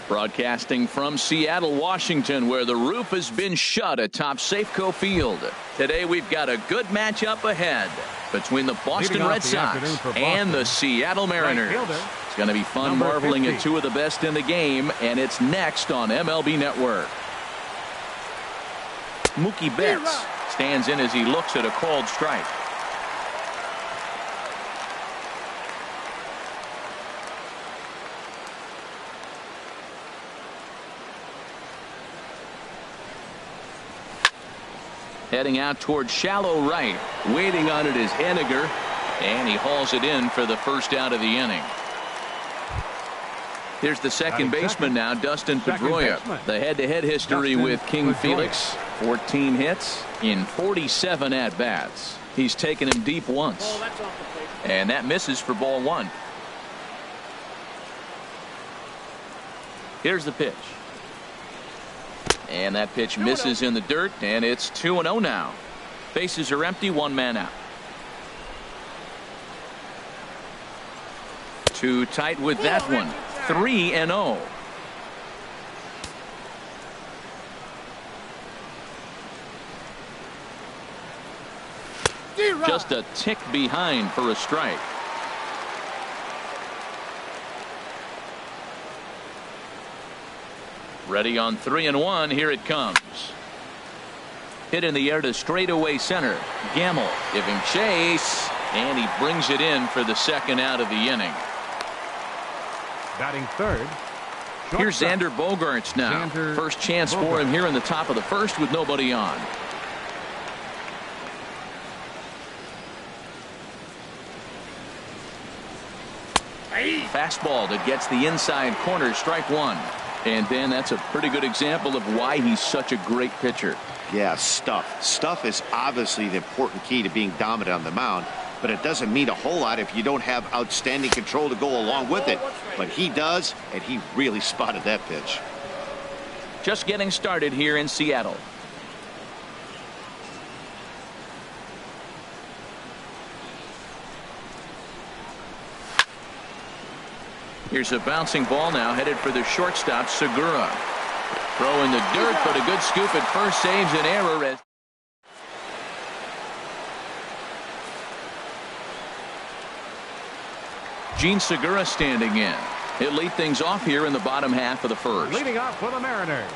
Broadcasting from Seattle, Washington, where the roof has been shut atop Safeco Field. Today we've got a good matchup ahead between the Boston Red Sox and the Seattle Mariners. It's going to be fun marveling at two of the best in the game, and it's next on MLB Network. Mookie Betts stands in as he looks at a called strike. Heading out towards shallow right. Waiting on it is Henniger. And he hauls it in for the first out of the inning. Here's the second baseman now, Dustin Pedroia. The head-to-head history with King Felix. 14 hits in 47 at-bats. He's taken him deep once. And that misses for ball one. Here's the pitch. And that pitch misses in the dirt, and it's 2-0 now. Bases are empty, one man out. Too tight with that one. 3-0. Just a tick behind for a strike. Ready on 3-1. Here it comes. Hit in the air to straightaway center. Gamble giving chase, and he brings it in for the second out of the inning. Batting third. Here's Xander Bogaerts now. First chance for him here in the top of the first with nobody on. Fastball that gets the inside corner, strike one. And then that's a pretty good example of why he's such a great pitcher. Yeah, stuff. Stuff is obviously the important key to being dominant on the mound, but it doesn't mean a whole lot if you don't have outstanding control to go along with it. But he does, and he really spotted that pitch. Just getting started here in Seattle. Here's a bouncing ball now headed for the shortstop, Segura. Throw in the dirt, but a good scoop at first saves an error. As Gene Segura standing in. He'll lead things off here in the bottom half of the first. Leading off for the Mariners,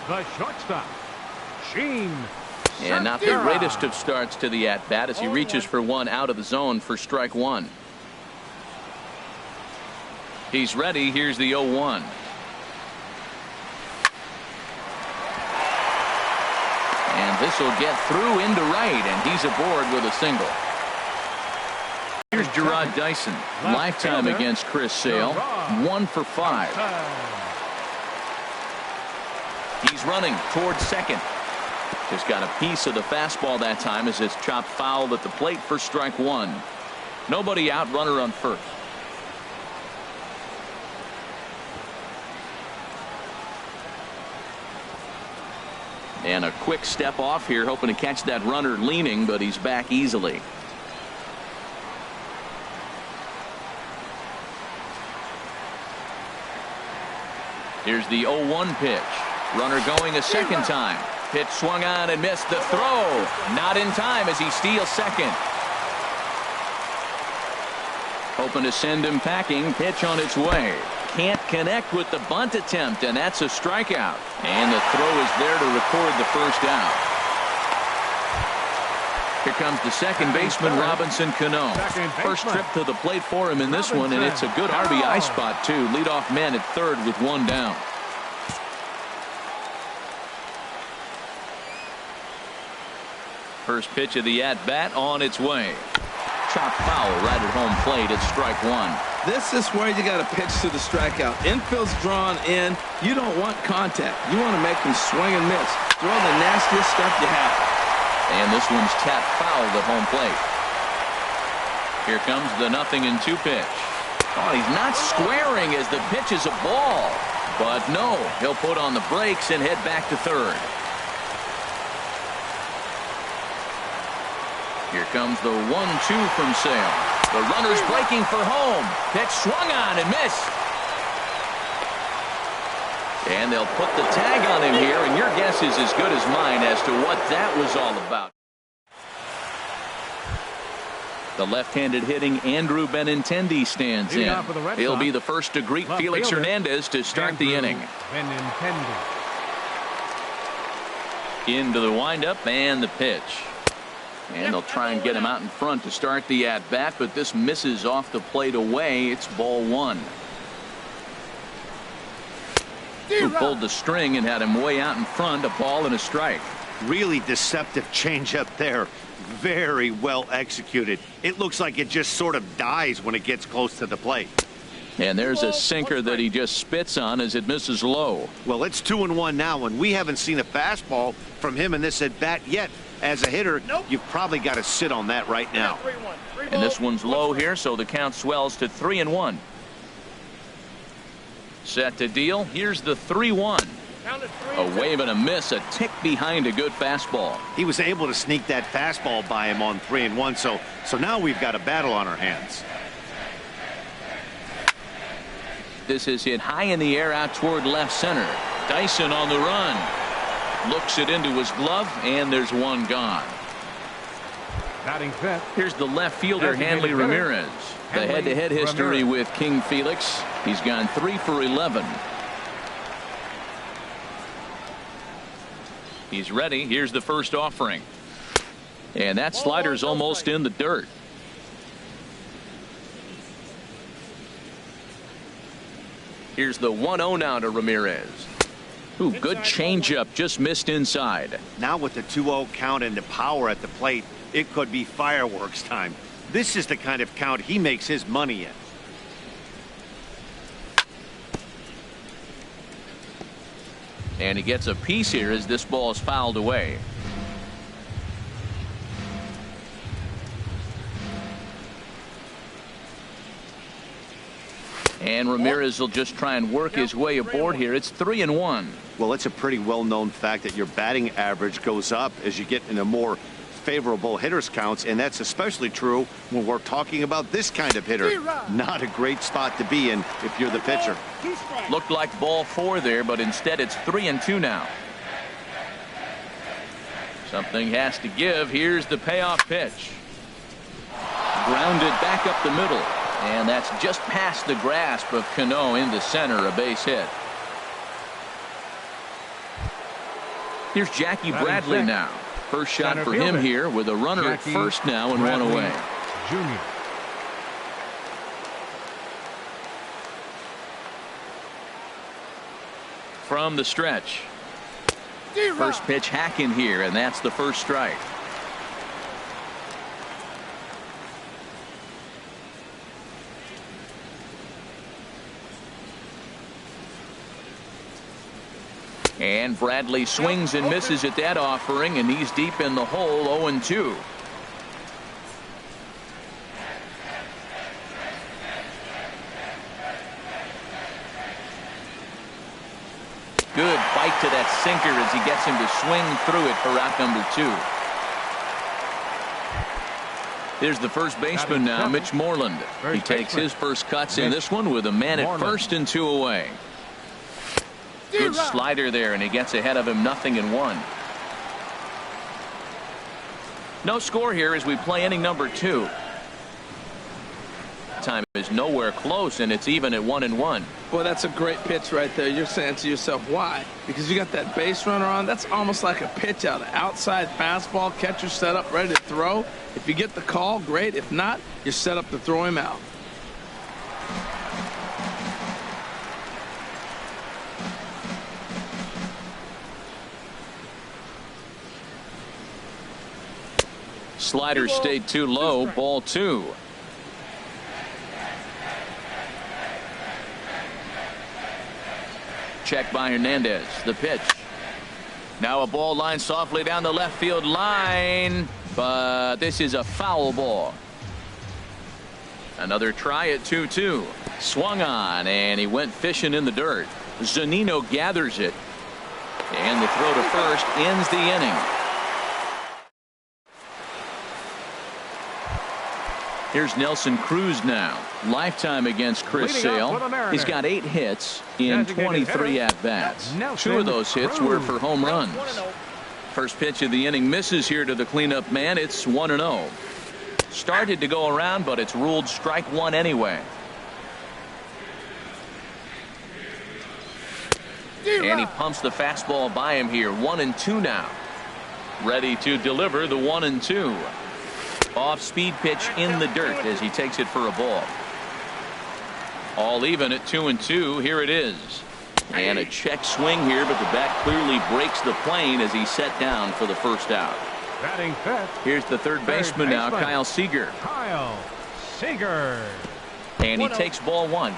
the shortstop, Gene. And not the greatest of starts to the at-bat as he reaches for one out of the zone for strike one. He's ready. Here's the 0-1. And this will get through into right, and he's aboard with a single. Here's Gerard Dyson. Lifetime against Chris Sale. 1 for 5. He's running towards second. Just got a piece of the fastball that time as it's chopped foul at the plate for strike one. Nobody out, runner on first. And a quick step off here, hoping to catch that runner leaning, but he's back easily. Here's the 0-1 pitch. Runner going a second time. Pitch swung on and missed. The throw not in time as he steals second. Hoping to send him packing. Pitch on its way. Can't connect with the bunt attempt, and that's a strikeout. And the throw is there to record the first out. Here comes the second baseman, Robinson Cano. First trip to the plate for him in this one, and it's a good RBI spot, too. Leadoff man at third with one down. First pitch of the at-bat on its way. Chop foul right at home plate at strike one. This is where you got to pitch to the strikeout. Infield's drawn in. You don't want contact. You want to make him swing and miss. Throw the nastiest stuff you have. And this one's tapped foul at home plate. Here comes the 0-2 pitch. Oh, he's not squaring as the pitch is a ball. But no, he'll put on the brakes and head back to third. Here comes the 1-2 from Sale. The runner's breaking for home. Pitch swung on and missed. And they'll put the tag on him here, and your guess is as good as mine as to what that was all about. The left-handed hitting Andrew Benintendi stands in. He'll be the first to greet Felix Hernandez to start the inning. Into the windup and the pitch. And they'll try and get him out in front to start the at-bat, but this misses off the plate away. It's ball one. Who pulled the string and had him way out in front, a ball and a strike. Really deceptive changeup there. Very well executed. It looks like it just sort of dies when it gets close to the plate. And there's a sinker that he just spits on as it misses low. Well, it's 2-1 now, and we haven't seen a fastball from him in this at bat yet. As a hitter, you've probably got to sit on that right now. And this one's low here, so the count swells to 3-1. Set to deal. Here's the 3-1. A wave and a miss, a tick behind a good fastball. He was able to sneak that fastball by him on 3-1, so now we've got a battle on our hands. This is hit high in the air out toward left center. Dyson on the run. Looks it into his glove, and there's one gone. Here's the left fielder, Hanley Ramirez. The head-to-head history with King Felix. He's gone 3 for 11. He's ready. Here's the first offering. And that slider's almost in the dirt. Here's the 1-0 now to Ramirez. Ooh, good changeup, just missed inside. Now with the 2-0 count and the power at the plate, it could be fireworks time. This is the kind of count he makes his money in. And he gets a piece here as this ball is fouled away. And Ramirez will just try and work his way aboard here. It's 3-1. Well, it's a pretty well-known fact that your batting average goes up as you get into more favorable hitters counts, and that's especially true when we're talking about this kind of hitter. Not a great spot to be in if you're the pitcher. Looked like ball 4 there, but instead it's 3-2 now. Something has to give. Here's the payoff pitch. Grounded back up the middle, and that's just past the grasp of Cano into center, a base hit. Here's Jackie Bradley now. First shot for him here with a runner at first now and one away. Junior. From the stretch. First pitch hacking here, and that's the first strike. And Bradley swings and misses at that offering, and he's deep in the hole, 0-2. Good bite to that sinker as he gets him to swing through it for out number 2. Here's the first baseman now, Mitch Moreland. He takes his first cuts in this one with a man at first and 2 away. Good slider there, and he gets ahead of him, 0-1. No score here as we play inning number 2. Time is nowhere close, and it's even at 1-1. Boy, that's a great pitch right there. You're saying to yourself, why? Because you got that base runner on. That's almost like a pitch out. Outside fastball, catcher set up, ready to throw. If you get the call, great. If not, you're set up to throw him out. Slider stayed too low, ball 2. Check by Hernandez. The pitch. Now a ball lined softly down the left field line, but this is a foul ball. Another try at 2-2. Swung on, and he went fishing in the dirt. Zunino gathers it, and the throw to first ends the inning. Here's Nelson Cruz now. Lifetime against Chris Sale. He's got 8 hits in 23 at-bats. 2 of those hits were for home runs. First pitch of the inning misses here to the cleanup man. It's 1-0. Started to go around, but it's ruled strike 1 anyway. And he pumps the fastball by him here. 1-2 now. Ready to deliver the 1-2. Off-speed pitch in the dirt as he takes it for a ball. All even at 2-2. Here it is. And a check swing here, but the bat clearly breaks the plane as he's set down for the first out. Batting fifth. Here's the third baseman now, Kyle Seager. Kyle Seager. And he takes ball 1.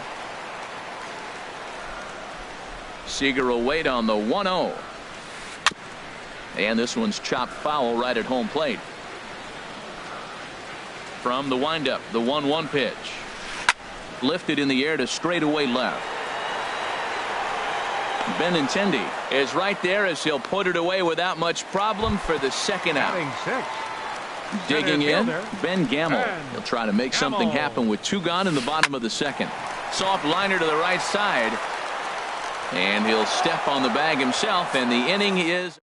Seager will wait on the 1-0. And this one's chopped foul right at home plate. From the windup, the 1-1 pitch. Lifted in the air to straightaway left. Benintendi is right there as he'll put it away without much problem for the second out. Digging in, Ben Gamble. He'll try to make something happen with 2 gone in the bottom of the second. Soft liner to the right side. And he'll step on the bag himself, and the inning is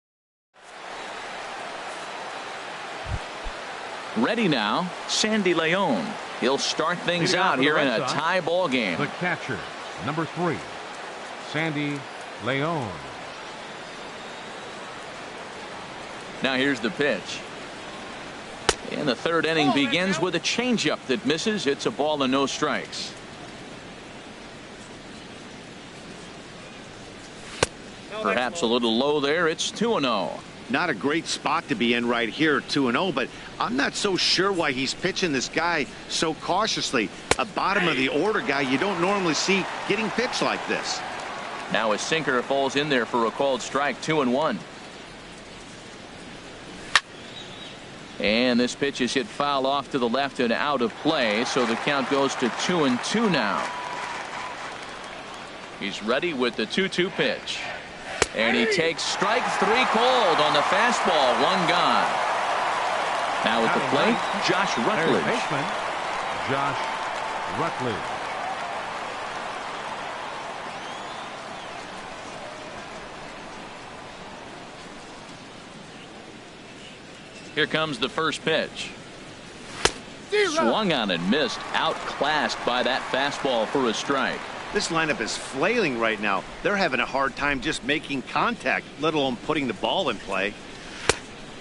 ready now. Sandy Leon. He'll start things out here in a tie ball game. The catcher, number 3, Sandy Leon. Now here's the pitch. And the third inning begins with a changeup that misses. It's a ball and no strikes. Perhaps a little low there. It's 2-0. Not a great spot to be in right here, 2-0, but I'm not so sure why he's pitching this guy so cautiously. A bottom of the order guy you don't normally see getting pitched like this. Now a sinker falls in there for a called strike. 2-1. And this pitch is hit foul off to the left and out of play, so the count goes to 2-2 now. He's ready with the 2-2 pitch. And he takes strike 3 called on the fastball. 1 gone. Now at the plate, Josh Rutledge. Josh Rutledge. Here comes the first pitch. Swung on and missed. Outclassed by that fastball for a strike. This lineup is flailing right now. They're having a hard time just making contact, let alone putting the ball in play.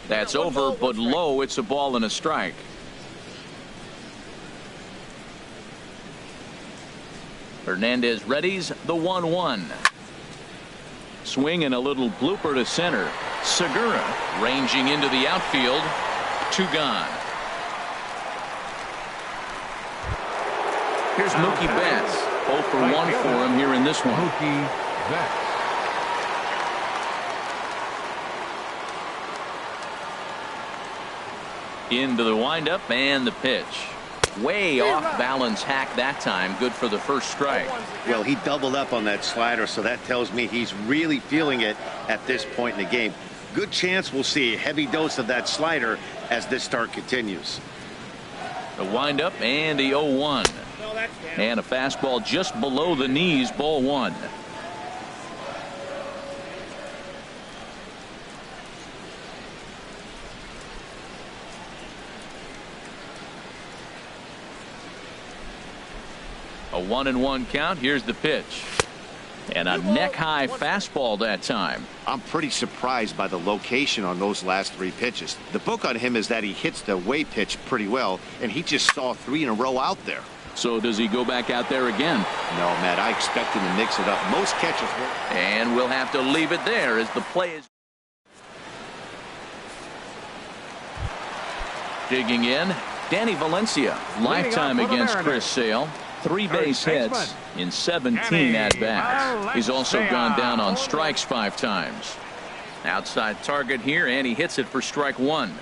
That's over, but low. It's a ball and a strike. Hernandez readies the 1-1. Swing and a little blooper to center. Segura ranging into the outfield. 2 gone. Here's Mookie Betts. 0 for 1 for him here in this one. Mookie Betts. Into the windup and the pitch. Way off balance hack that time. Good for the first strike. Well, he doubled up on that slider, so that tells me he's really feeling it at this point in the game. Good chance we'll see a heavy dose of that slider as this start continues. The windup and the 0-1. And a fastball just below the knees. Ball 1. A 1-1 count. Here's the pitch. And a neck-high fastball that time. I'm pretty surprised by the location on those last 3 pitches. The book on him is that he hits the away pitch pretty well, and he just saw 3 in a row out there. So does he go back out there again? No, Matt, I expect him to mix it up. Most catchers will. And we'll have to leave it there as the play is. Digging in, Danny Valencia. Lifetime against Chris Sale. 3 base hits in 17 at-bats. He's also gone down on strikes 5 times. Outside target here, and he hits it for strike 1.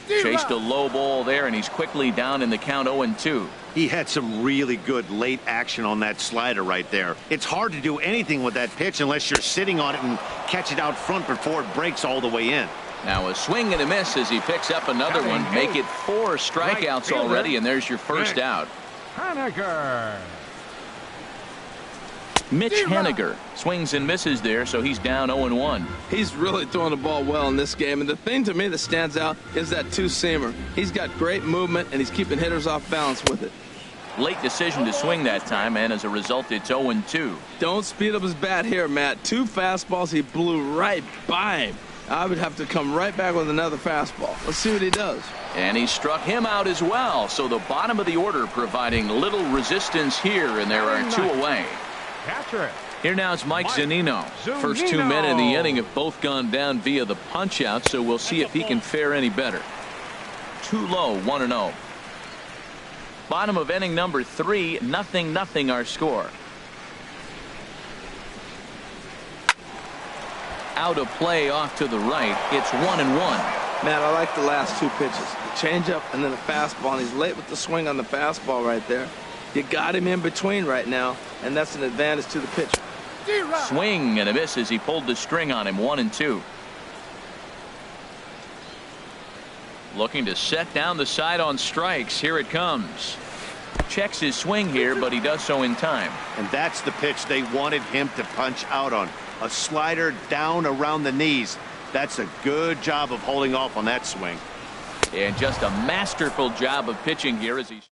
Chased a low ball there, and he's quickly down in the count. 0-2. He had some really good late action on that slider right there. It's hard to do anything with that pitch unless you're sitting on it and catch it out front before it breaks all the way in. Now a swing and a miss as he picks up another one. Make it 4 strikeouts already, and there's your first out. Haniger. Mitch Haniger swings and misses there, so he's down 0-1. He's really throwing the ball well in this game, and the thing to me that stands out is that two-seamer. He's got great movement, and he's keeping hitters off balance with it. Late decision to swing that time, and as a result, it's 0-2. Don't speed up his bat here, Matt. 2 fastballs, he blew right by him. I would have to come right back with another fastball. Let's see what he does. And he struck him out as well, so the bottom of the order providing little resistance here, and there are 2 away. Catcher. Here now is Mike Zunino. First 2 men in the inning have both gone down via the punch-out, so we'll see if he can fare any better. Too low, 1-0. Bottom of inning number 3, 0-0 our score. Out of play off to the right. It's 1-1. Matt, I like the last 2 pitches. The changeup and then the fastball, and he's late with the swing on the fastball right there. You got him in between right now, and that's an advantage to the pitcher. Swing and a miss as he pulled the string on him. 1-2. Looking to set down the side on strikes. Here it comes. Checks his swing here, but he does so in time. And that's the pitch they wanted him to punch out on. A slider down around the knees. That's a good job of holding off on that swing. And just a masterful job of pitching here as he's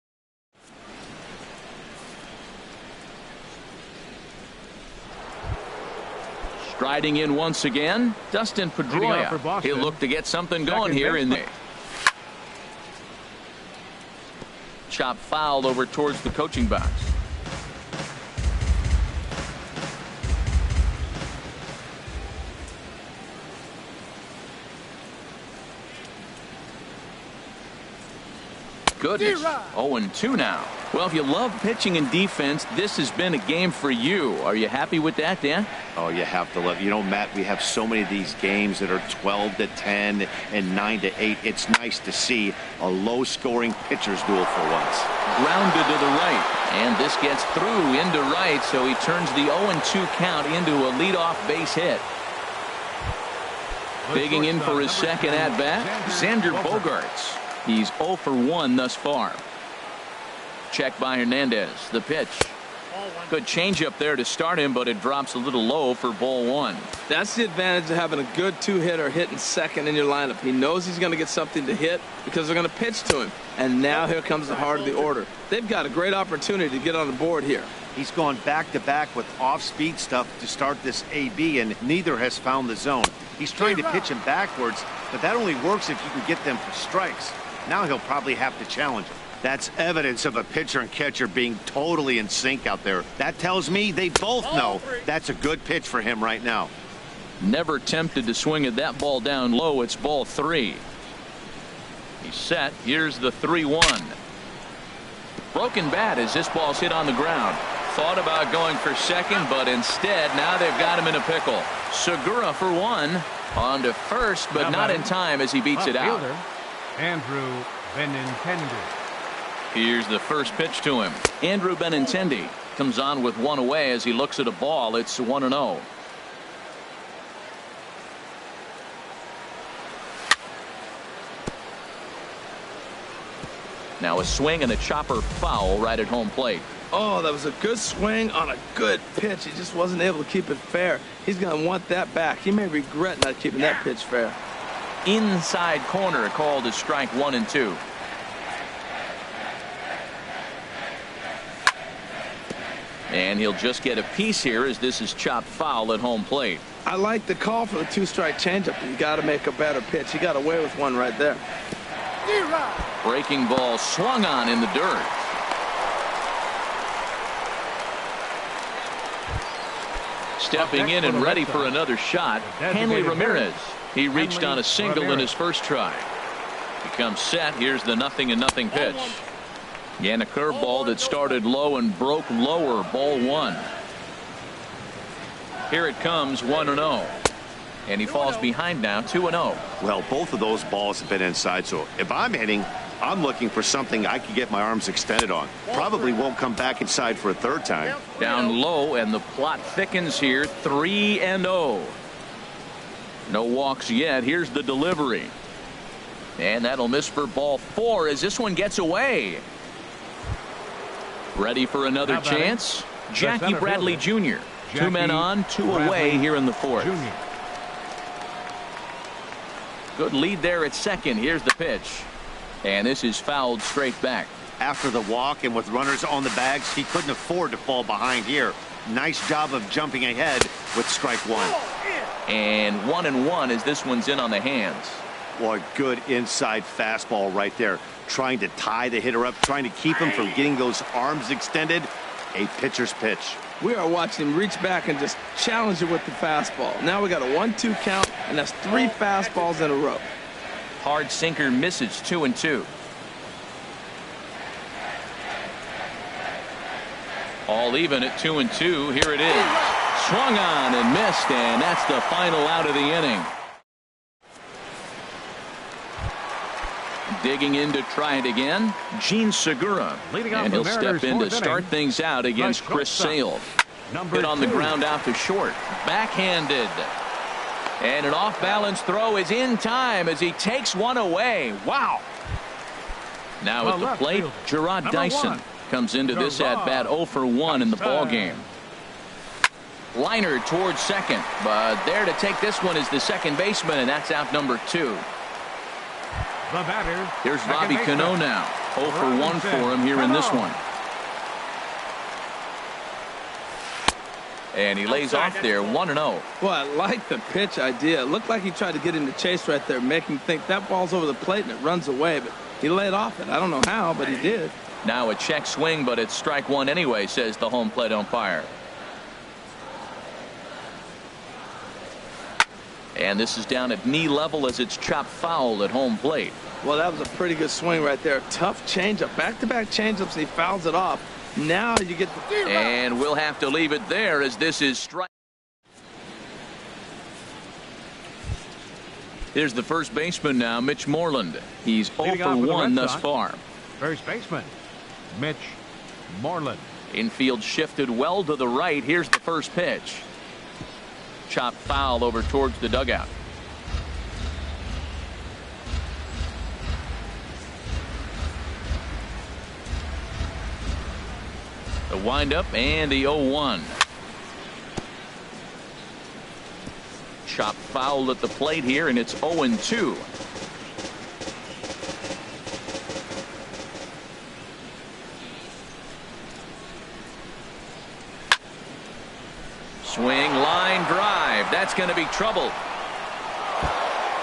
striding in once again. Dustin Pedroia. He'll look to get something going here in the chop foul over towards the coaching box. Goodness. 0-2 now. Well, if you love pitching and defense, this has been a game for you. Are you happy with that, Dan? Oh, you have to love. You know, Matt, we have so many of these games that are 12-10 and 9-8. It's nice to see a low-scoring pitcher's duel for once. Grounded to the right, and this gets through into right, so he turns the 0-2 count into a leadoff base hit. Bigging in for his second at-bat, Xander Bogaerts. He's 0 for 1 thus far. Check by Hernandez. The pitch. Good changeup there to start him, but it drops a little low for ball 1. That's the advantage of having a good 2-hitter hitting second in your lineup. He knows he's going to get something to hit because they're going to pitch to him. And now here comes the heart of the order. They've got a great opportunity to get on the board here. He's gone back-to-back with off-speed stuff to start this AB, and neither has found the zone. He's trying to pitch him backwards, but that only works if you can get them for strikes. Now he'll probably have to challenge him. That's evidence of a pitcher and catcher being totally in sync out there. That tells me they both know that's a good pitch for him right now. Never tempted to swing at that ball down low. It's ball 3. He's set. Here's the 3-1. Broken bat as this ball's hit on the ground. Thought about going for second, but instead now they've got him in a pickle. Segura for 1. On to first, but not in time as he beats it out. Andrew Benintendi. Here's the first pitch to him. Andrew Benintendi comes on with 1 away as he looks at a ball. It's 1-0. Now a swing and a chopper foul right at home plate. Oh, that was a good swing on a good pitch. He just wasn't able to keep it fair. He's going to want that back. He may regret not keeping that pitch fair. Inside corner called as strike 1 and 2. And he'll just get a piece here as this is chopped foul at home plate. I like the call for the 2-strike changeup. You got to make a better pitch. He got away with one right there. Breaking ball swung on in the dirt. Stepping in and ready for another shot, Hanley Ramirez. He reached on a single in his first try. He comes set. Here's the 0-0 pitch. Again, a curveball that started low and broke lower. Ball 1. Here it comes, 1-0. And he falls behind now, 2-0. Well, both of those balls have been inside, so if I'm hitting, I'm looking for something I can get my arms extended on. Probably won't come back inside for a third time. Down low, and the plot thickens here, 3-0. No walks yet. Here's the delivery. And that'll miss for ball 4 as this one gets away. Ready for another chance. Jackie Bradley Jr. 2 men on, 2 away here in the 4th. Good lead there at second. Here's the pitch. And this is fouled straight back. After the walk and with runners on the bags, he couldn't afford to fall behind here. Nice job of jumping ahead with strike 1. And 1-1 as this one's in on the hands. Boy, good inside fastball right there. Trying to tie the hitter up, trying to keep him from getting those arms extended. A pitcher's pitch. We are watching him reach back and just challenge it with the fastball. Now we got a 1-2 count, and that's 3 fastballs in a row. Hard sinker misses 2-2. All even at 2-2. Here it is. Swung on and missed, and that's the final out of the inning. Digging in to try it again, Gene Segura. And he'll step in to start things out against Chris Sale. Hit on the ground out to short. Backhanded. And an off-balance throw is in time as he takes one away. Wow. Now at the plate, Gerard Dyson comes into this at-bat 0 for 1 in the ballgame. Liner towards second, but there to take this one is the second baseman, and that's out number 2. Here's Robbie Cano now. 0 for 1 for him here in this one. And he lays off there 1-0. Well, I like the pitch idea. It looked like he tried to get into chase right there, making him think that ball's over the plate and it runs away, but he laid off it. I don't know how, but he did. Now a check swing, but it's strike 1 anyway, says the home plate umpire. And this is down at knee level as it's chopped foul at home plate. Well, that was a pretty good swing right there. Tough changeup. Back-to-back changeups, and he fouls it off. Now you get the... And we'll have to leave it there as this is strike. Here's the first baseman now, Mitch Moreland. He's 0 for 1 thus far. First baseman, Mitch Moreland. Infield shifted well to the right. Here's the first pitch. Chopped foul over towards the dugout. The windup and the 0-1. Chopped foul at the plate here, and it's 0-2. Swing, line drive. That's going to be trouble.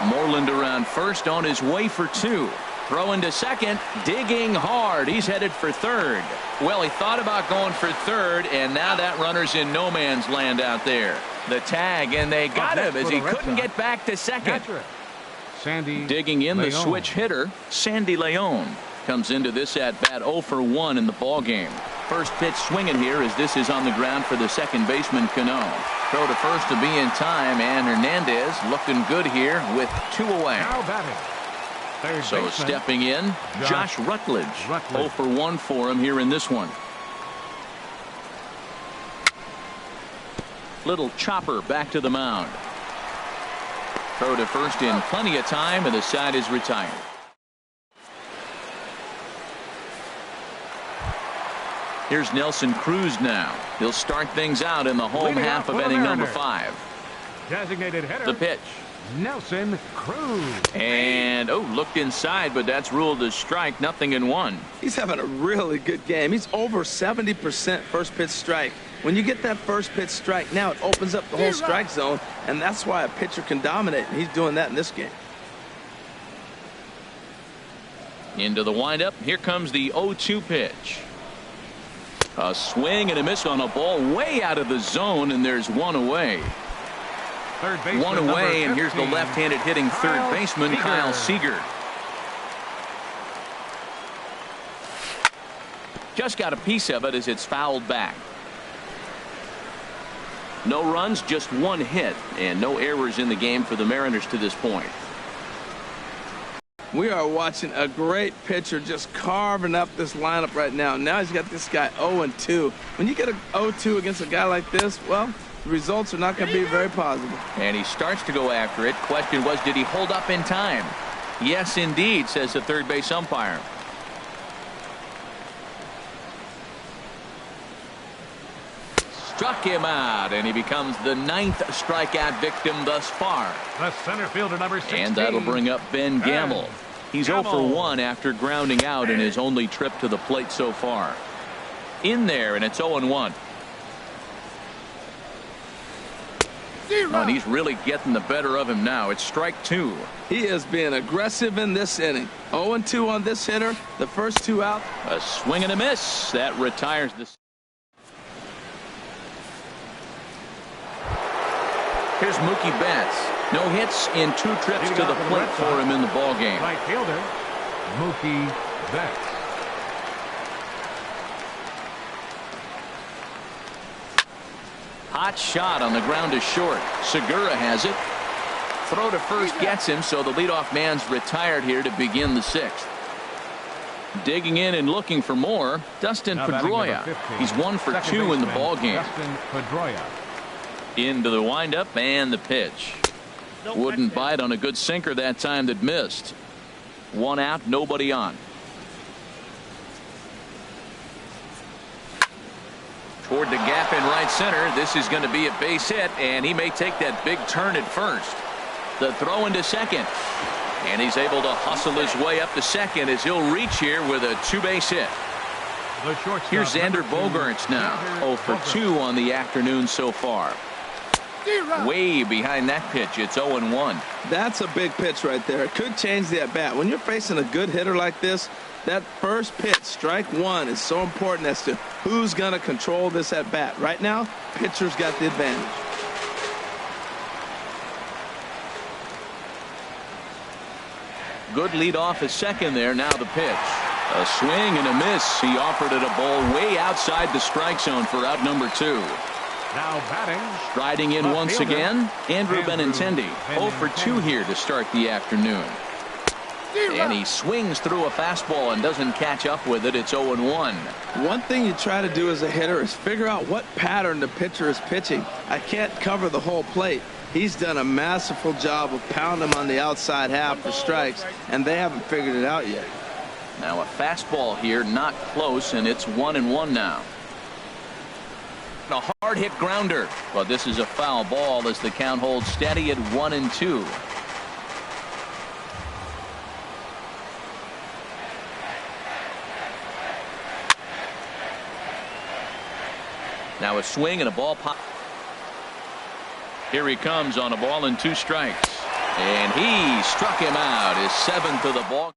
Moreland around first on his way for 2. Throwing to second, digging hard. He's headed for third. Well, he thought about going for third, and now that runner's in no man's land out there. The tag, and they got him as he couldn't get back to second. Digging in the switch hitter, Sandy Leon, comes into this at-bat 0 for 1 in the ballgame. First pitch swinging here as this is on the ground for the second baseman, Cano. Throw to first to be in time, and Hernandez looking good here with 2 away. So stepping in, Josh Rutledge. 0 for 1 for him here in this one. Little chopper back to the mound. Throw to first in plenty of time, and the side is retired. Here's Nelson Cruz now. He'll start things out in the home half of inning number 5. Designated hitter. The pitch. Nelson Cruz. And looked inside, but that's ruled as strike. 0-1. He's having a really good game. He's over 70% first pitch strike. When you get that first pitch strike, now it opens up the whole strike zone, and that's why a pitcher can dominate, and he's doing that in this game. Into the windup. Here comes the 0-2 pitch. A swing and a miss on a ball way out of the zone, and there's 1 away. One away, and here's the left-handed hitting third baseman, Kyle Seager. Just got a piece of it as it's fouled back. No runs, just 1 hit, and no errors in the game for the Mariners to this point. We are watching a great pitcher just carving up this lineup right now. Now he's got this guy 0-2. When you get a 0-2 against a guy like this, well, the results are not going to be very positive. And he starts to go after it. Question was, did he hold up in time? Yes, indeed, says the third base umpire. Struck him out, and he becomes the 9th strikeout victim thus far. The center fielder, number 16. And that'll bring up Ben Gamble. He's 0 for 1 after grounding out in his only trip to the plate so far. In there, and it's 0-1. Oh, and he's really getting the better of him now. It's strike 2. He is being aggressive in this inning. 0-2 on this hitter. The first 2 out. A swing and a miss. That retires the... Here's Mookie Betts. No hits in 2 trips to the plate for him in the ballgame. Right fielder, Mookie Betts. Hot shot on the ground to short. Segura has it. Throw to first gets him, so the leadoff man's retired here to begin the 6th. Digging in and looking for more, Dustin Pedroia. He's 1 for 2 in the ballgame. Dustin Pedroia. Into the windup and the pitch. Wouldn't bite on a good sinker that time that missed. 1 out, nobody on. Toward the gap in right center. This is going to be a base hit, and he may take that big turn at first. The throw into second. And he's able to hustle his way up to second as he'll reach here with a 2-base hit. Here's Xander Bogaerts now. 0 for 2 on the afternoon so far. Way behind that pitch. It's 0-1. That's a big pitch right there. It could change the at-bat. When you're facing a good hitter like this, that first pitch, strike 1, is so important as to who's going to control this at-bat. Right now, pitcher's got the advantage. Good lead off at second there. Now the pitch. A swing and a miss. He offered it a ball way outside the strike zone for out number 2. Now batting. Striding in once again, Andrew Benintendi. 0 for 2 here to start the afternoon. And he swings through a fastball and doesn't catch up with it. It's 0-1. One thing you try to do as a hitter is figure out what pattern the pitcher is pitching. I can't cover the whole plate. He's done a masterful job of pounding him on the outside half for strikes, and they haven't figured it out yet. Now a fastball here, not close, and it's 1-1 now. A hard hit grounder, but this is a foul ball as the count holds steady at 1-2. Now a swing and a ball pop. Here he comes on a ball and 2 strikes, and he struck him out. His 7th of the ball.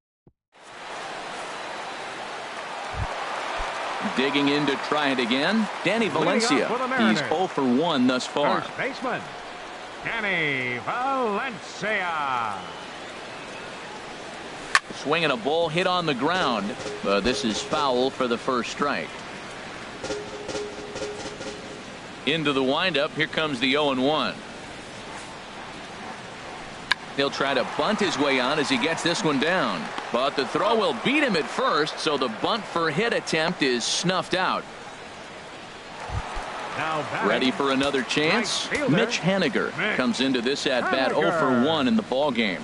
Digging in to try it again. Danny Valencia. He's 0 for 1 thus far. First baseman, Danny Valencia. Swinging a ball hit on the ground. This is foul for the first strike. Into the windup. Here comes the 0-1. He'll try to bunt his way on as he gets this one down. But the throw will beat him at first, so the bunt for hit attempt is snuffed out. Ready for another chance? Mitch Haniger comes into this at-bat 0 for 1 in the ballgame.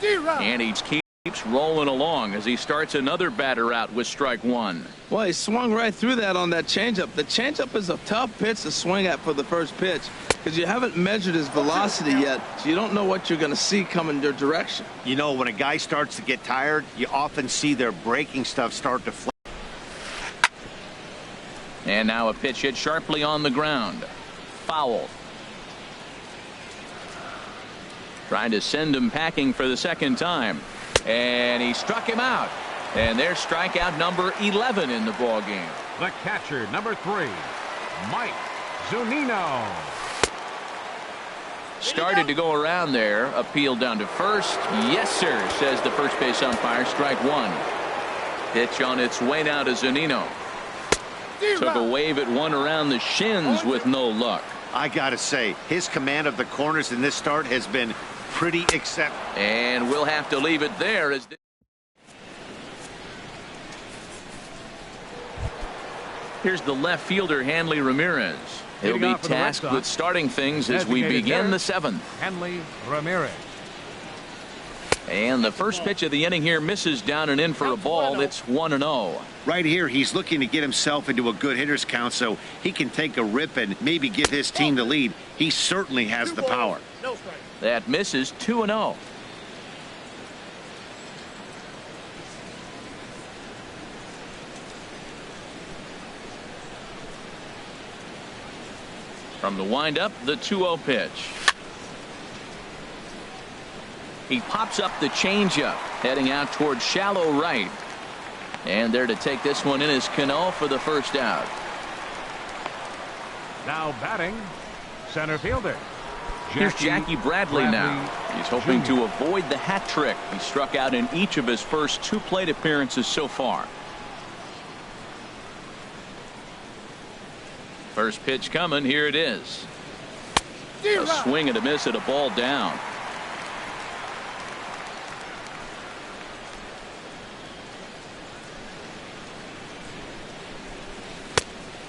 And he keeps rolling along as he starts another batter out with strike 1. Well, he swung right through that on that changeup. The changeup is a tough pitch to swing at for the first pitch because you haven't measured his velocity yet, so you don't know what you're going to see coming your direction. You know, when a guy starts to get tired, you often see their breaking stuff start to flip. And now a pitch hit sharply on the ground. Foul. Trying to send him packing for the second time. And he struck him out. And there's strikeout number 11 in the ball game. The catcher, number 3, Mike Zunino. Started to go around there. Appeal down to first. Yes, sir, says the first base umpire. Strike 1. Pitch on its way now to Zunino. Took a wave at one around the shins with no luck. I got to say, his command of the corners in this start has been pretty exceptional. And we'll have to leave it there as Here's the left fielder, Hanley Ramirez. He'll be tasked with starting things as we begin the seventh. Hanley Ramirez. And the first pitch of the inning here misses down and in for a ball. It's 1-0. Right here, he's looking to get himself into a good hitter's count so he can take a rip and maybe give his team the lead. He certainly has the power. That misses 2-0. From the windup, the 2-0 pitch. He pops up the changeup, heading out towards shallow right. And there to take this one in is Cano for the first out. Now batting, center fielder. Here's Jackie Bradley now. He's hoping to avoid the hat trick. He struck out in each of his first 2 plate appearances so far. First pitch coming. Here it is. A swing and a miss at a ball down.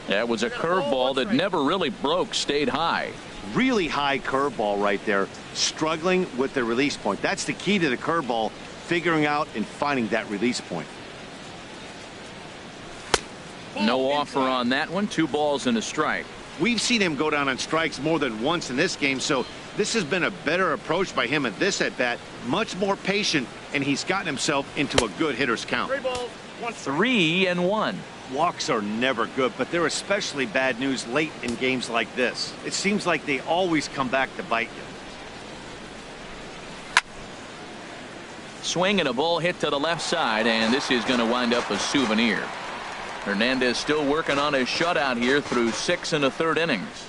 That was a curveball that never really broke, stayed high. Really high curveball right there. Struggling with the release point. That's the key to the curveball, figuring out and finding that release point. No offer on that one. 2 balls and a strike. We've seen him go down on strikes more than once in this game, so this has been a better approach by him at this at-bat. Much more patient, and he's gotten himself into a good hitter's count. 3-1. Walks are never good, but they're especially bad news late in games like this. It seems like they always come back to bite you. Swing and a ball hit to the left side, and this is going to wind up a souvenir. Hernandez still working on his shutout here through 6 1/3 innings.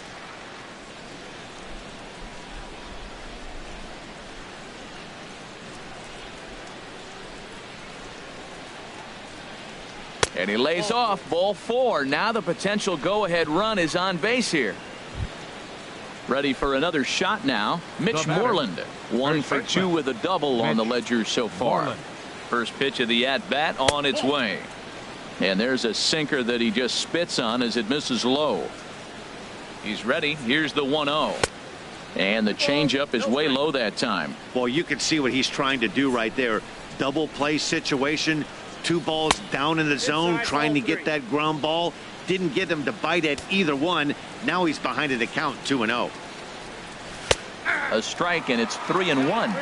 And he lays off, ball 4. Now the potential go-ahead run is on base here. Ready for another shot now. Mitch Moreland, 1 for 2 with a double on the ledger so far. First pitch of the at-bat on its way. And there's a sinker that he just spits on as it misses low. He's ready. Here's the 1-0. And the changeup is way low that time. Well, you can see what he's trying to do right there. Double play situation. 2 balls down in the zone, trying to get that ground ball. Didn't get him to bite at either one. Now he's behind in the count, 2-0. A strike, and it's 3-1.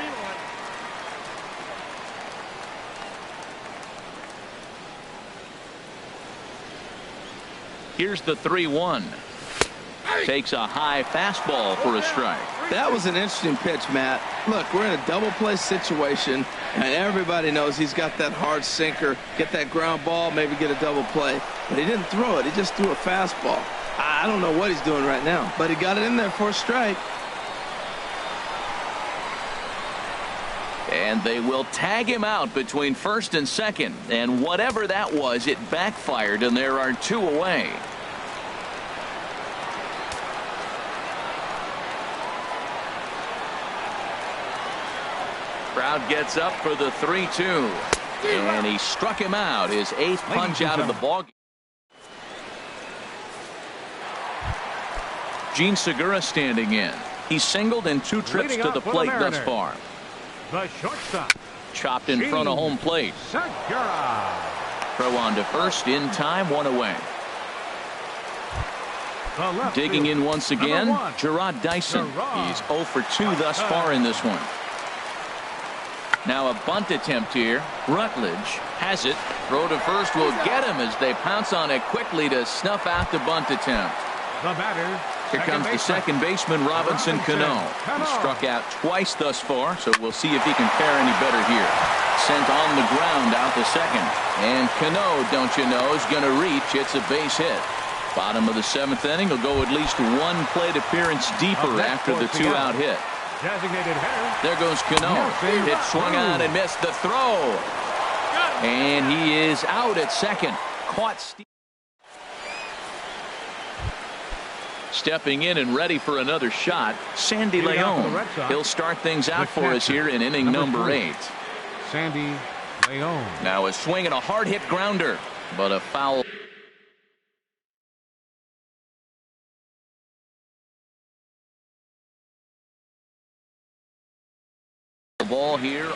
Here's the 3-1. Takes a high fastball for a strike. That was an interesting pitch, Matt. Look, we're in a double play situation, and everybody knows he's got that hard sinker. Get that ground ball, maybe get a double play. But he didn't throw it. He just threw a fastball. I don't know what he's doing right now, but he got it in there for a strike. And they will tag him out between first and second. And whatever that was, it backfired, and there are 2 away. Crowd gets up for the 3-2. And he struck him out, his 8th punch out of the ball. Gene Segura standing in. He's singled in 2 trips to the plate thus far. The shortstop. Chopped in front of home plate. Segura. Throw on to first in time, 1 away. Digging in once again, Gerard Dyson. He's 0 for 2 thus far in this one. Now a bunt attempt here. Rutledge has it. Throw to first will get him as they pounce on it quickly to snuff out the bunt attempt. The batter. Here comes the second baseman, Robinson Cano. He struck out twice thus far, so we'll see if he can fare any better here. Sent on the ground out the second. And Cano, don't you know, is going to reach. It's a base hit. Bottom of the 7th inning. He'll go at least 1 plate appearance deeper after the 2-out hit. Designated hitter. There goes Cano. Hit swung on and missed the throw. And he is out at second. Caught. Stepping in and ready for another shot, Sandy Leon. He'll start things out for us here in inning number 8. Sandy Leon. Now a swing and a hard hit grounder, but a foul. The ball here.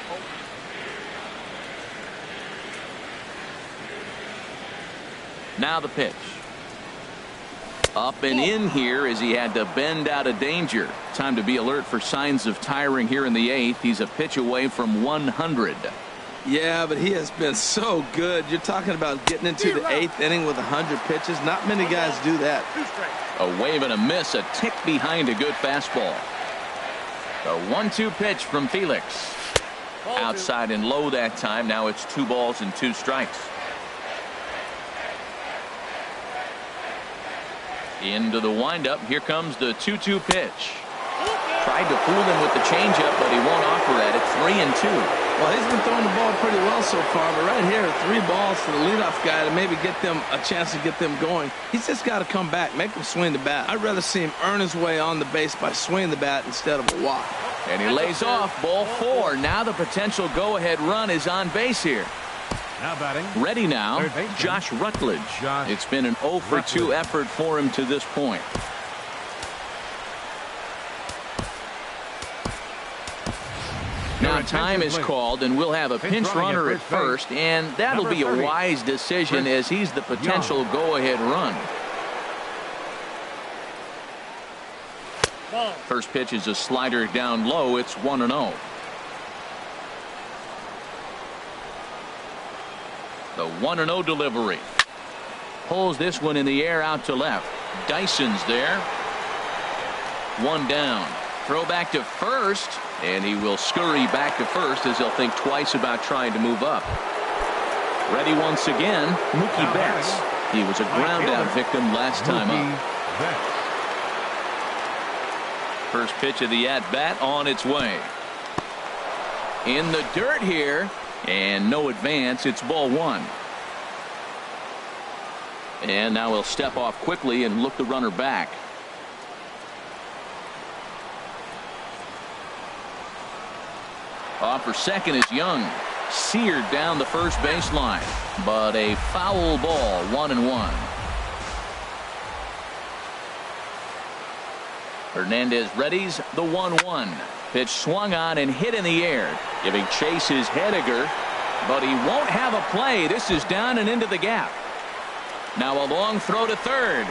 Now the pitch. Up and in here as he had to bend out of danger. Time to be alert for signs of tiring here in the 8th. He's a pitch away from 100. Yeah, but he has been so good. You're talking about getting into the 8th inning with 100 pitches. Not many guys do that. A wave and a miss, a tick behind a good fastball. The 1-2 pitch from Felix. Outside and low that time. Now it's 2 balls and 2 strikes. Into the windup. Here comes the 2-2 pitch. Tried to fool him with the changeup, but he won't offer at it. 3-2. Well, he's been throwing the ball pretty well so far, but right here, 3 balls to the leadoff guy to maybe get them a chance to get them going. He's just got to come back, make him swing the bat. I'd rather see him earn his way on the base by swinging the bat instead of a walk. And he lays off. Ball 4. Now the potential go-ahead run is on base here. Now batting. Ready now, Josh Rutledge. It's been an 0 for 2 effort for him to this point. Now time is called, and we'll have a pinch runner at first, and that'll be a wise decision as he's the potential go-ahead run. First pitch is a slider down low. It's 1-0. The 1-0 delivery. Pulls this one in the air out to left. Dyson's there. 1 down. Throw back to first, and he will scurry back to first as he'll think twice about trying to move up. Ready once again, Mookie Betts. He was a ground out victim last time up. First pitch of the at-bat on its way. In the dirt here. And no advance. It's ball 1. And now he'll step off quickly and look the runner back. Off for second is Young. Seared down the first baseline. But a foul ball. 1-1. Hernandez readies the 1-1. Pitch swung on and hit in the air. Giving chase is Hediger, but he won't have a play. This is down and into the gap. Now a long throw to third.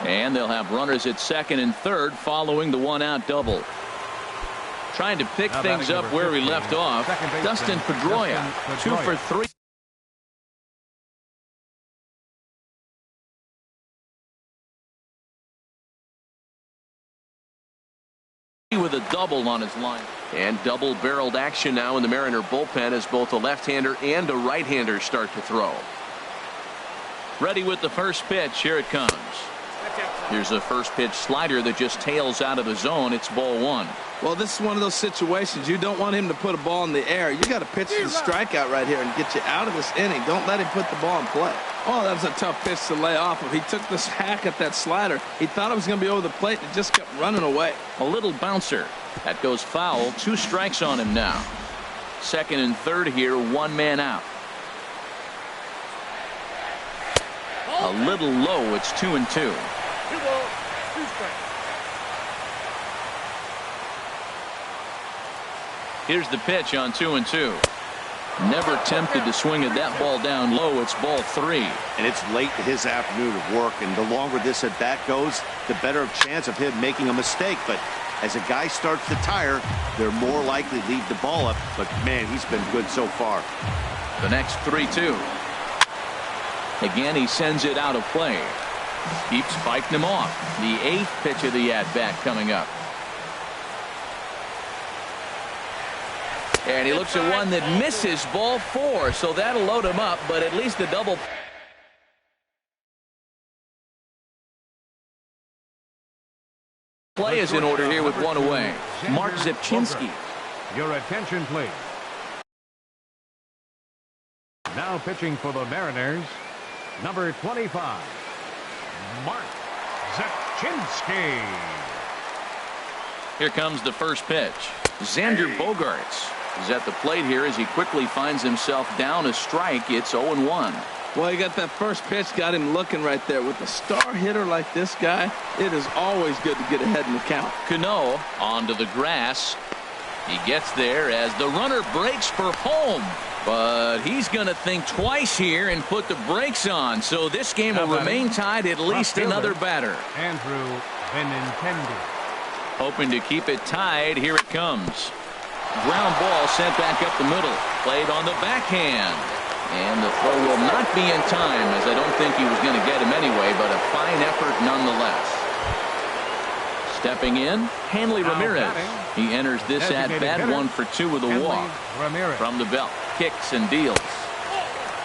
And they'll have runners at second and third following the 1-out double. Trying to pick things up where he left off. Dustin Pedroia, 2 for 3. With a double on his line. And double-barreled action now in the Mariner bullpen as both a left-hander and a right-hander start to throw. Ready with the first pitch. Here it comes. Here's a first pitch slider that just tails out of the zone. It's ball 1. Well, this is one of those situations you don't want him to put a ball in the air. You got to pitch the strikeout right here and get you out of this inning. Don't let him put the ball in play. Oh, that was a tough pitch to lay off of. He took this hack at that slider. He thought it was going to be over the plate and it just kept running away. A little bouncer. That goes foul. 2 strikes on him now. Second and third here. 1 man out. A little low. It's 2-2. 2 balls, 2 strikes. Here's the pitch on 2-2. Never tempted to swing at that ball down low. It's ball 3. And it's late in his afternoon of work, and the longer this at bat goes, the better chance of him making a mistake. But as a guy starts to tire, they're more likely to leave the ball up. But man, he's been good so far. The next 3-2. Again, he sends it out of play. Keeps fighting him off. The 8th pitch of the at-bat coming up. And he looks at one that misses, ball 4, so that'll load him up, but at least the double play is in order here with 1 away. Mark Zipchinski. Your attention, please. Now pitching for the Mariners, number 25, Mark Zipchinski. Here comes the first pitch. Xander Bogaerts is at the plate here as he quickly finds himself down a strike. It's 0-1. Well, he got that first pitch, got him looking right there. With a star hitter like this guy, it is always good to get ahead in the count. Cano onto the grass. He gets there as the runner breaks for home. But he's going to think twice here and put the brakes on. So this game will remain tied at least another batter. Andrew Benintendi. Hoping to keep it tied. Here it comes. Ground ball sent back up the middle. Played on the backhand. And the throw will not be in time, as I don't think he was going to get him anyway, but a fine effort nonetheless. Stepping in, Hanley Ramirez. He enters this at-bat 1 for 2 with a walk. From the belt, kicks and deals.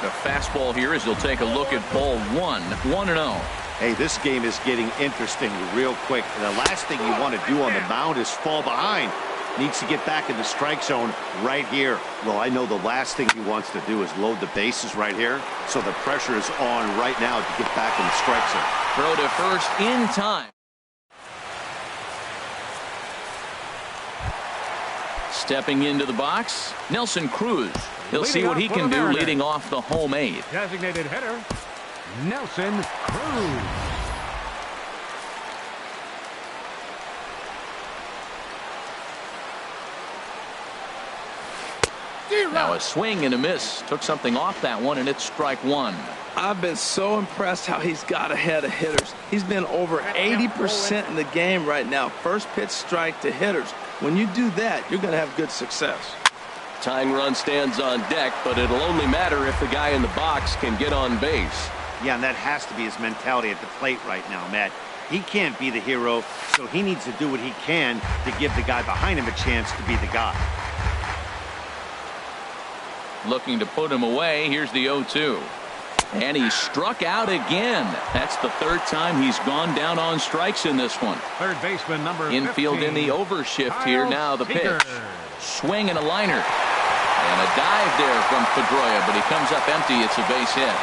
The fastball here as he'll take a look at ball 1, 1-0. Hey, this game is getting interesting real quick. And the last thing you want to do on the mound is fall behind. Needs to get back in the strike zone right here. Well, I know the last thing he wants to do is load the bases right here. So the pressure is on right now to get back in the strike zone. Throw to first in time. Stepping into the box, Nelson Cruz. He'll see what he can do leading off the home 8. Designated hitter, Nelson Cruz. Now a swing and a miss. Took something off that one, and it's strike 1. I've been so impressed how he's got ahead of hitters. He's been over 80% in the game right now. First pitch strike to hitters. When you do that, you're going to have good success. Tying run stands on deck, but it'll only matter if the guy in the box can get on base. Yeah, and that has to be his mentality at the plate right now, Matt. He can't be the hero, so he needs to do what he can to give the guy behind him a chance to be the guy. Looking to put him away. Here's the 0-2. And he struck out again. That's the third time he's gone down on strikes in this one. Third baseman number 15. Infield in the overshift here. Now the pitch. Swing and a liner. And a dive there from Pedroia, but he comes up empty. It's a base hit.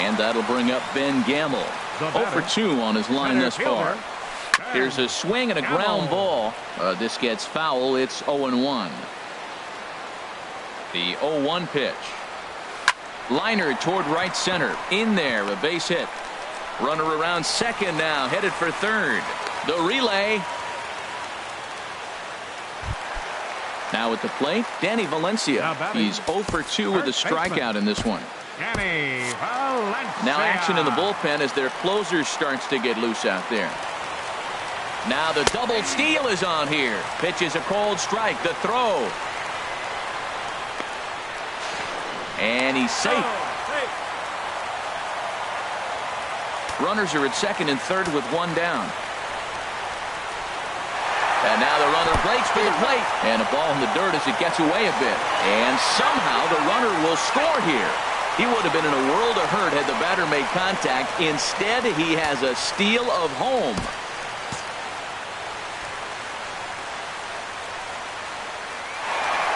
And that'll bring up Ben Gamble. 0 for 2 on his line thus far. Here's a swing and a ground ball. This gets foul. It's 0-1. The 0-1 pitch. Liner toward right center. In there, a base hit. Runner around second now, headed for third. The relay. Now at the plate, Danny Valencia. He's 0 for 2 with a strikeout in this one. Now action in the bullpen as their closer starts to get loose out there. Now the double steal is on here. Pitch is a cold strike. The throw. And he's safe. Runners are at second and third with 1 down. And now the runner breaks for the plate. And a ball in the dirt as it gets away a bit. And somehow the runner will score here. He would have been in a world of hurt had the batter made contact. Instead, he has a steal of home.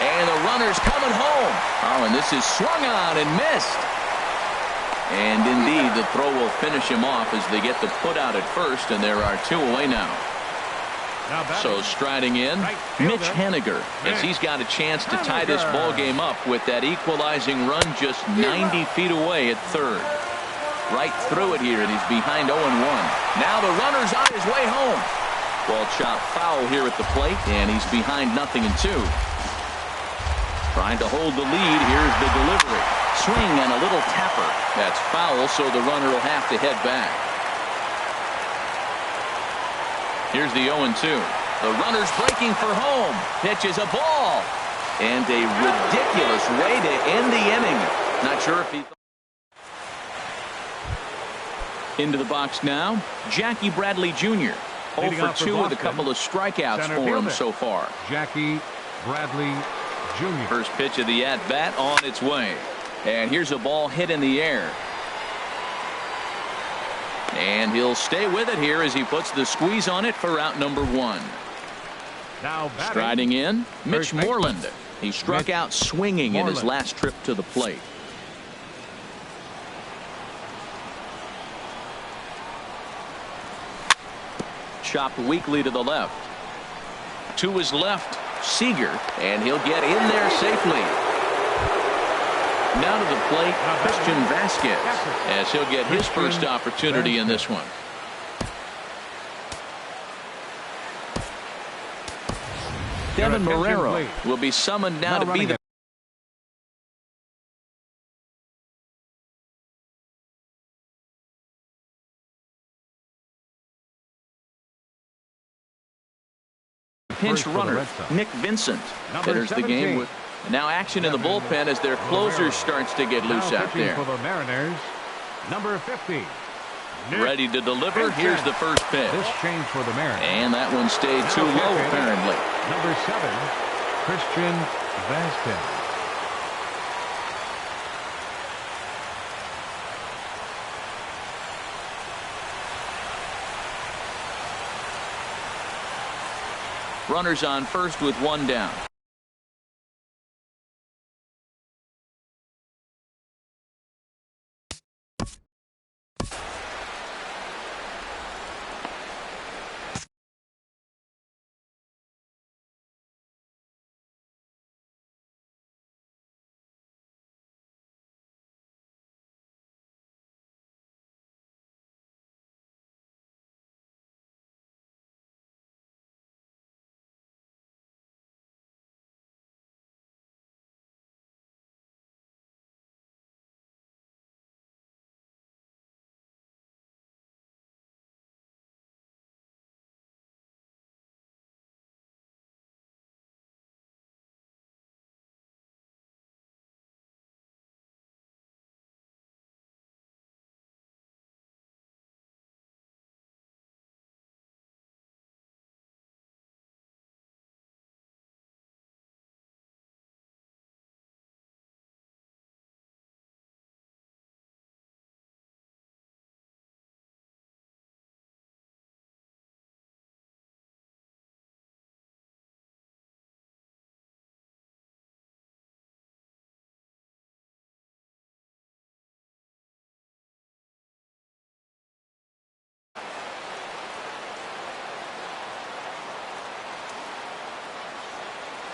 And the runner's coming home. Oh, and this is swung on and missed. And indeed, the throw will finish him off as they get the put out at first, and there are 2 away now. So striding in, Mitch Haniger, as he's got a chance to tie this ball game up with that equalizing run just 90 feet away at third. Right through it here, and he's behind 0-1. Now the runner's on his way home. Ball chopped foul here at the plate, and he's behind 0-2. Trying to hold the lead. Here's the delivery. Swing and a little tapper. That's foul, so the runner will have to head back. Here's the 0-2. The runner's breaking for home. Pitch is a ball. And a ridiculous way to end the inning. Not sure if he... Into the box now, Jackie Bradley Jr. 0 for 2 with a couple of strikeouts for him so far. Jackie Bradley Jr. First pitch of the at-bat on its way. And here's a ball hit in the air. And he'll stay with it here as he puts the squeeze on it for out number 1. Now striding in, Mitch Moreland. He struck out swinging in his last trip to the plate. Chopped weakly to the left. To his left, Seager, and he'll get in there safely. Now to the plate, Christian Vasquez, as he'll get his first opportunity in this one. Devin Marrero will be summoned now to be the pinch runner. Nick Vincent enters the game with now action in the bullpen as their closer starts to get loose out there. For the Mariners, number 50. Ready to deliver. Here's the first pitch. This change for the Mariners. And that one stayed too low, apparently. Number 7, Christian Vasquez. Runners on first with one down.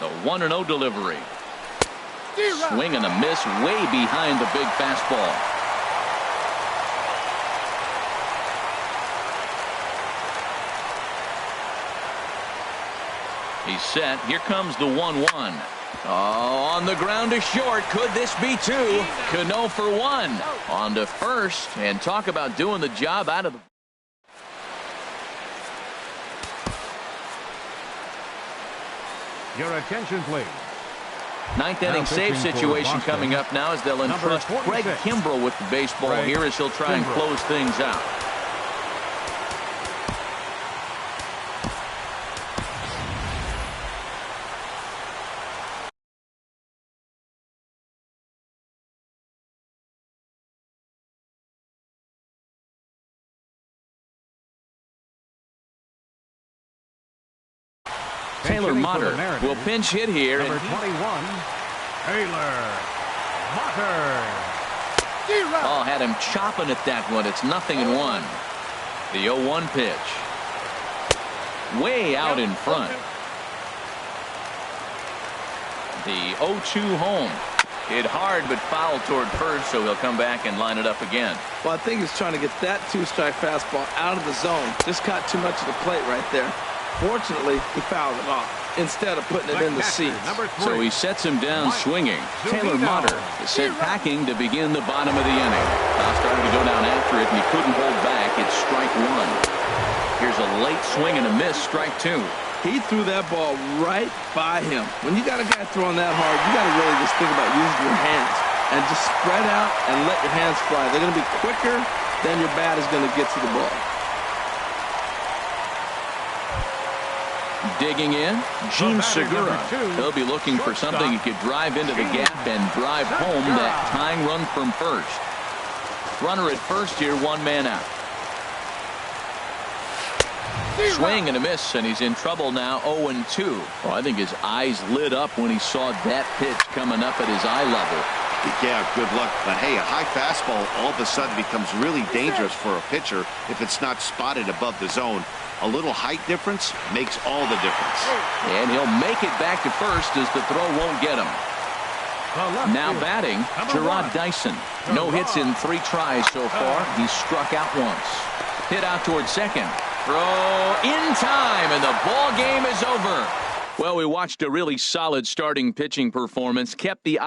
The 1-0 delivery. Swing and a miss way behind the big fastball. He's set. Here comes the 1-1. Oh, on the ground to short. Could this be two? Cano for one. On to first. And talk about doing the job out of the... Your attention, please. Ninth inning save situation coming up now as they'll entrust Craig Kimbrell with the baseball here as he'll try and close things out. Taylor Motter will pinch hit here. Number 21, Taylor Motter. Oh, had him chopping at that one. It's 0-1. The 0-1 pitch. Way out in front. The 0-2 home. Hit hard but fouled toward first, so he'll come back and line it up again. Well, I think he's trying to get that two-strike fastball out of the zone. Just caught too much of the plate right there. Fortunately, he fouled it off instead of putting it in the seats. So he sets him down swinging. Taylor Motter is sent packing to begin the bottom of the inning. Now starting to go down after it, and he couldn't hold back. It's strike one. Here's a late swing and a miss, strike two. He threw that ball right by him. When you got a guy throwing that hard, you got to really just think about using your hands and just spread out and let your hands fly. They're going to be quicker than your bat is going to get to the ball. Digging in, Gene Segura. He'll be looking for something he could drive into the gap and drive home that tying run from first. Runner at first here, one man out. Swing and a miss, and he's in trouble now, 0-2. Oh, I think his eyes lit up when he saw that pitch coming up at his eye level. Yeah, good luck. But, hey, a high fastball all of a sudden becomes really dangerous for a pitcher if it's not spotted above the zone. A little height difference makes all the difference. And he'll make it back to first as the throw won't get him. Now batting, Gerard Dyson. No hits in 3 tries so far. He's struck out once. Hit out towards second. Throw in time, and the ball game is over. Well, we watched a really solid starting pitching performance. Kept the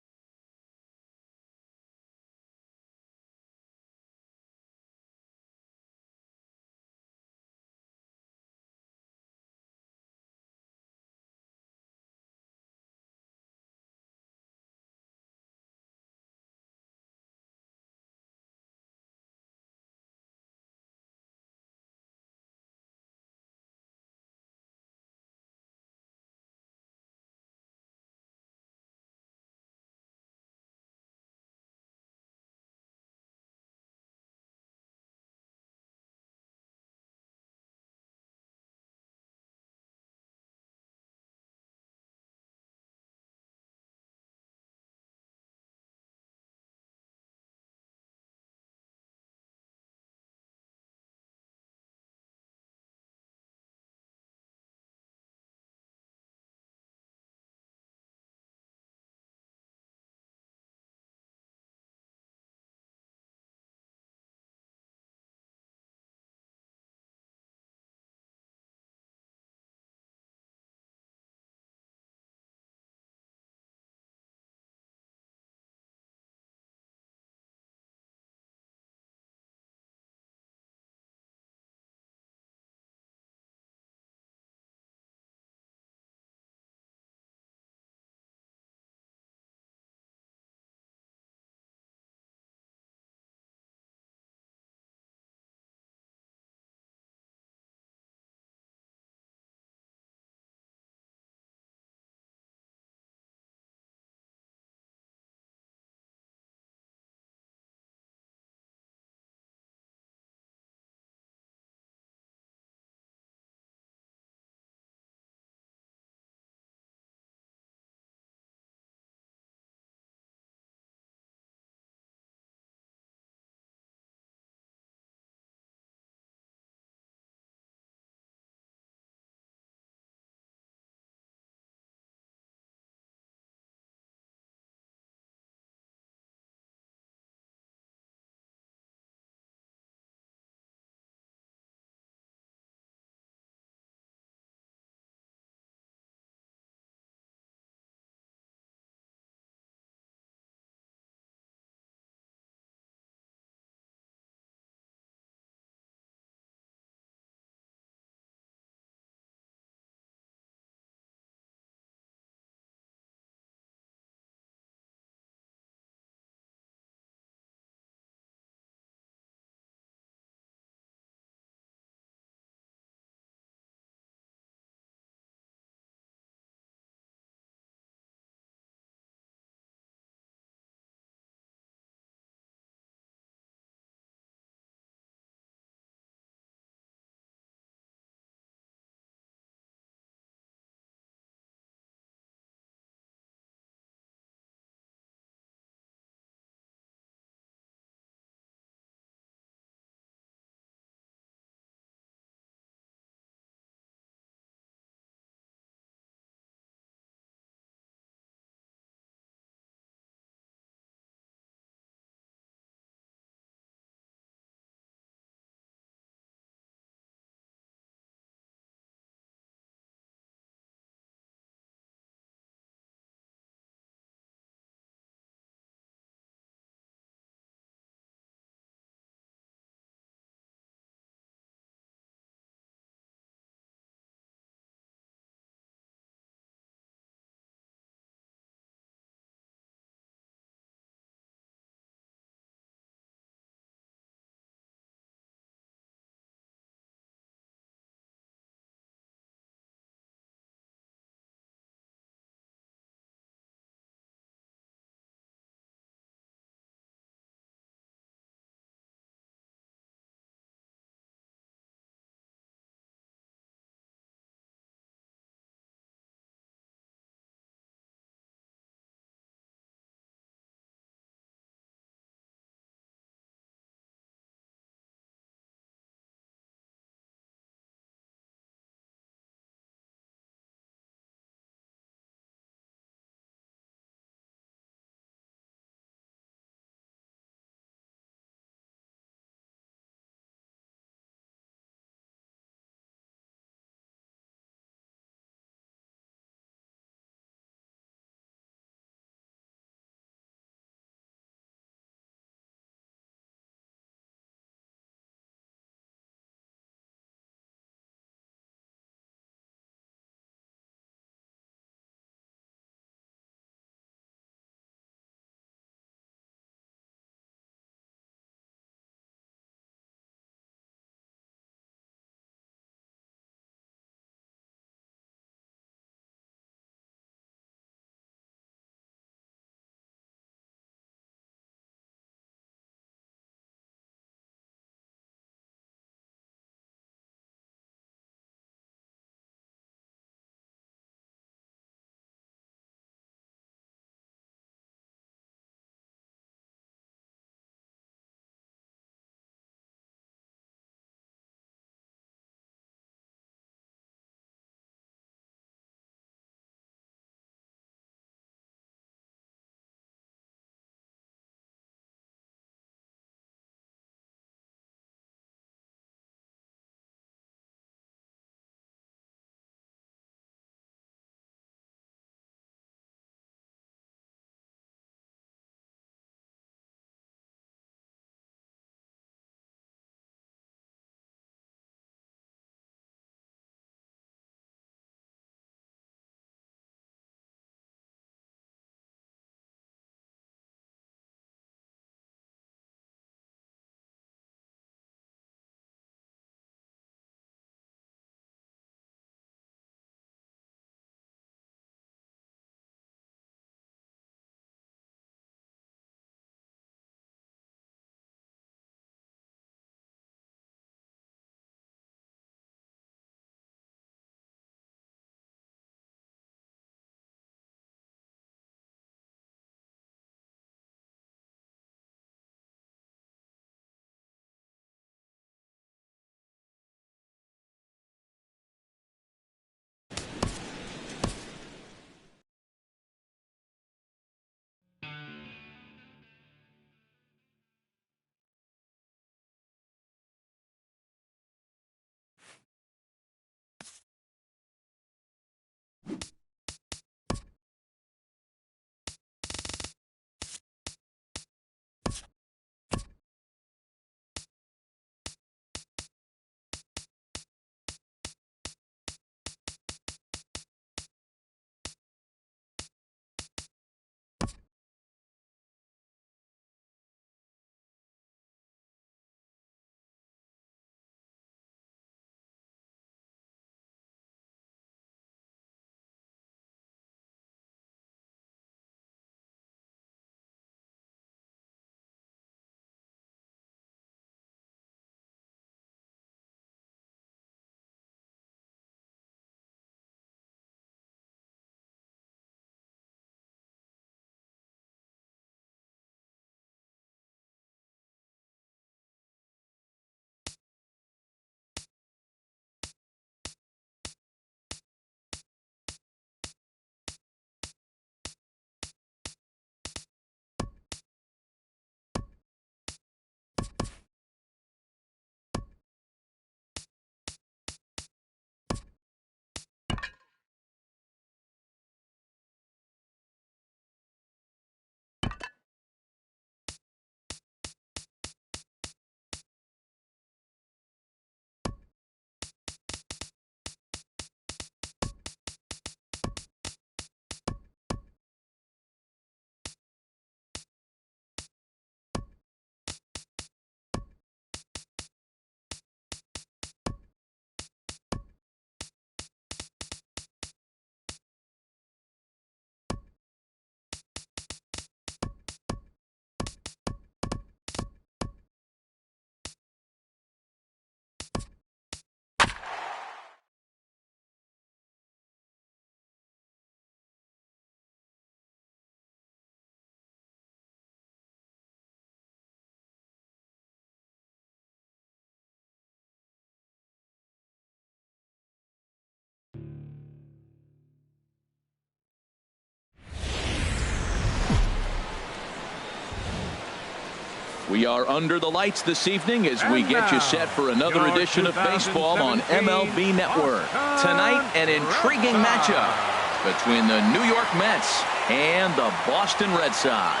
We are under the lights this evening as we get you set for another edition of baseball on MLB Network. Tonight, an intriguing matchup between the New York Mets and the Boston Red Sox.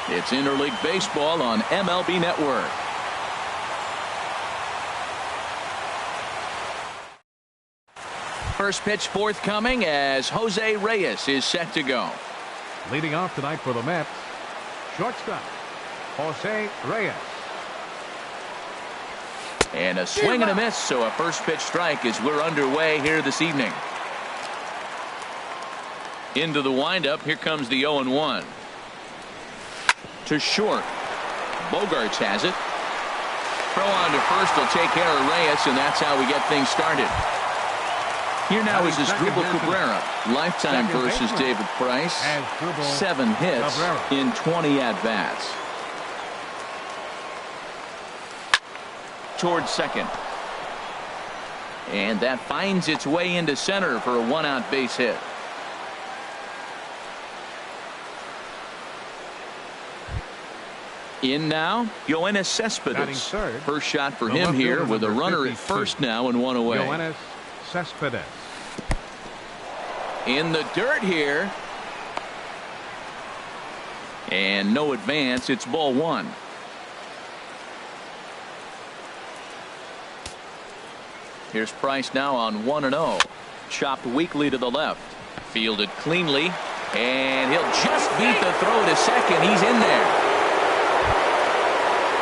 It's interleague baseball on MLB Network. First pitch forthcoming as Jose Reyes is set to go. Leading off tonight for the Mets, shortstop, Jose Reyes. And a swing and a miss, so a first pitch strike as we're underway here this evening. Into the windup, here comes the 0-1. To short. Bogarts has it. Throw on to first will take care of Reyes, and that's how we get things started. Here now is Asdrubal Cabrera. Lifetime versus David Price. 7 hits in 20 at-bats. Towards second. And that finds its way into center for a 1-out base hit. In now, Yoenis Cespedes. First shot for him here with a runner at first now and 1 away. Yoenis Cespedes. In the dirt here. And no advance. It's ball 1. Here's Price now on 1-0. Chopped weakly to the left. Fielded cleanly. And he'll just beat the throw to second. He's in there.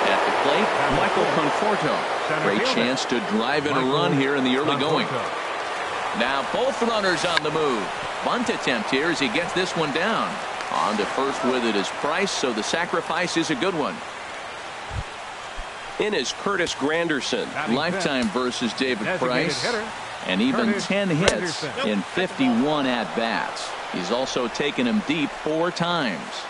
At the plate, Michael Conforto. Great chance to drive in a run here in the early going. Now both runners on the move. Bunt attempt here as he gets this one down. On to first with it is Price, so the sacrifice is a good one. In is Curtis Granderson. Lifetime versus David Price. And even 10 hits in 51 at-bats. He's also taken him deep 4 times.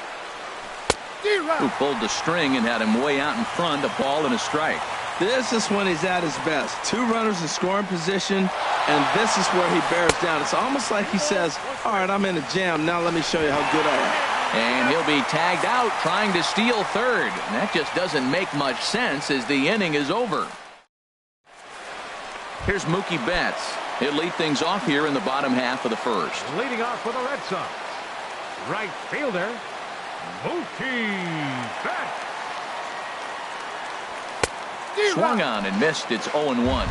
Who pulled the string and had him way out in front, a ball and a strike. This is when he's at his best. 2 runners in scoring position, and this is where he bears down. It's almost like he says, all right, I'm in a jam. Now let me show you how good I am. And he'll be tagged out trying to steal third. And that just doesn't make much sense as the inning is over. Here's Mookie Betts. He'll lead things off here in the bottom half of the first. Leading off for the Red Sox, right fielder, Mookie Betts. Swung on and missed. It's 0-1.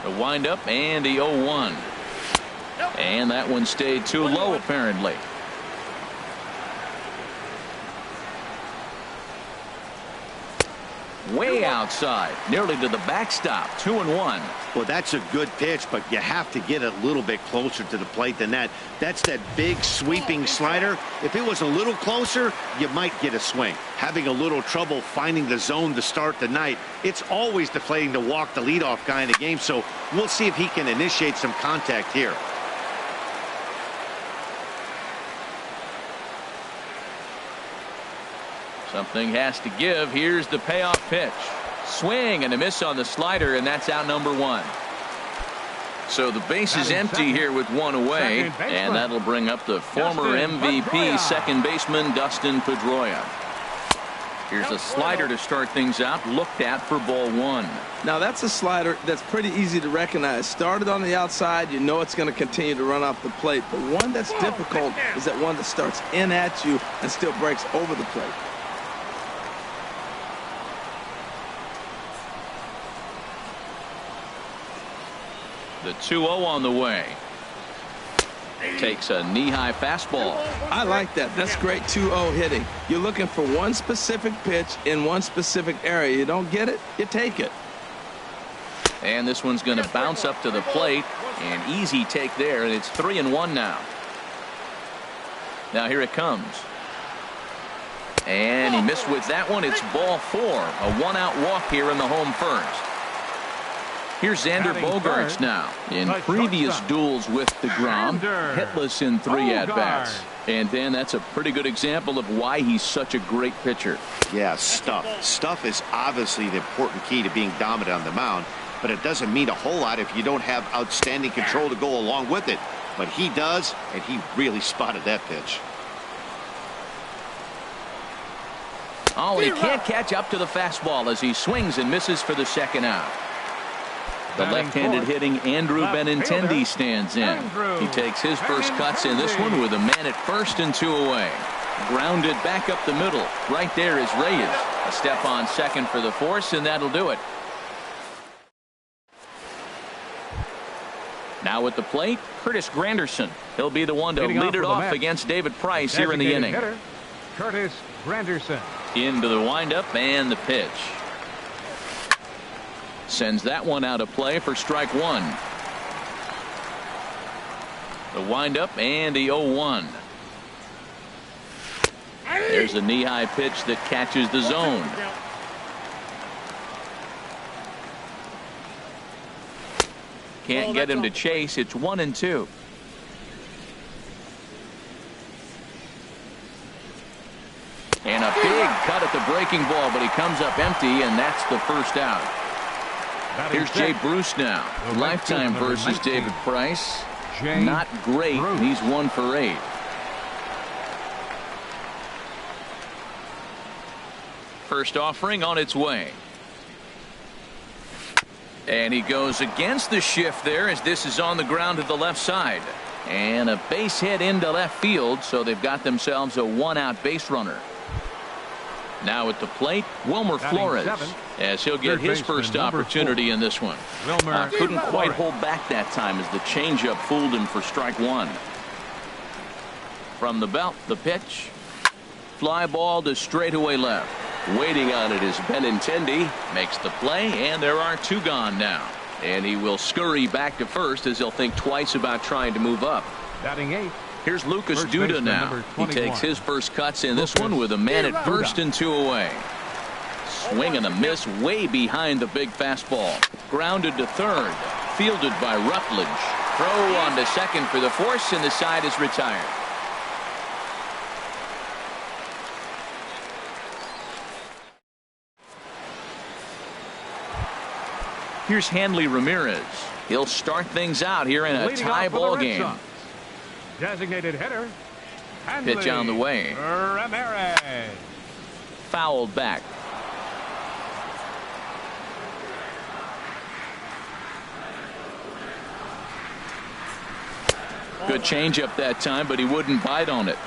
A windup and the 0-1. And that one stayed too low apparently. Way outside, nearly to the backstop. 2-1. Well, that's a good pitch, but you have to get a little bit closer to the plate than that. That's that big sweeping slider. If it was a little closer, you might get a swing. Having a little trouble finding the zone to start the night. It's always deflating to walk the leadoff guy in the game, so we'll see if he can initiate some contact here. Something has to give. Here's the payoff pitch. Swing and a miss on the slider, and that's out number 1. So the base is empty here with 1 away, and that'll bring up the former MVP second baseman Dustin Pedroia. Here's a slider to start things out, looked at for ball 1. Now that's a slider that's pretty easy to recognize. Started on the outside, you know it's going to continue to run off the plate. The one that's difficult is that one that starts in at you and still breaks over the plate. The 2-0 on the way. Takes a knee-high fastball. I like that. That's great 2-0 hitting. You're looking for one specific pitch in one specific area. You don't get it, you take it. And this one's going to bounce up to the plate. An easy take there, and it's 3-1 now. Now here it comes. And he missed with that one. It's ball 4. A 1-out walk here in the home first. Here's Xander Bogaerts now. In previous duels with DeGrom, hitless in 3 at-bats. And Dan, that's a pretty good example of why he's such a great pitcher. Yeah, stuff. Stuff is obviously the important key to being dominant on the mound, but it doesn't mean a whole lot if you don't have outstanding control to go along with it. But he does, and he really spotted that pitch. Oh, and he can't catch up to the fastball as he swings and misses for the second out. The left-handed hitting Andrew Benintendi stands in. He takes his first cuts in this one with a man at first and 2 away. Grounded back up the middle. Right there is Reyes. A step on second for the force, and that'll do it. Now at the plate, Curtis Granderson. He'll be the one to lead it off against David Price here in the inning. Curtis Granderson. Into the windup and the pitch. Sends that one out of play for strike one. The windup and the 0-1. There's a knee-high pitch that catches the zone. Can't get him to chase. It's 1-2. And a big cut at the breaking ball, but he comes up empty, and that's the first out. Here's Jay Bruce now. Lifetime versus David Price. Not great. He's 1 for 8. First offering on its way. And he goes against the shift there as this is on the ground to the left side. And a base hit into left field, so they've got themselves a 1-out base runner. Now at the plate, Wilmer Flores, as he'll get his first opportunity in this one. Couldn't quite hold back that time as the changeup fooled him for strike one. From the belt, the pitch. Fly ball to straightaway left. Waiting on it is Benintendi. Makes the play, and there are 2 gone now. And he will scurry back to first as he'll think twice about trying to move up. Batting 8. Here's Lucas Duda now. He takes his first cuts in this one with a man at first and 2 away. Swing and a miss way behind the big fastball. Grounded to third. Fielded by Rutledge. Throw on to second for the force, and the side is retired. Here's Hanley Ramirez. He'll start things out here in a tie ball game. Designated hitter. Pitch on the way. Ramirez. Fouled back. Good changeup that time, but he wouldn't bite on it.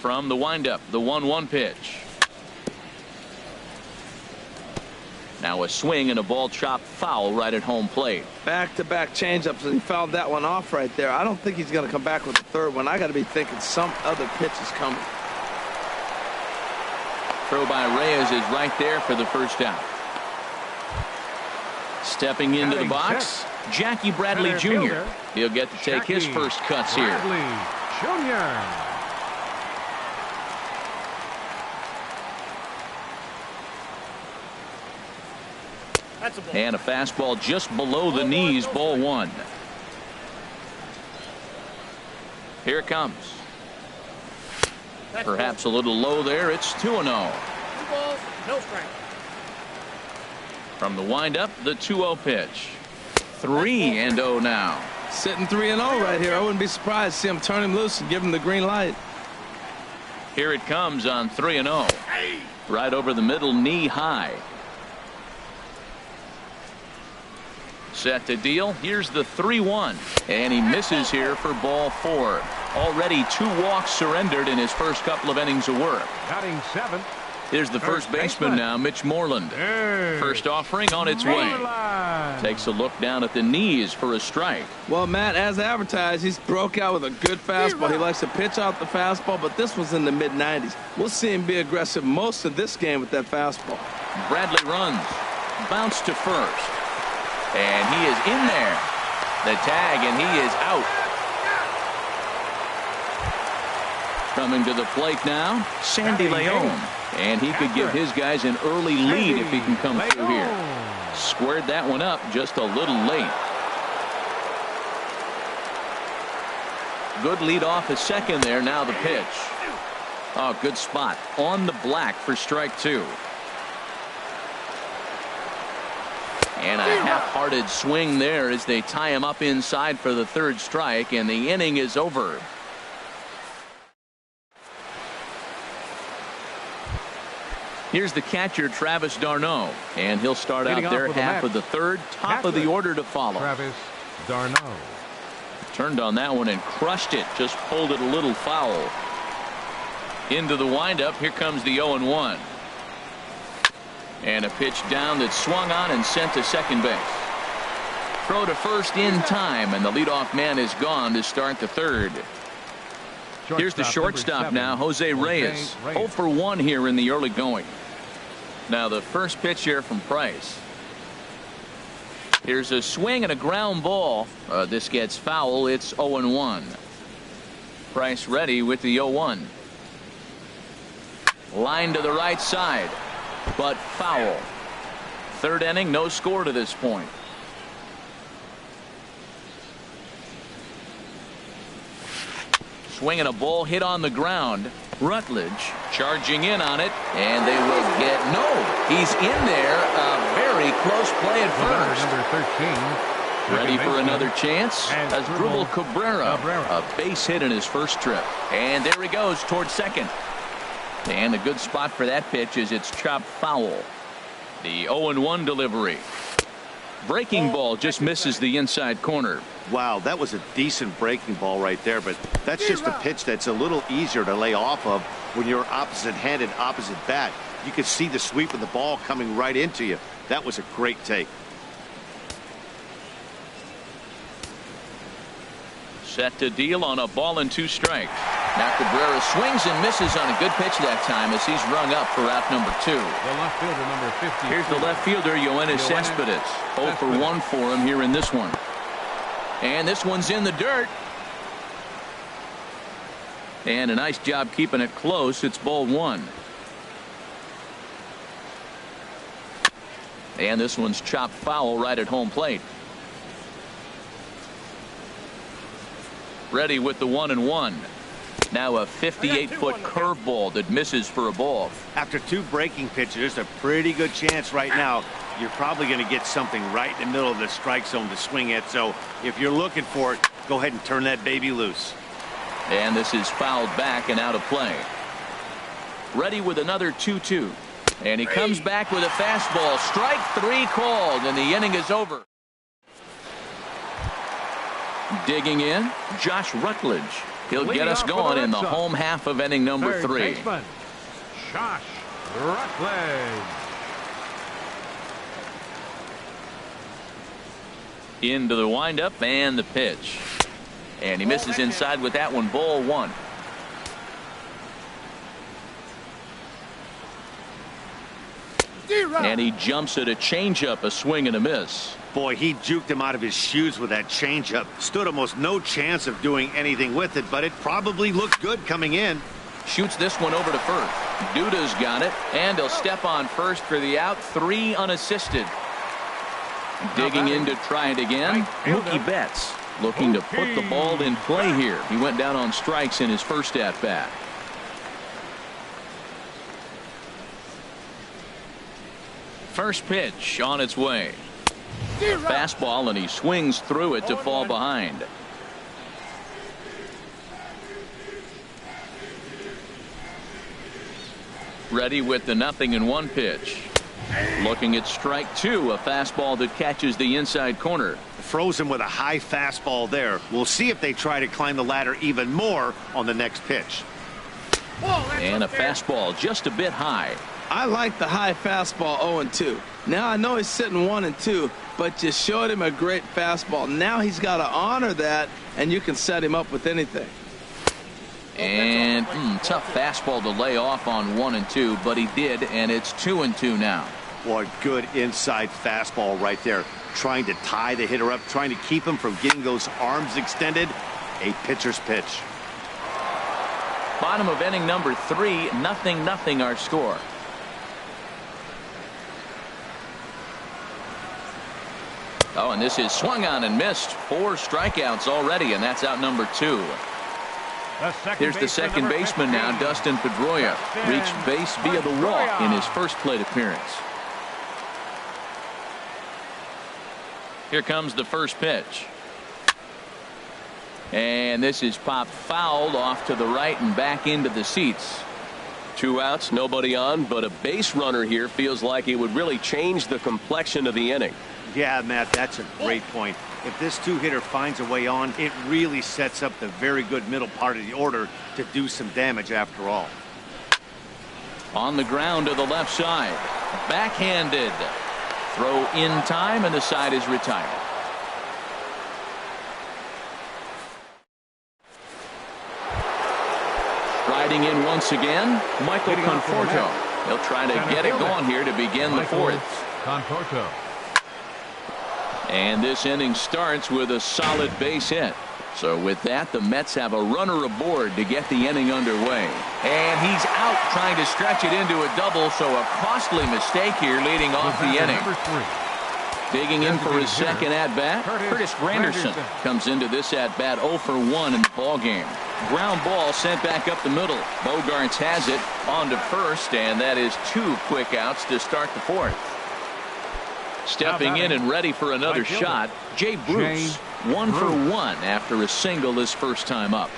From the windup, the 1-1 pitch. Now a swing and a ball chopped foul right at home plate. Back-to-back changeups, and he fouled that one off right there. I don't think he's going to come back with the third one. I got to be thinking some other pitch is coming. Throw by Reyes is right there for the first out. Stepping into the box, Jackie Bradley Jr. He'll get to take his first cuts here. Bradley Jr. And a fastball just below the knees, ball 1. Here it comes. Perhaps a little low there. It's 2-0. 2 balls, no strike. From the windup, the 2-0 pitch. 3-0 now. Sitting 3-0 right here. I wouldn't be surprised to see him turn him loose and give him the green light. Here it comes on 3-0. Right over the middle, knee high. Set to deal. Here's the 3-1. And he misses here for ball 4. Already 2 walks surrendered in his first couple of innings of work. Batting 7. Here's the first baseman now, Mitch Moreland. First offering on its way. Takes a look down at the knees for a strike. Well, Matt, as advertised, he's broke out with a good fastball. He likes to pitch out the fastball, but this was in the mid-90s. We'll see him be aggressive most of this game with that fastball. Bradley runs. Bounce to first. And he is in there. The tag, and he is out. Coming to the plate now, Sandy Leon. And he could give his guys an early lead if he can come through here. Squared that one up just a little late. Good lead off his second there. Now the pitch. Oh, good spot. On the black for strike 2. And a half-hearted swing there as they tie him up inside for the third strike, and the inning is over. Here's the catcher, Travis d'Arnaud, and he'll start out there half of the third, top of the order to follow. Travis d'Arnaud. Turned on that one and crushed it, just pulled it a little foul. Into the windup, here comes the 0-1. And a pitch down that swung on and sent to second base. Throw to first in time, and the leadoff man is gone to start the third. Here's the shortstop now, Jose Reyes. 0 for 1 here in the early going. Now the first pitch here from Price. Here's a swing and a ground ball. This gets foul. It's 0-1. Price ready with the 0-1. Line to the right side, but foul. Third inning, no score to this point. Swinging a ball hit on the ground. Rutledge charging in on it, and they will get he's in there. A very close play at first. Number 13. Ready for another chance as Dribble Cabrera. A base hit in his first trip, and there he goes towards second. And a good spot for that pitch is it's chopped foul. The 0-1 delivery. Breaking ball just misses the inside corner. Wow, that was a decent breaking ball right there, but that's just a pitch that's a little easier to lay off of when you're opposite-handed, opposite bat. You could see the sweep of the ball coming right into you. That was a great take. Set to deal on a ball and 2 strikes. Now Cabrera swings and misses on a good pitch that time as he's rung up for out number 2. The left fielder, number 50. Here's the left fielder, Yoenis Cespedes. 0 for 1 for him here in this one. And this one's in the dirt. And a nice job keeping it close. It's ball 1. And this one's chopped foul right at home plate. Ready with the 1-1. Now a 58-foot curveball that misses for a ball. After 2 breaking pitches, there's a pretty good chance right now you're probably going to get something right in the middle of the strike zone to swing at. So if you're looking for it, go ahead and turn that baby loose. And this is fouled back and out of play. Ready with another 2-2. And he comes back with a fastball. Strike 3 called, and the inning is over. Digging in, Josh Rutledge. He'll get us going in the home half of inning number 3. Josh Rutledge. Into the windup and the pitch. And he misses inside with that one. Ball 1. And he jumps at a changeup, a swing and a miss. Boy, he juked him out of his shoes with that changeup. Stood almost no chance of doing anything with it, but it probably looked good coming in. Shoots this one over to first. Duda's got it, and he'll step on first for the out. 3 unassisted. Digging in to try it again. Mookie Betts looking to put the ball in play here. He went down on strikes in his first at bat. First pitch on its way. A fastball, and he swings through it to fall behind. Ready with the 0-1 pitch. Looking at strike 2, a fastball that catches the inside corner. Froze him with a high fastball there. We'll see if they try to climb the ladder even more on the next pitch. And a fastball just a bit high. I like the high fastball 0-2. Now I know he's sitting 1-2, but you showed him a great fastball. Now he's got to honor that, and you can set him up with anything. And tough fastball to lay off on 1-2, but he did, and it's 2-2 now. Boy, good inside fastball right there. Trying to tie the hitter up, trying to keep him from getting those arms extended. A pitcher's pitch. Bottom of inning number 3, 0-0 our score. Oh, and this is swung on and missed. 4 strikeouts already, and that's out number 2. Here's the second baseman now, Dustin Pedroia. Reached base via the walk in his first plate appearance. Here comes the first pitch. And this is popped fouled off to the right and back into the seats. 2 outs, nobody on, but a base runner here feels like it would really change the complexion of the inning. Yeah, Matt, that's a great point. If this two-hitter finds a way on, it really sets up the very good middle part of the order to do some damage after all. On the ground to the left side. Backhanded. Throw in time, and the side is retired. Riding in once again, Michael Conforto. He'll try to get it going here to begin the fourth. Conforto. And this inning starts with a solid base hit. So with that, the Mets have a runner aboard to get the inning underway. And he's out trying to stretch it into a double, so a costly mistake here leading off the inning. Digging in for his second at-bat, Curtis Granderson comes into this at-bat 0 for 1 in the ballgame. Ground ball sent back up the middle. Bogarts has it on to first, and that is 2 quick outs to start the fourth. Stepping in and ready for another shot, Jay Bruce. 1 for 1 after a single his first time up.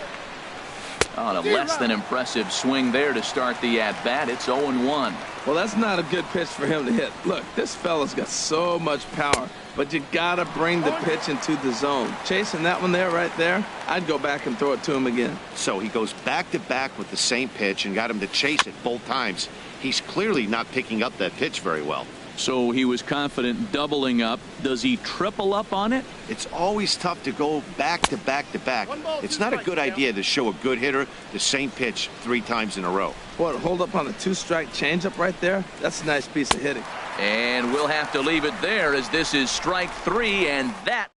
On a less than impressive swing there to start the at-bat. It's 0-1. Well, that's not a good pitch for him to hit. Look, this fella's got so much power, but you got to bring the pitch into the zone. Chasing that one there, right there, I'd go back and throw it to him again. So he goes back-to-back with the same pitch and got him to chase it both times. He's clearly not picking up that pitch very well. So he was confident doubling up. Does he triple up on it? It's always tough to go back-to-back-to-back. It's not a good idea to show a good hitter the same pitch 3 times in a row. What, hold up on the 2-strike changeup right there? That's a nice piece of hitting. And we'll have to leave it there as this is strike 3, and that.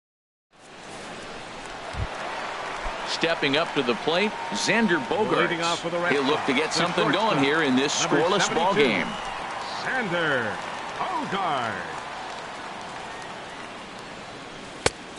Stepping up to the plate, Xander Bogaerts. He'll look to get something going here in this scoreless ball game. Xander Bogaerts.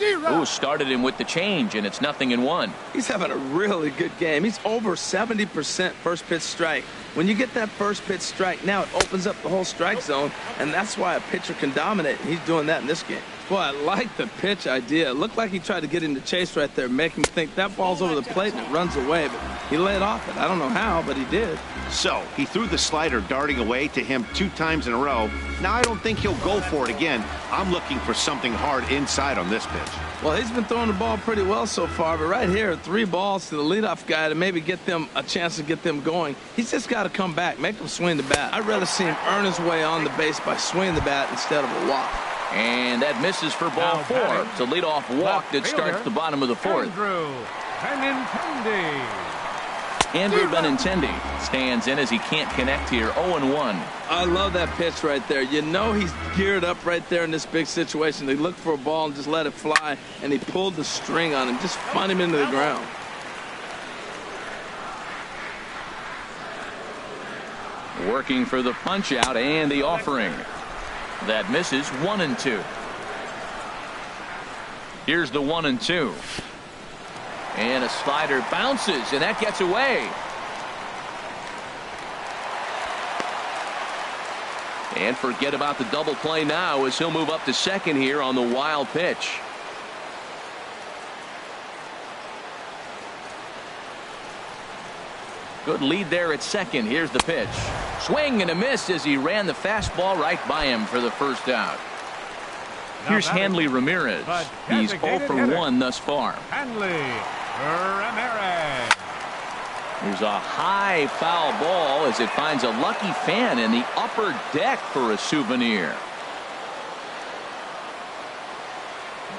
Ooh, started him with the change, and it's 0-1. He's having a really good game. He's over 70% first pitch strike. When you get that first pitch strike, now it opens up the whole strike zone, and that's why a pitcher can dominate. He's doing that in this game. Boy, I like the pitch idea. It looked like he tried to get into chase right there, make him think that ball's over the plate and it runs away, but he laid off it. I don't know how, but he did. So he threw the slider darting away to him 2 times in a row. Now I don't think he'll go for it again. I'm looking for something hard inside on this pitch. Well, he's been throwing the ball pretty well so far, but right here, 3 balls to the leadoff guy to maybe get them a chance to get them going. He's just got to come back, make them swing the bat. I'd rather see him earn his way on the base by swinging the bat instead of a walk. And that misses for ball 4. It's a leadoff walk that starts the bottom of the 4th. Andrew Benintendi stands in as he can't connect here. 0-1. I love that pitch right there. You know he's geared up right there in this big situation. They look for a ball and just let it fly, and he pulled the string on him, just spun him into the ground. Working for the punch out and the offering. That misses. 1-2. Here's the 1-2. And a slider bounces, and that gets away. And forget about the double play now as he'll move up to second here on the wild pitch. Good lead there at second. Here's the pitch. Swing and a miss as he ran the fastball right by him for the first out. Here's Hanley Ramirez. He's 0 for 1 thus far. Hanley Ramirez. There's a high foul ball as it finds a lucky fan in the upper deck for a souvenir.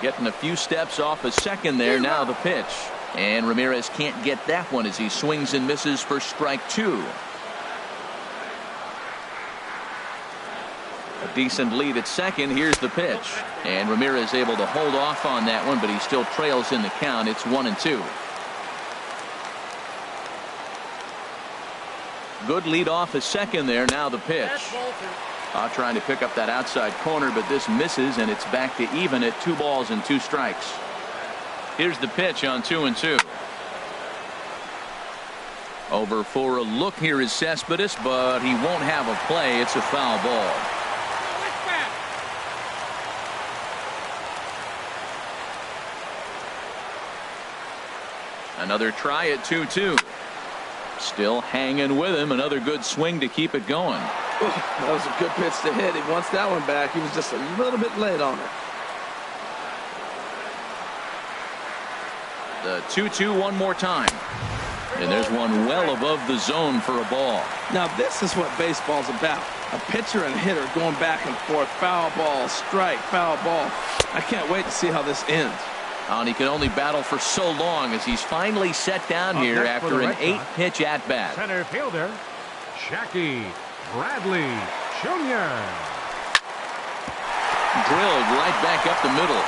Getting a few steps off a second there. Now the pitch. And Ramirez can't get that one as he swings and misses for strike 2. A decent lead at second. Here's the pitch. And Ramirez able to hold off on that one, but he still trails in the count. It's 1-2. Good lead off a second there. Now the pitch. Trying to pick up that outside corner, but this misses, and it's back to even at 2 balls and 2 strikes. Here's the pitch on 2-2. Over for a look here is Cespedes, but he won't have a play. It's a foul ball. Another try at 2-2. Still hanging with him. Another good swing to keep it going. Ooh, that was a good pitch to hit. He wants that one back. He was just a little bit late on it. The 2-2 one more time. And there's one well above the zone for a ball. Now this is what baseball's about. A pitcher and hitter going back and forth. Foul ball, strike, foul ball. I can't wait to see how this ends. And he can only battle for so long as he's finally set down here after an 8-pitch at-bat. Center fielder, Jackie Bradley Jr. Drilled right back up the middle.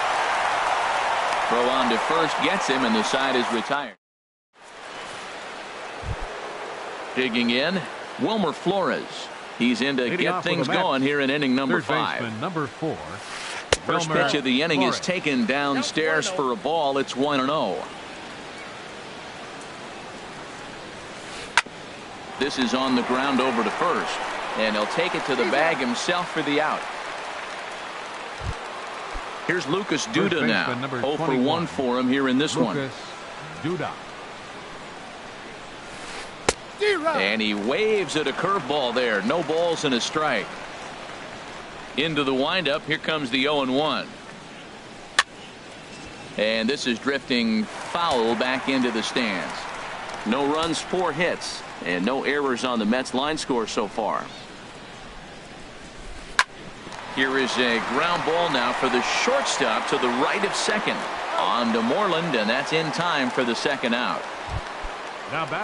Throw on to first gets him, and the side is retired. Digging in, Wilmer Flores. He's in to get things going here in inning number 5. Baseman, number 4. First pitch of the inning is taken downstairs for a ball. It's 1-0. This is on the ground over to first, and he'll take it to the bag himself for the out. Here's Lucas Duda now. 0 for 1 for him here in this one. Duda. And he waves at a curveball there. No balls and a strike. Into the windup. Here comes the 0-1. And this is drifting foul back into the stands. No runs, 4 hits, and no errors on the Mets line score so far. Here is a ground ball now for the shortstop to the right of second. On to Moreland, and that's in time for the second out.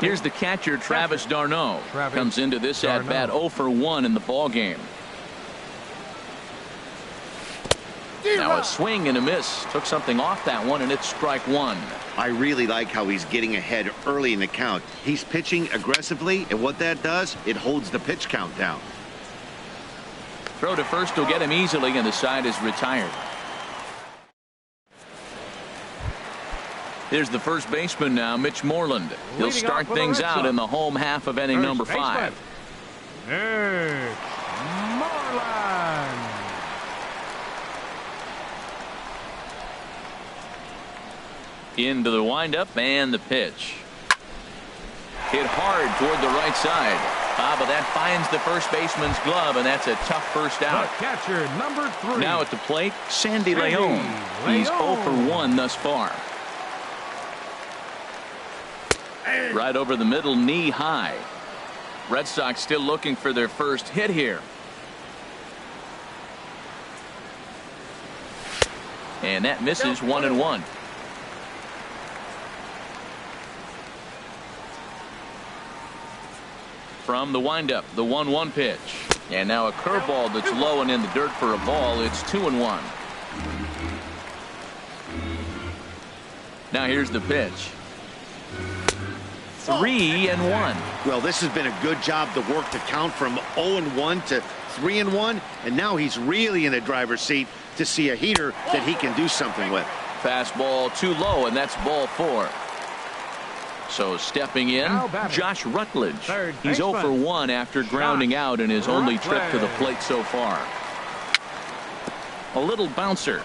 Here's the catcher, Travis d'Arnaud. Comes into this at-bat 0 for 1 in the ball game. Now a swing and a miss. Took something off that one, and it's strike 1. I really like how he's getting ahead early in the count. He's pitching aggressively, and what that does, it holds the pitch count down. Throw to first will get him easily, and the side is retired. Here's the first baseman now, Mitch Moreland. He'll start things out in the home half of inning number 5. Mitch Moreland. Into the windup and the pitch. Hit hard toward the right side. But that finds the first baseman's glove, and that's a tough first out. The catcher, number 3. Now at the plate, Sandy Leon. He's 0 for 1 thus far. Right over the middle, knee high. Red Sox still looking for their first hit here. And that misses 1-1. From the windup, the 1-1 pitch. And now a curveball that's low and in the dirt for a ball. It's 2-1. Now here's the pitch. 3-1. Well, this has been a good job to work the count from 0-1 to 3-1, and now he's really in the driver's seat to see a heater that he can do something with. Fastball too low, and that's ball 4. So stepping in, Josh Rutledge. He's 0 for 1 after grounding out in his only trip to the plate so far. A little bouncer.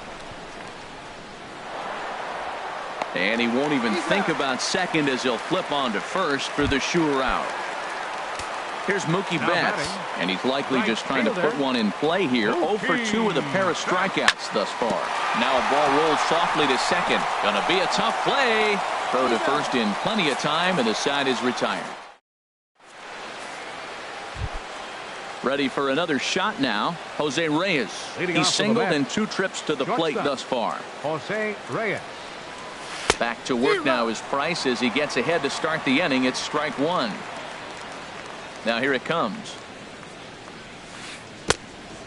And he won't even think about second as he'll flip on to first for the sure out. Here's Mookie Betts, and he's likely just trying to put one in play here. 0 for 2 with a pair of strikeouts thus far. Now a ball rolls softly to second. Gonna be a tough play. Throw to first in plenty of time, and the side is retired. Ready for another shot now, Jose Reyes. He's singled in 2 trips to the plate thus far. Jose Reyes. Back to work now is Price as he gets ahead to start the inning. It's strike 1. Now here it comes.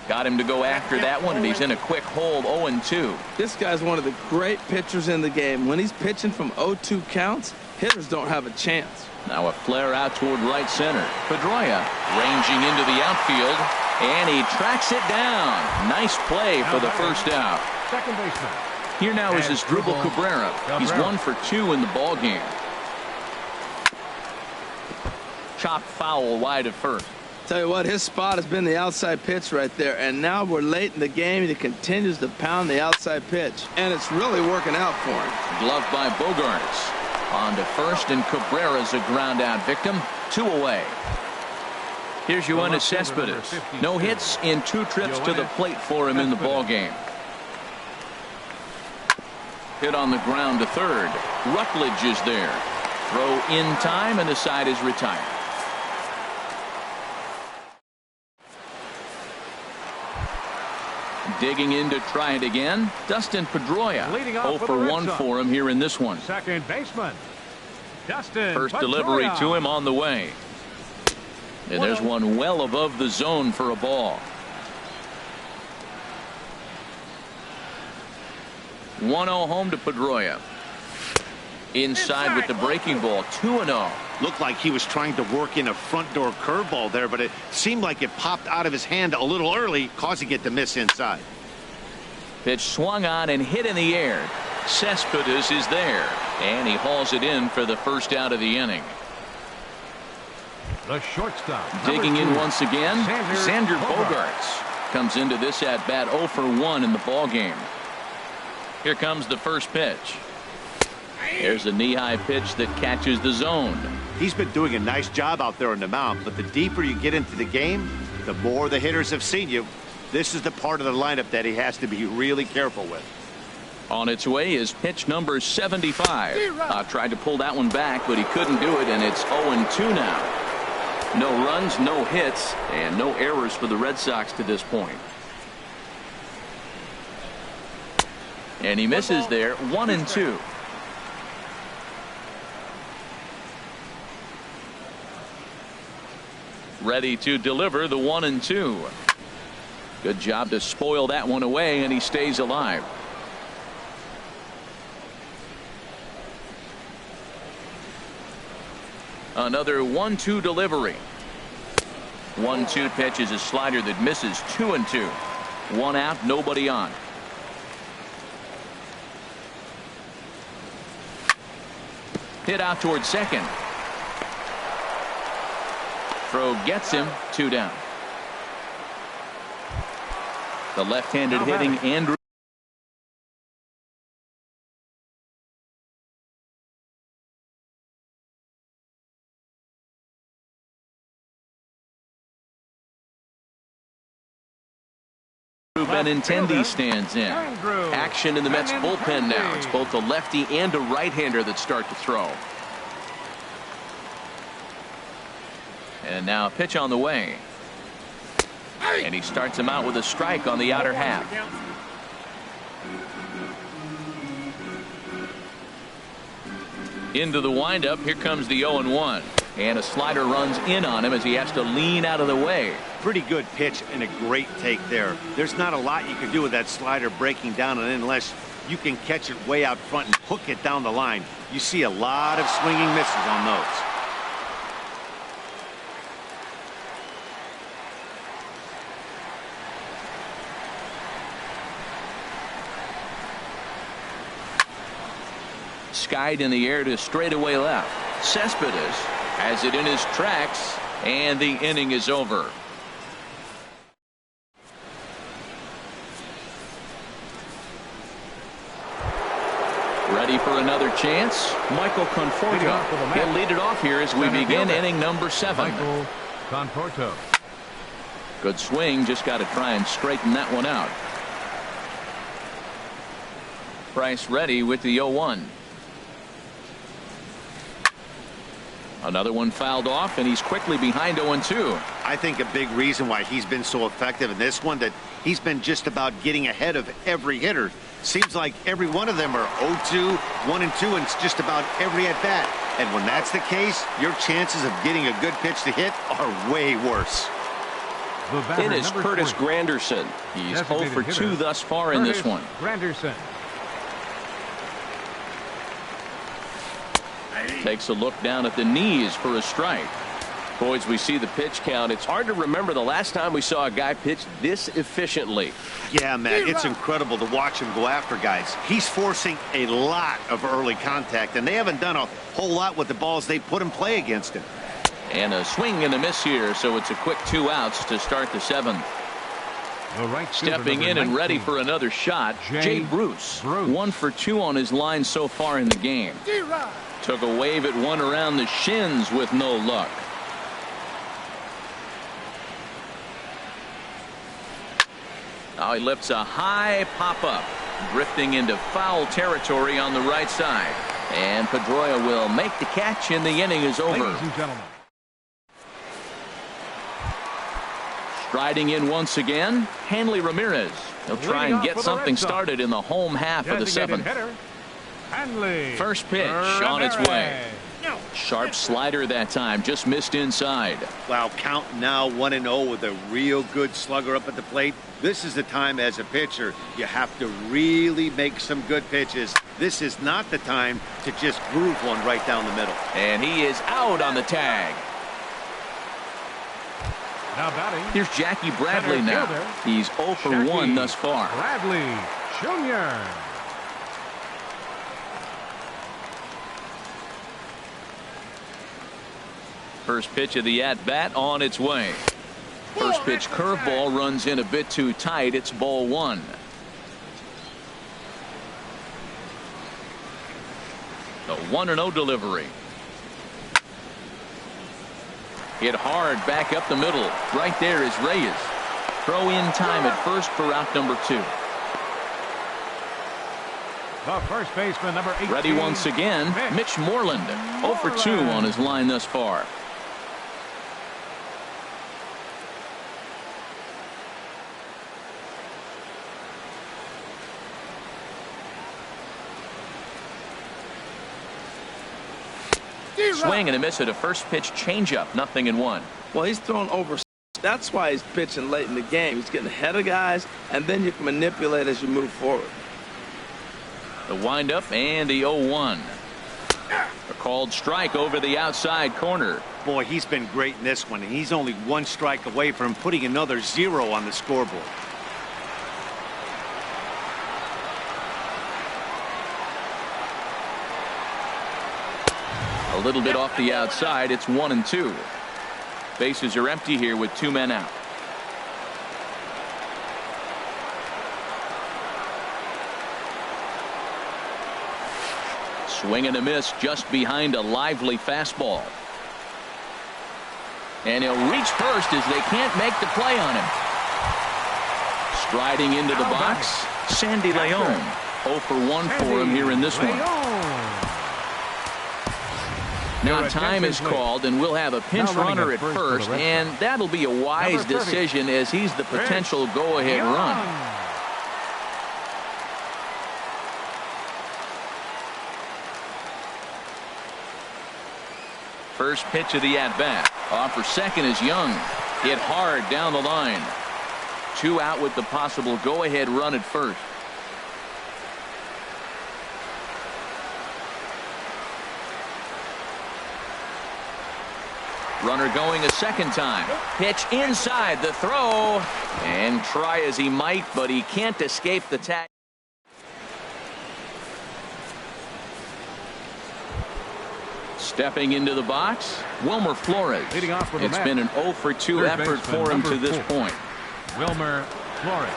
Got him to go after that one, and he's in a quick hold. 0-2. This guy's one of the great pitchers in the game. When he's pitching from 0-2 counts, hitters don't have a chance. Now a flare out toward right center. Pedroia ranging into the outfield, and he tracks it down. Nice play for the first out. Second baseman. Here now is Asdrubal Cabrera. He's 1 for 2 in the ball game. Chopped foul wide of first. Tell you what, his spot has been the outside pitch right there, and now we're late in the game and he continues to pound the outside pitch, and it's really working out for him. Gloved by Bogarts. On to first, and Cabrera's a ground-out victim. 2 away. Here's Yoenis Cespedes. No hits in 2 trips to the plate for him in the ballgame. Hit on the ground to third. Rutledge is there. Throw in time, and the side is retired. Digging in to try it again, Dustin Pedroia. 0 for 1 for him here in this one. Second baseman, Dustin First Pedroia. delivery to him on the way. And there's one well above the zone for a ball. 1-0 home to Pedroia. Inside with the breaking ball. 2-0. Looked like he was trying to work in a front door curveball there, but it seemed like it popped out of his hand a little early, causing it to miss inside. Pitch swung on and hit in the air. Cespedes is there, and he hauls it in for the first out of the inning. The shortstop. Digging in once again, Xander Bogaerts. Bogaerts comes into this at bat 0 for 1 in the ball game. Here comes the first pitch. There's a knee-high pitch that catches the zone. He's been doing a nice job out there on the mound, but the deeper you get into the game, the more the hitters have seen you. This is the part of the lineup that he has to be really careful with. On its way is pitch number 75. Tried to pull that one back, but he couldn't do it, and it's 0-2 now. No runs, no hits, and no errors for the Red Sox to this point. And he misses there. 1-2. Ready to deliver the 1-2. Good job to spoil that one away, and he stays alive. Another 1-2 delivery. 1-2 pitch is a slider that misses. 2-2. 1 out, nobody on. Hit out towards second. Throw gets him. 2 down. The left-handed hitting Andrew. Benintendi stands in. Action in the Mets bullpen now. It's both a lefty and a right-hander that start to throw. And now a pitch on the way. And he starts him out with a strike on the outer half. Into the windup. Here comes the 0-1. And a slider runs in on him as he has to lean out of the way. Pretty good pitch and a great take there. There's not a lot you can do with that slider breaking down and in unless you can catch it way out front and hook it down the line. You see a lot of swinging misses on those. Skied in the air to straightaway left. Cespedes has it in his tracks, and the inning is over. Ready for another chance. Michael Conforto. He'll lead it off here as we begin inning number 7. Michael Conforto. Good swing. Just got to try and straighten that one out. Price ready with the 0-1. Another one fouled off, and he's quickly behind 0-2. I think a big reason why he's been so effective in this one that he's been just about getting ahead of every hitter. Seems like every one of them are 0-2, 1-2, and it's just about every at bat. And when that's the case, your chances of getting a good pitch to hit are way worse. It is Curtis Granderson. He's 0 for 2 thus far in this one. Granderson. Takes a look down at the knees for a strike. Boys, we see the pitch count. It's hard to remember the last time we saw a guy pitch this efficiently. Yeah, man, it's incredible to watch him go after guys. He's forcing a lot of early contact, and they haven't done a whole lot with the balls they put in play against him. And a swing and a miss here, so it's a quick 2 outs to start the 7th. Stepping in and ready for another shot, Jay Bruce. 1 for 2 on his line so far in the game. Took a wave at one around the shins with no luck. Now he lifts a high pop-up, drifting into foul territory on the right side. And Pedroia will make the catch, and the inning is over. Ladies and gentlemen. Striding in once again, Hanley Ramirez. He'll try and get something started in the home half of the seventh. First pitch on its way. Sharp slider that time, just missed inside. Wow, count now 1-0 with a real good slugger up at the plate. This is the time as a pitcher you have to really make some good pitches. This is not the time to just groove one right down the middle. And he is out on the tag. Now batting. Here's Jackie Bradley now. He's 0 for 1 thus far. Bradley Jr. First pitch of the at-bat on its way. First pitch curveball runs in a bit too tight. It's ball 1. The 1-0 delivery. Hit hard back up the middle. Right there is Reyes. Throw in time at first for out number 2. The first baseman, number 18. Ready once again, Mitch Moreland. 0 for 2 on his line thus far. Swing and a miss at a first pitch changeup. 0-1. Well, he's thrown over. That's why he's pitching late in the game. He's getting ahead of guys, and then you can manipulate as you move forward. The windup and the 0-1. A called strike over the outside corner. Boy, he's been great in this one, and he's only 1 strike away from putting another 0 on the scoreboard. A little bit off the outside. It's 1-2. Bases are empty here with 2 men out. Swing and a miss just behind a lively fastball. And he'll reach first as they can't make the play on him. Striding into the box, Sandy Leon. 0 for 1 for him here in this one. Now time is called, and we'll have a pinch runner at first, and that'll be a wise decision as he's the potential go-ahead run. First pitch of the at-bat. Off for second is Young. Hit hard down the line. 2 out with the possible go-ahead run at first. Runner going a second time. Pitch inside the throw. And try as he might, but he can't escape the tag. Stepping into the box, Wilmer Flores. It's been an 0 for 2 effort for him to this point. Wilmer Flores.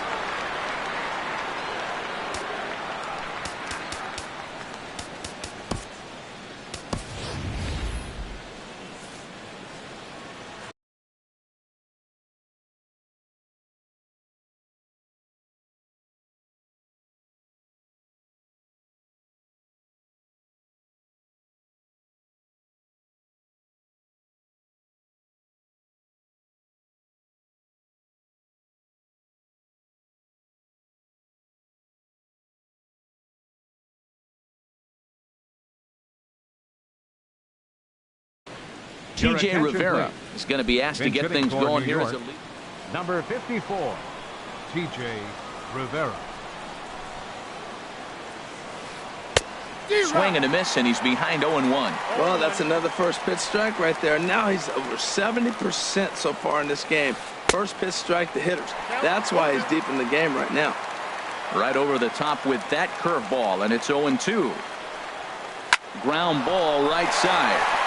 TJ Rivera is going to be asked to get things going here as a lead. Number 54, TJ Rivera. Swing and a miss, and he's behind 0-1. Well, that's another first pitch strike right there. Now he's over 70% so far in this game. First pitch strike to hitters. That's why he's deep in the game right now. Right over the top with that curveball, and it's 0-2. Ground ball right side.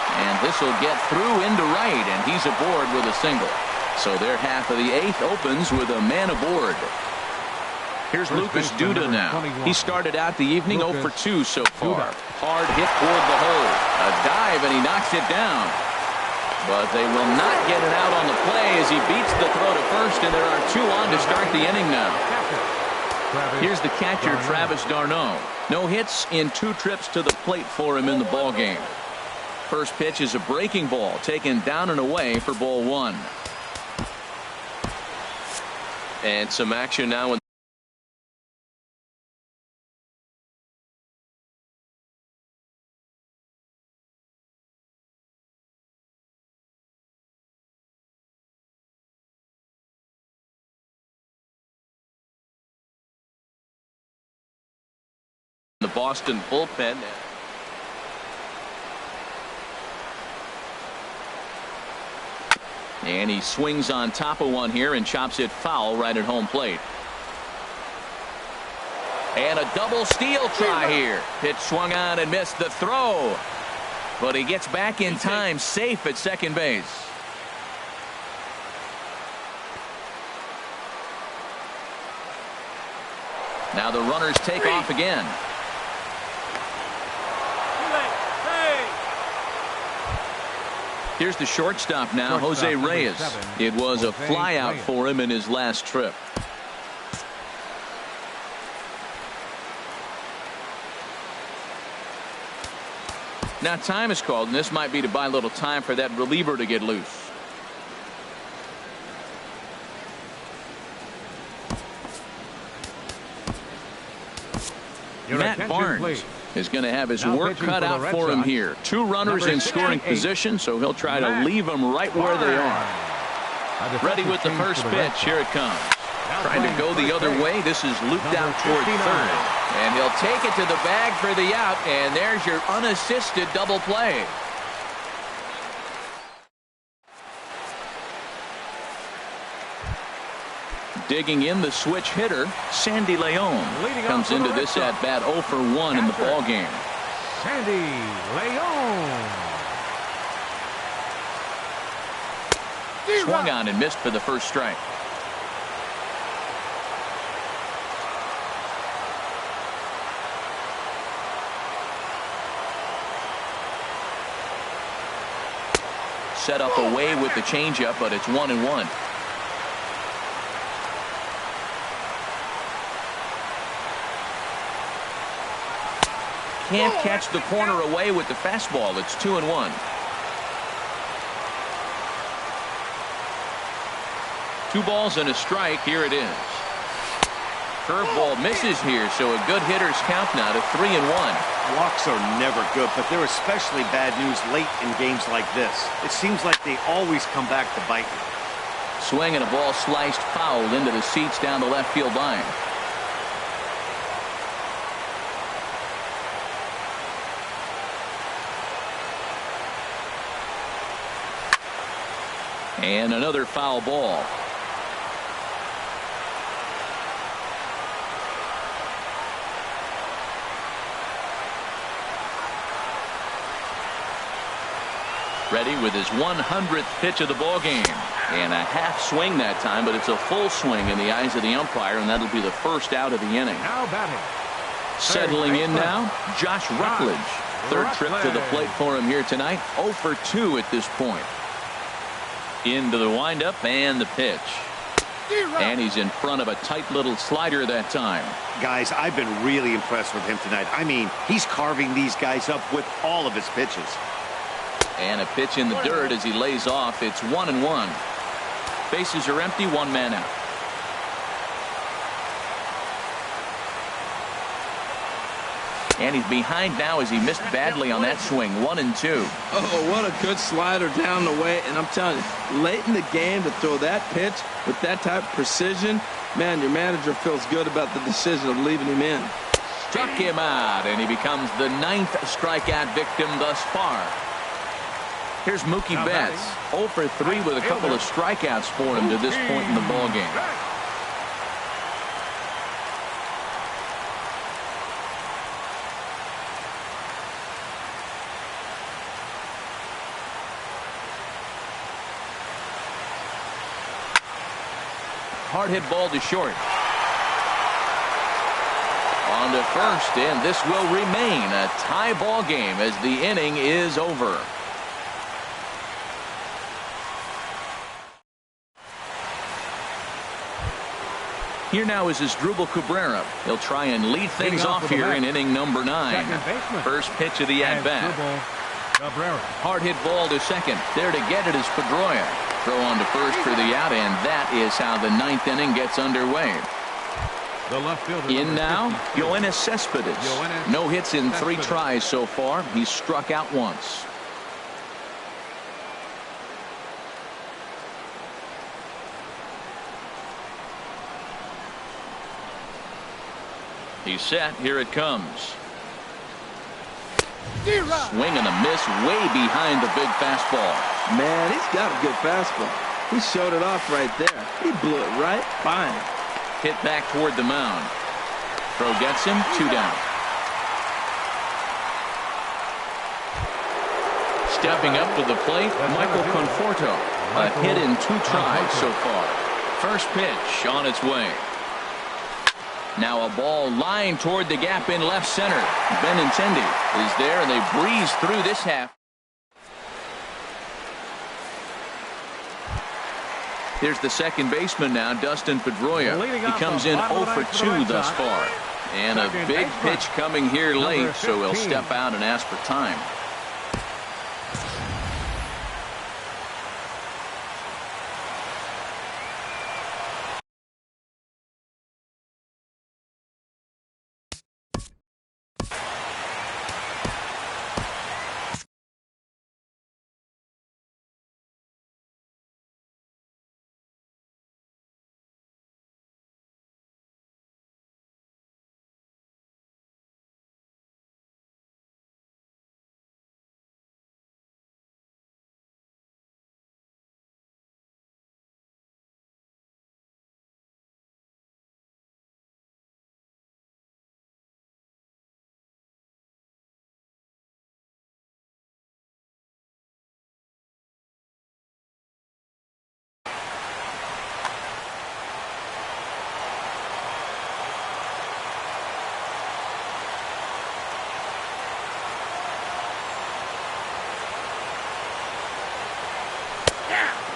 And this will get through into right, and he's aboard with a single. So their half of the 8th opens with a man aboard. Here's Lucas Duda now. He started out the evening 0 for 2 so far. Hard hit toward the hole. A dive, and he knocks it down. But they will not get it out on the play as he beats the throw to first, and there are 2 on to start the inning now. Here's the catcher, Travis d'Arnaud. No hits in 2 trips to the plate for him in the ballgame. First pitch is a breaking ball taken down and away for ball 1. And some action now in the Boston bullpen. And he swings on top of one here and chops it foul right at home plate. And a double steal try here. Pitch swung on and missed the throw. But he gets back in time, safe at second base. Now the runners take off again. Here's the shortstop now, Jose Reyes. It was a flyout for him in his last trip. Now time is called, and this might be to buy a little time for that reliever to get loose. Matt Barnes is going to have his work cut out for him here. 2 runners in scoring position, so he'll try to leave them right where they are. Ready with the first pitch. Here it comes. Trying to go the other way. This is looped out toward third. And he'll take it to the bag for the out, and there's your unassisted double play. Digging in the switch hitter, Sandy Leon comes into this at bat 0 for 1 in the ball game. Sandy Leon. Swung on and missed for the first strike. Set up away with the changeup, but it's 1-1. Can't catch the corner away with the fastball. It's 2-1. 2 balls and a strike. Here it is. Curveball misses here, so a good hitter's count now to 3-1. Walks are never good, but they're especially bad news late in games like this. It seems like they always come back to bite you. Swing and a ball sliced foul into the seats down the left field line. And another foul ball. Ready with his 100th pitch of the ball game. And a half swing that time, but it's a full swing in the eyes of the umpire, and that'll be the first out of the inning. Now batting. Settling in now, Josh Rutledge. Third trip to the plate for him here tonight. 0 for 2 at this point. Into the windup and the pitch. And he's in front of a tight little slider that time. Guys, I've been really impressed with him tonight. I mean, he's carving these guys up with all of his pitches. And a pitch in the dirt as he lays off. It's 1-1. Bases are empty, 1 man out. And he's behind now as he missed badly on that swing. 1-2. Oh, what a good slider down the way. And I'm telling you, late in the game to throw that pitch with that type of precision, man, your manager feels good about the decision of leaving him in. Struck him out, and he becomes the 9th strikeout victim thus far. Here's Mookie Betts, 0 for 3 with a couple of strikeouts for him to this point in the ballgame. Hard hit ball to short. On to first, and this will remain a tie ball game as the inning is over. Here now is Asdrubal Cabrera. He'll try and lead things off here in inning number 9. First pitch of the at-bat. Hard hit ball to second. There to get it is Pedroia. Throw on to first for the out, and that is how the 9th inning gets underway. In now, Yoenis Cespedes. No hits in 3 tries so far. He's struck out once. He's set. Here it comes. Swing and a miss way behind the big fastball. Man, he's got a good fastball. He showed it off right there. He blew it right by him. Hit back toward the mound. Throw gets him. 2 down. Stepping up to the plate, Michael Conforto. A hit in 2 tries so far. First pitch on its way. Now a ball lined toward the gap in left center. Benintendi is there, and they breeze through this half. Here's the second baseman now, Dustin Pedroia. He comes in 0 for 2 thus far. And a big pitch coming here late, so he'll step out and ask for time.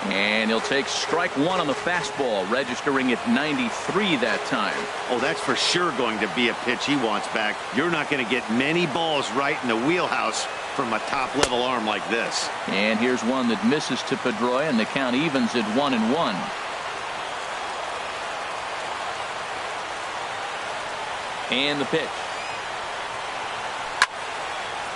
And he'll take strike 1 on the fastball, registering at 93 that time. Oh, that's for sure going to be a pitch he wants back. You're not going to get many balls right in the wheelhouse from a top-level arm like this. And here's one that misses to Pedroia, and the count evens at 1-1. And the pitch.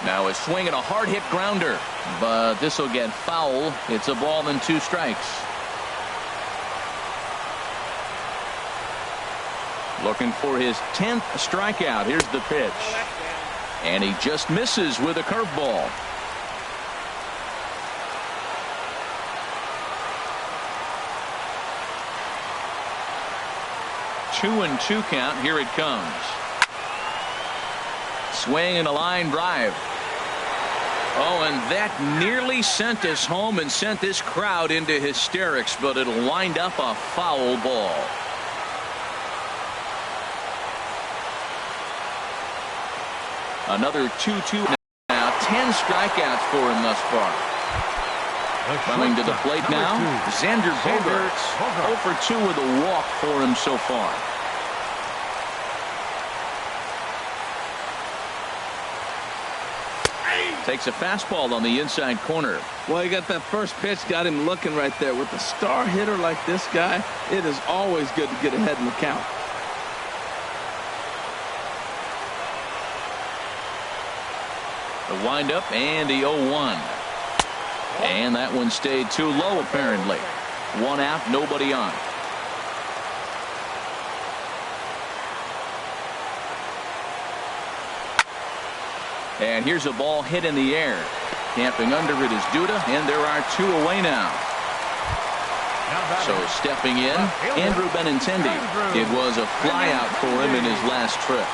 Now a swing and a hard hit grounder, but this will get foul. It's a ball and 2 strikes. Looking for his 10th strikeout. Here's the pitch, and he just misses with a curveball. Two and 2 count. Here it comes. Swing and a line drive. Oh, and that nearly sent us home and sent this crowd into hysterics, but it'll wind up a foul ball. Another 2-2 now. 10 strikeouts for him thus far. Coming to the plate now, Xander Bogaerts. 0 for 2 with a walk for him so far. Takes a fastball on the inside corner. Well, he got that first pitch, got him looking right there. With a star hitter like this guy, it is always good to get ahead in the count. The windup and the 0-1. And that one stayed too low apparently. 1 out, nobody on. And here's a ball hit in the air. Camping under it is Duda, and there are 2 away now. So stepping in, Andrew Benintendi. It was a flyout for him in his last trip.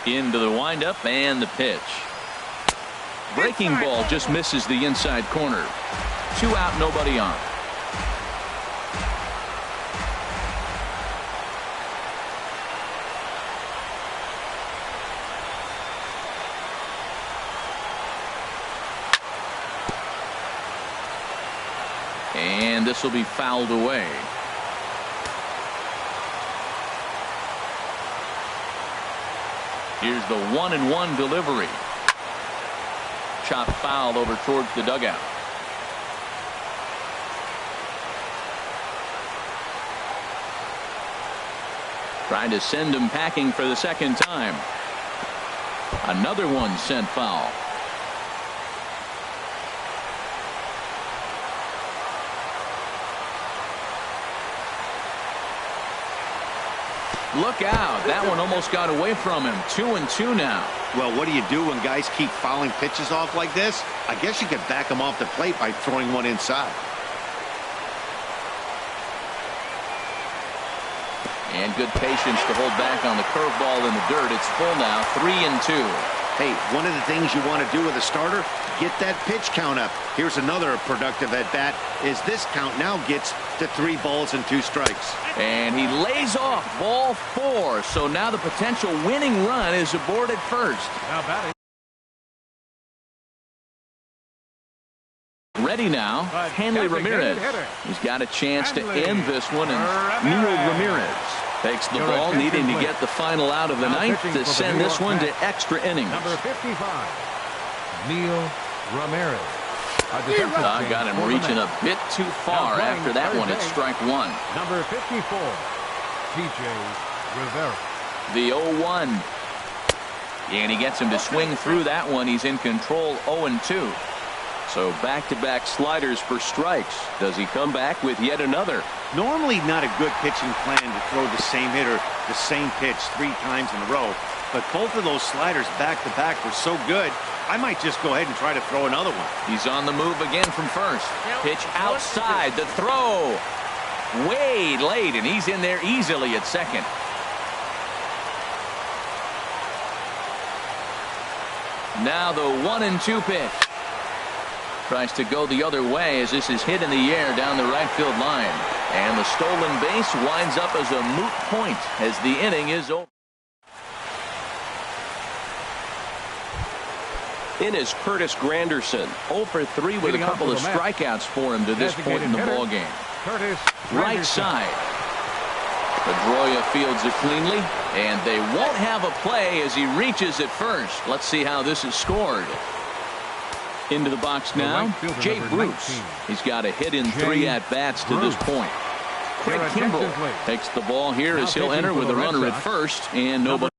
Into the windup and the pitch. Breaking ball just misses the inside corner. 2 out, nobody on. And this will be fouled away. Here's the 1-1 delivery. Chop foul over towards the dugout. Trying to send him packing for the second time. Another one sent foul. Look out. That one almost got away from him. 2-2 now. Well, what do you do when guys keep fouling pitches off like this? I guess you could back them off the plate by throwing one inside. And good patience to hold back on the curveball in the dirt. It's full now. 3-2. Hey, one of the things you want to do with a starter, get that pitch count up. Here's another productive at-bat, is this count now gets to 3 balls and 2 strikes. And he lays off ball 4. So now the potential winning run is aboard at first. Now batting. Ready now, Hanley Ramirez. He's got a chance to end this one, and Neil Ramirez takes the ball, needing to get the final out of the ninth to send this one to extra innings. Number 55, Neil Ramirez. I got him reaching a bit too far after that one at strike 1. Number 54, TJ Rivera. The 0-1. And he gets him to swing through that one. He's in control 0-2. So back-to-back sliders for strikes. Does he come back with yet another? Normally not a good pitching plan to throw the same hitter the same pitch 3 times in a row, but both of those sliders back-to-back were so good, I might just go ahead and try to throw another one. He's on the move again from first. Pitch outside. The throw way late, and he's in there easily at second. Now the 1-2 pitch. Tries to go the other way as this is hit in the air down the right field line. And the stolen base winds up as a moot point as the inning is over. In is Curtis Granderson. 0 for 3 with a couple of strikeouts for him to this point in the ballgame. Right side. Pedroia fields it cleanly, and they won't have a play as he reaches at first. Let's see how this is scored. Into the box now, Jay Bruce. He's got a hit in 3 at-bats to this point. Craig Kimbrell takes the ball here as he'll enter with a runner at first and nobody.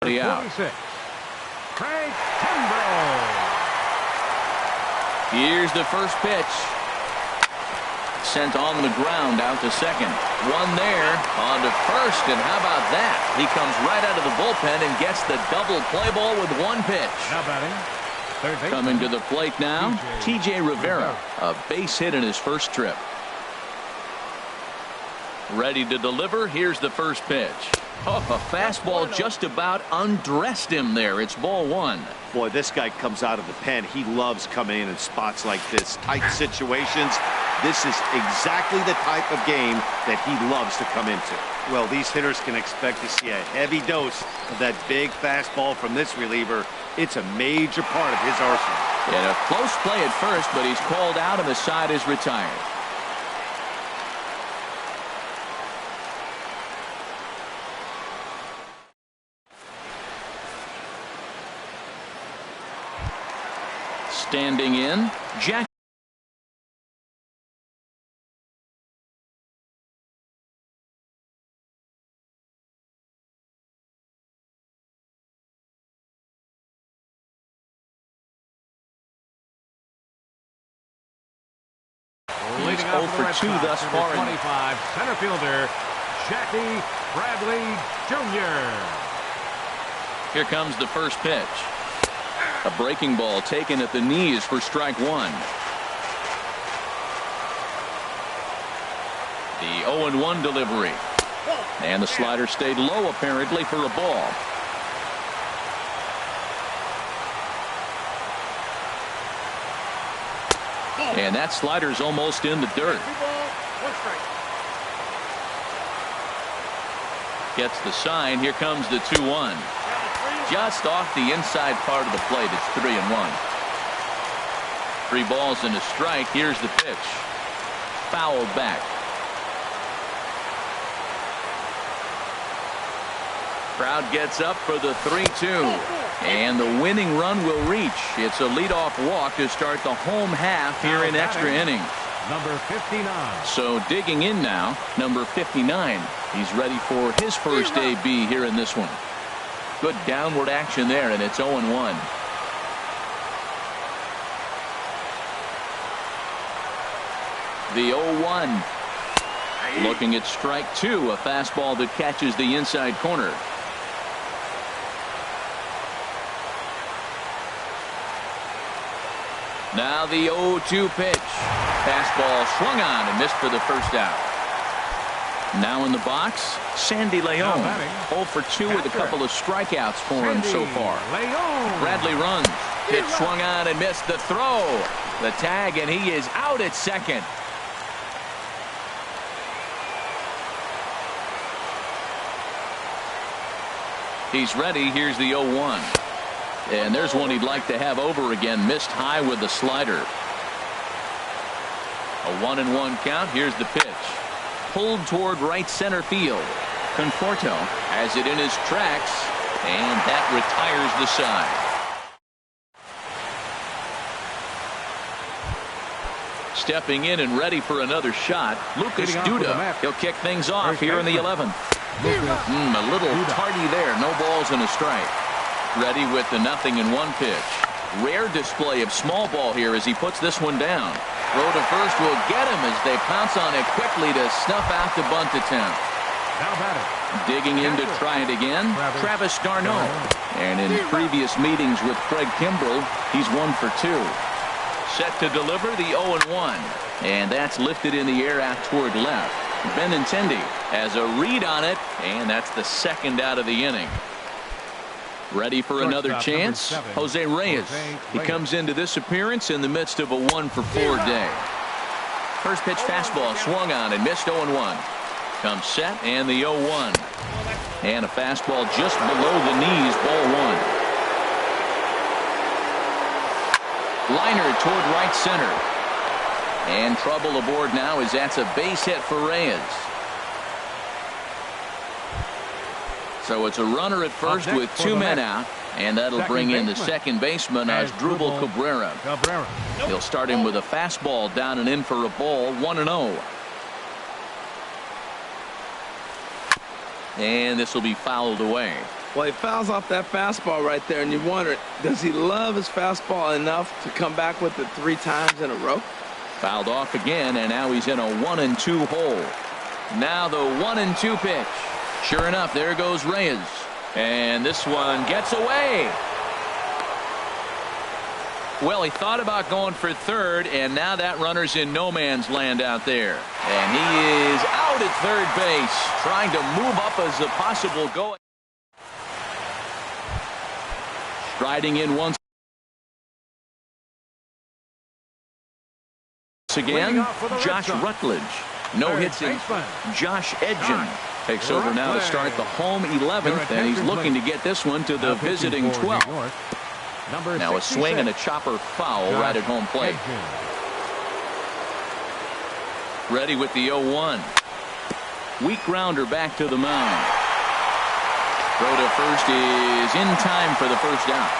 Out. Craig Kimbrell. Here's the first pitch. Sent on the ground out to second. One there on to first, and how about that? He comes right out of the bullpen and gets the double play ball with 1 pitch. Now batting, third base. Coming to the plate now, TJ Rivera, a base hit in his first trip. Ready to deliver. Here's the first pitch. Oh, a fastball just about undressed him there. It's ball one. Boy, this guy comes out of the pen. He loves coming in spots like this, tight situations. This is exactly the type of game that he loves to come into. Well, these hitters can expect to see a heavy dose of that big fastball from this reliever. It's a major part of his arsenal. And a close play at first, but he's called out and the side is retired. Standing in, Jack. He's 0 for 2 thus far. 25, center fielder, Jackie Bradley Jr. Here comes the first pitch. A breaking ball taken at the knees for strike one. The 0-1 delivery. And the slider stayed low apparently for a ball. And that slider's almost in the dirt. Gets the sign. Here comes the 2-1. Just off the inside part of the plate. It's 3-1. 3 balls and a strike. Here's the pitch. Fouled back. Crowd gets up for the 3-2. And the winning run will reach. It's a leadoff walk to start the home half here in extra innings. Number 59. So digging in now, number 59. He's ready for his first AB here in this one. Good downward action there, and it's 0-1. The 0-1. Looking at strike two, a fastball that catches the inside corner. Now the 0-2 pitch. Fastball swung on and missed for the first out. Now in the box, Sandy Leon. 0 for 2 with a couple of strikeouts for him so far. Bradley runs. Pitch swung on and missed the throw. The tag, and he is out at second. He's ready. Here's the 0-1. And there's one he'd like to have over again. Missed high with the slider. A 1-1 count. Here's the pitch. Pulled toward right center field. Conforto has it in his tracks, and that retires the side. Stepping in and ready for another shot, Lucas Duda. He'll kick things off here in the 11th. A little tardy there. No balls and a strike. Ready with the 0-1 pitch. Rare display of small ball here as he puts this one down. Throw to first will get him as they pounce on it quickly to snuff out the bunt attempt. Digging in to try it again, Travis d'Arnaud. And in previous meetings with Craig Kimbrell, he's 1 for 2. Set to deliver the 0-1. And that's lifted in the air out toward left. Benintendi has a read on it, and that's the second out of the inning. Ready for another chance, Jose Reyes. He comes into this appearance in the midst of a 1 for 4 day. First pitch fastball swung on and missed 0-1. Comes set and the 0-1. And a fastball just below the knees, ball 1. Liner toward right center. And trouble aboard now as that's a base hit for Reyes. So it's a runner at first with 2 men out, and that'll bring in the second baseman Asdrubal Cabrera. He'll start him with a fastball down and in for a ball, 1-0. And this will be fouled away. Well, he fouls off that fastball right there, and you wonder, does he love his fastball enough to come back with it 3 times in a row? Fouled off again, and now he's in a 1-2 hole. Now the 1-2 pitch. Sure enough, there goes Reyes. And this one gets away. Well, he thought about going for third, and now that runner's in no man's land out there. And he is out at third base, trying to move up as a possible goal. Striding in once again, Josh Rutledge. No hits in. Josh Edgen takes over now to start the home 11th, and he's looking to get this one to the visiting 12th. Now a swing and a chopper foul right at home plate. Ready with the 0-1. Weak grounder back to the mound. Throw to first is in time for the first out.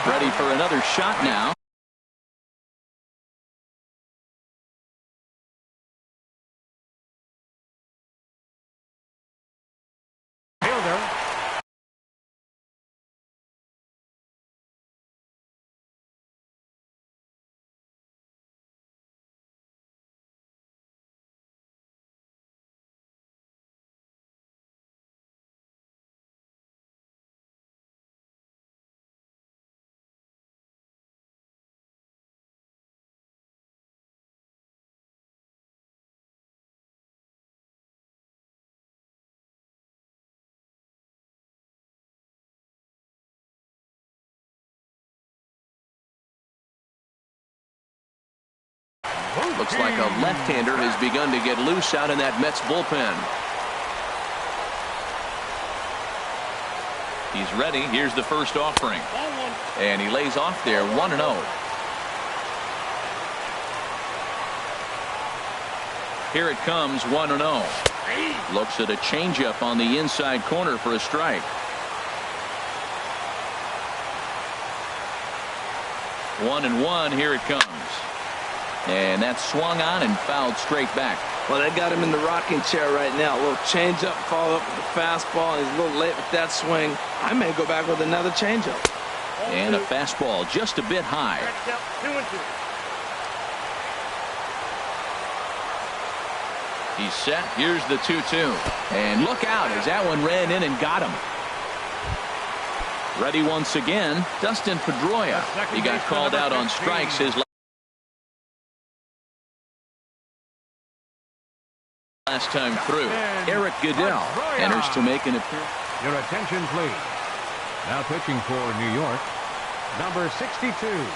Ready for another shot now. Looks like a left-hander has begun to get loose out in that Mets bullpen. He's ready. Here's the first offering. And he lays off there 1-0. Here it comes 1-0. Looks at a changeup on the inside corner for a strike. 1-1. Here it comes. And that's swung on and fouled straight back. Well, they got him in the rocking chair right now. A little changeup, follow up with the fastball. He's a little late with that swing. I may go back with another changeup. And a fastball just a bit high. 2-2. He's set. Here's the 2-2. And look out as that one ran in and got him. Ready once again, Dustin Pedroia. He got called out on strikes his last time through. Eric Goodell enters to make an appearance. Your attention, please. Now pitching for New York, number 62,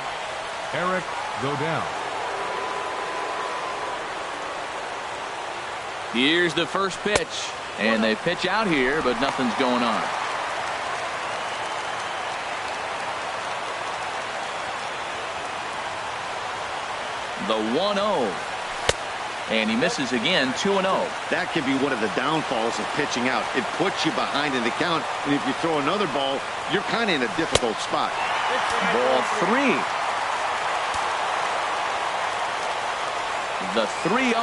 Eric Goodell. Here's the first pitch, and they pitch out here, but nothing's going on. The 1-0. And he misses again, 2-0. That can be one of the downfalls of pitching out. It puts you behind in the count, and if you throw another ball, you're kind of in a difficult spot. Ball 3. The 3-0.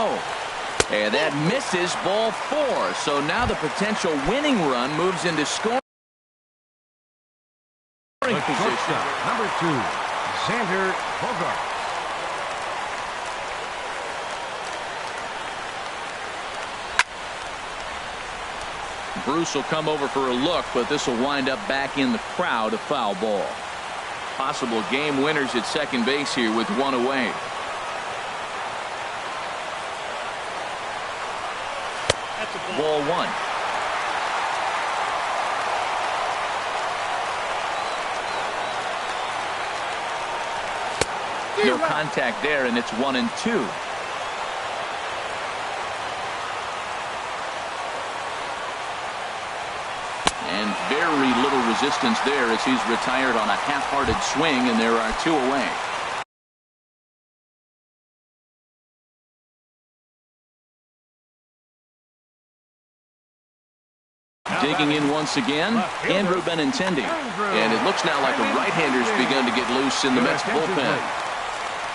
And that misses ball 4. So now the potential winning run moves into scoring position. Number 2, Xander Bogart. Bruce will come over for a look, but this will wind up back in the crowd, a foul ball. Possible game winners at second base here with one away. That's a Ball 1. No contact there, and it's 1-2. And very little resistance there as he's retired on a half-hearted swing, and there are 2 away. Digging in once again, Andrew Benintendi. And it looks now like a right-hander's begun to get loose in the Mets bullpen.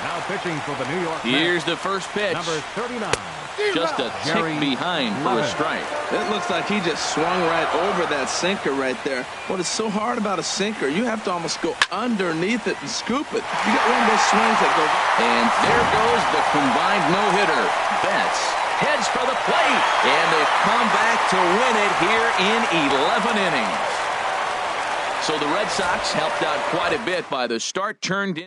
Now pitching for the New York Mets. Here's the first pitch. Number 39. Just a tick behind for a strike. It looks like he just swung right over that sinker right there. What is so hard about a sinker, you have to almost go underneath it and scoop it. You got one of those swings that go. And there goes the combined no-hitter. Betts heads for the plate, and they've come back to win it here in 11 innings. So the Red Sox helped out quite a bit by the start turned in.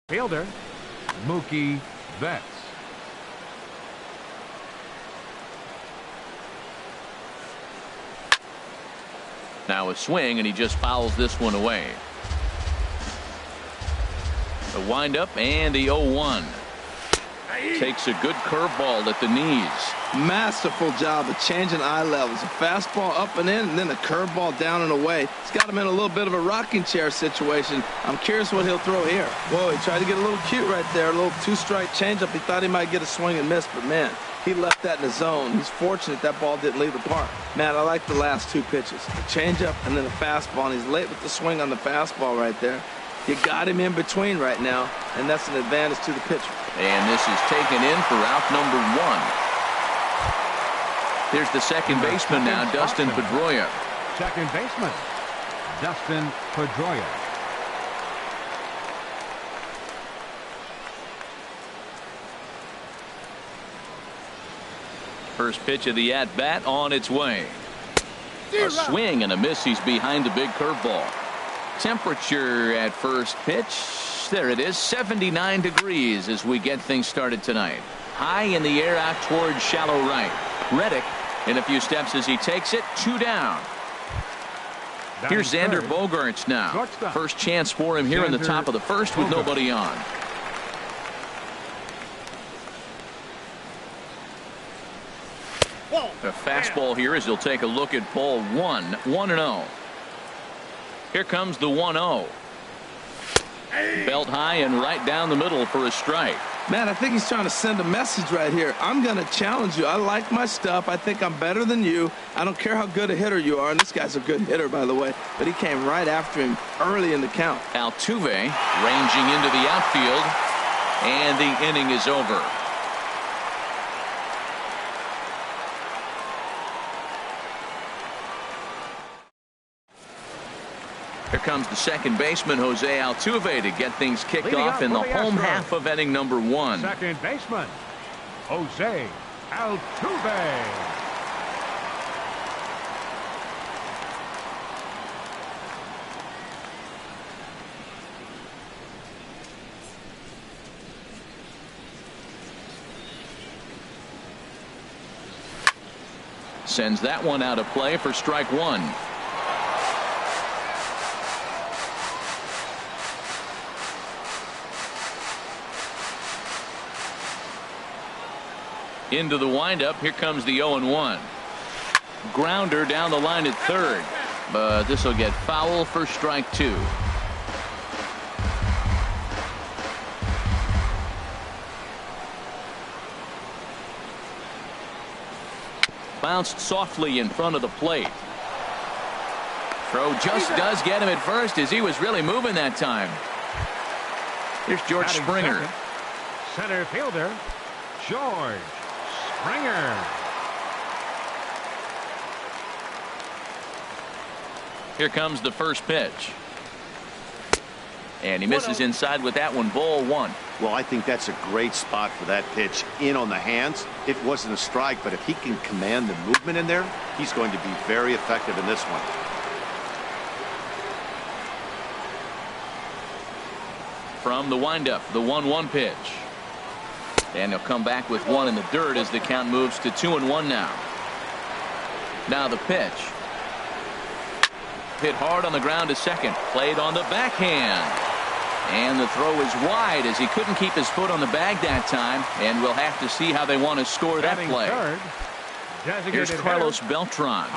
Fielder, Mookie Betts. Now a swing, and he just fouls this one away. The windup and the 0-1. Takes a good curveball at the knees. Masterful job of changing eye levels. A fastball up and in, and then a curveball down and away. It's got him in a little bit of a rocking chair situation. I'm curious what he'll throw here. Whoa, he tried to get a little cute right there. A little two-strike changeup. He thought he might get a swing and miss, but man, he left that in the zone. He's fortunate that ball didn't leave the park. Man, I like the last two pitches. A changeup and then a fastball, and he's late with the swing on the fastball right there. You got him in between right now, and that's an advantage to the pitcher. And this is taken in for out number 1. Here's the second baseman now, Dustin Pedroia. Second baseman, Dustin Pedroia. First pitch of the at-bat on its way. A swing and a miss. He's behind the big curveball. Temperature at first pitch, there it is, 79 degrees as we get things started tonight. High in the air out towards shallow right. Reddick in a few steps as he takes it, 2 down. Here's Xander Bogaerts now. First chance for him here in the top of the first with nobody on. A fastball here as he'll take a look at ball 1, 1-0. Here comes the 1-0. Belt high and right down the middle for a strike. Man, I think he's trying to send a message right here. I'm going to challenge you. I like my stuff. I think I'm better than you. I don't care how good a hitter you are. And this guy's a good hitter, by the way. But he came right after him early in the count. Altuve ranging into the outfield. And the inning is over. Here comes the second baseman, Jose Altuve, to get things kicked off in the home half of inning number 1. Second baseman, Jose Altuve. Sends that one out of play for strike 1. Into the windup. Here comes the 0-1. Grounder down the line at third, but this will get foul for strike 2. Bounced softly in front of the plate. Throw just does get him at first as he was really moving that time. Here's George Springer. Second, center fielder, George Springer. Here comes the first pitch. And he misses inside with that one, ball 1. Well, I think that's a great spot for that pitch in on the hands. It wasn't a strike, but if he can command the movement in there, he's going to be very effective in this one. From the windup, the 1-1 pitch. And he'll come back with one in the dirt as the count moves to 2-1 now. Now the pitch. Hit hard on the ground to second. Played on the backhand. And the throw is wide as he couldn't keep his foot on the bag that time. And we'll have to see how they want to score that play. Here's Carlos Beltran.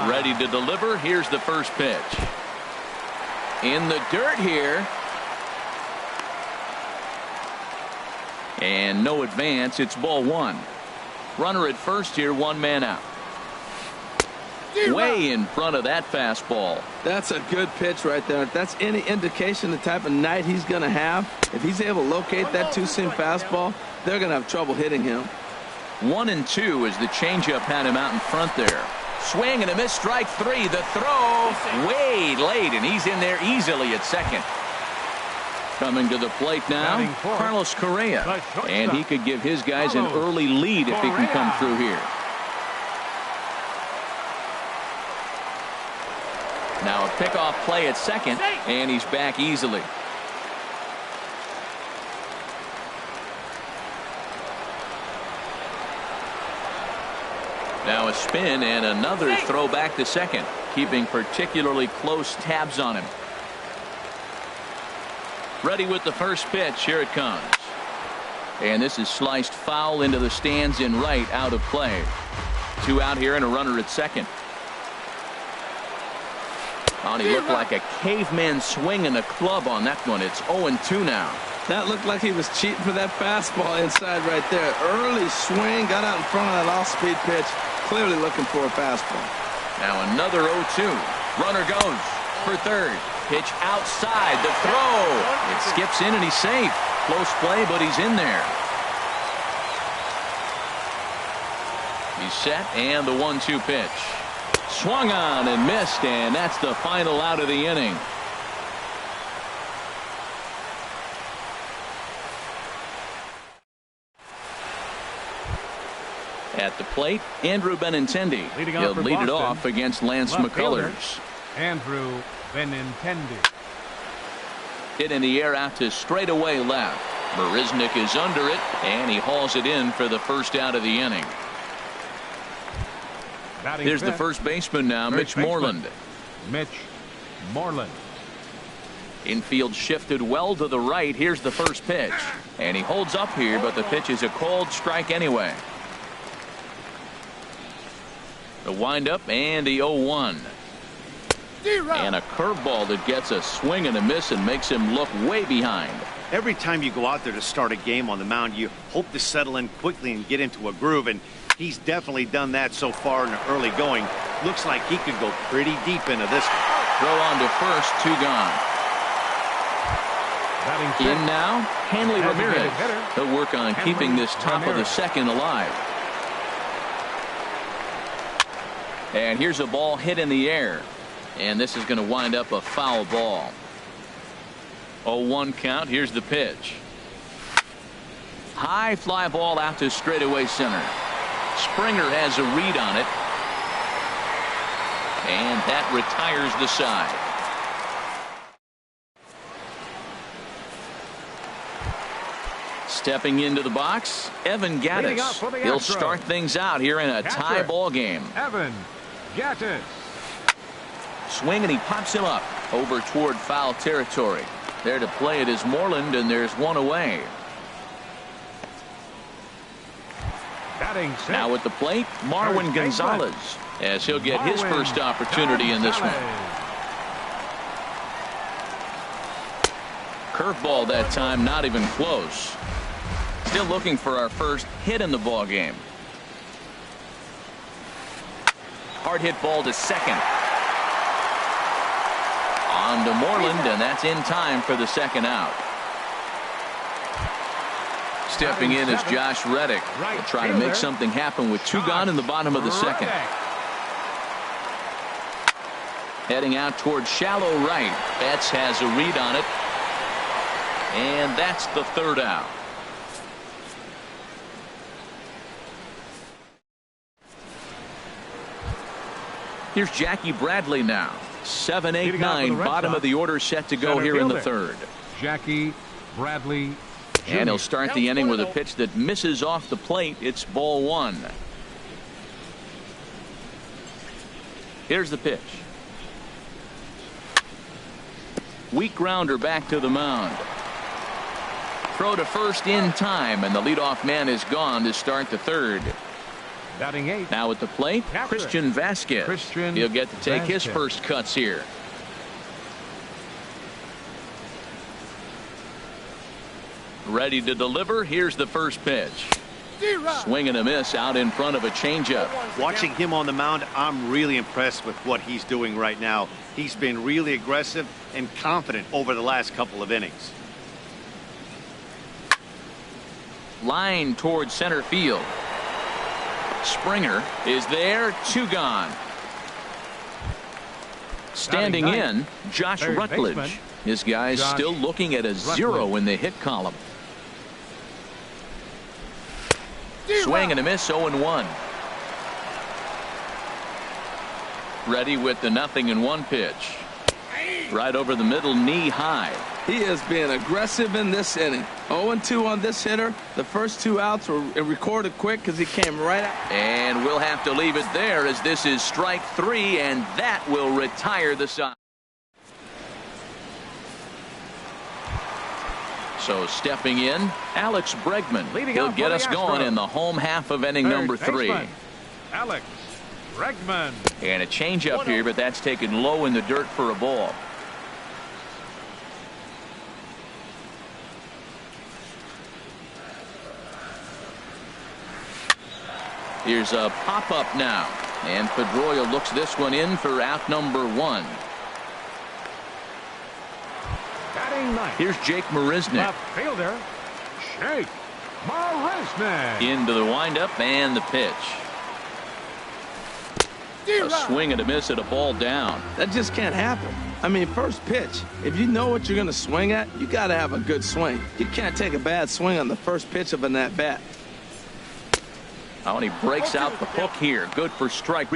Ready to deliver. Here's the first pitch. In the dirt here. And no advance. It's ball 1. Runner at first here, 1 man out. Way in front of that fastball. That's a good pitch right there. If that's any indication the type of night he's going to have, if he's able to locate that two-seam fastball, they're going to have trouble hitting him. 1-2 as the changeup had him out in front there. Swing and a miss, strike 3. The throw way late, and he's in there easily at second. Coming to the plate now, Carlos Correa. And he could give his guys an early lead if he can come through here. Now a pickoff play at second, and he's back easily. Now a spin and another throw back to second, keeping particularly close tabs on him. Ready with the first pitch. Here it comes. And this is sliced foul into the stands in right, out of play. 2 out here and a runner at second. Oh, and he looked like a caveman swinging a club on that one. It's 0-2 now. That looked like he was cheating for that fastball inside right there. Early swing, got out in front of that off-speed pitch. Clearly looking for a fastball. Now another 0-2. Runner goes for third. Pitch outside. The throw. It skips in and he's safe. Close play, but he's in there. He's set, and the 1-2 pitch. Swung on and missed, and that's the final out of the inning. At the plate, Andrew Benintendi. He'll lead it off against Lance McCullers. Andrew Benintendi. Hit in the air out to straightaway left. Marisnick is under it, and he hauls it in for the first out of the inning. Here's the first baseman now, Mitch Moreland. Mitch Moreland. Infield shifted well to the right. Here's the first pitch. And he holds up here, but the pitch is a called strike anyway. The windup and the 0-1. And a curveball that gets a swing and a miss and makes him look way behind. Every time you go out there to start a game on the mound, you hope to settle in quickly and get into a groove, and he's definitely done that so far in the early going. Looks like he could go pretty deep into this one. Throw on to first, 2 gone. In now, Hanley Ramirez. He'll work on keeping this top of the second alive. And here's a ball hit in the air. And this is going to wind up a foul ball. 0-1 count. Here's the pitch. High fly ball out to straightaway center. Springer has a read on it. And that retires the side. Stepping into the box, Evan Gattis. He'll start things out here in a tie ball game. Evan Gattis. Swing and he pops him up over toward foul territory. There to play it is Moreland, and there's one away. Now at the plate, Marwin Gonzalez, as he'll get his first opportunity in this one. Curveball that time, not even close. Still looking for our first hit in the ball game. Hard hit ball to second. On to Moreland, and that's in time for the second out. Stepping in is Josh Reddick. He'll try to make something happen with 2 gone in the bottom of the second. Heading out towards shallow right. Betts has a read on it. And that's the third out. Here's Jackie Bradley now. 7, 8, 9, bottom of the order set to go here in the third. Jackie Bradley Jr. And he'll start the inning with a pitch that misses off the plate. It's ball 1. Here's the pitch. Weak grounder back to the mound. Throw to first in time, and the leadoff man is gone to start the third. Batting 8. Now at the plate, Christian Vasquez. He'll get to take his first cuts here. Ready to deliver. Here's the first pitch. Swing and a miss out in front of a changeup. Watching him on the mound, I'm really impressed with what he's doing right now. He's been really aggressive and confident over the last couple of innings. Line towards center field. Springer is there. 2 gone. Standing in, Josh Rutledge. His guy's still looking at a 0 in the hit column. Swing and a miss, 0-1. Ready with the 0-1 pitch. Right over the middle, knee high. He is being aggressive in this inning. 0-2 on this hitter. The first 2 outs were recorded quick because he came right out. And we'll have to leave it there as this is strike 3, and that will retire the side. So stepping in, Alex Bregman. He'll get us going in the home half of inning number 3. Alex Bregman. And a changeup here, but that's taken low in the dirt for a ball. Here's a pop-up now. And Pedroia looks this one in for out number 1. Here's Jake Marisnick. Left fielder, Jake Marisnick. Into the windup and the pitch. A swing and a miss at a ball down. That just can't happen. I mean, first pitch, if you know what you're going to swing at, you got to have a good swing. You can't take a bad swing on the first pitch of an at-bat. Oh, and he breaks out the hook here. Good for strike.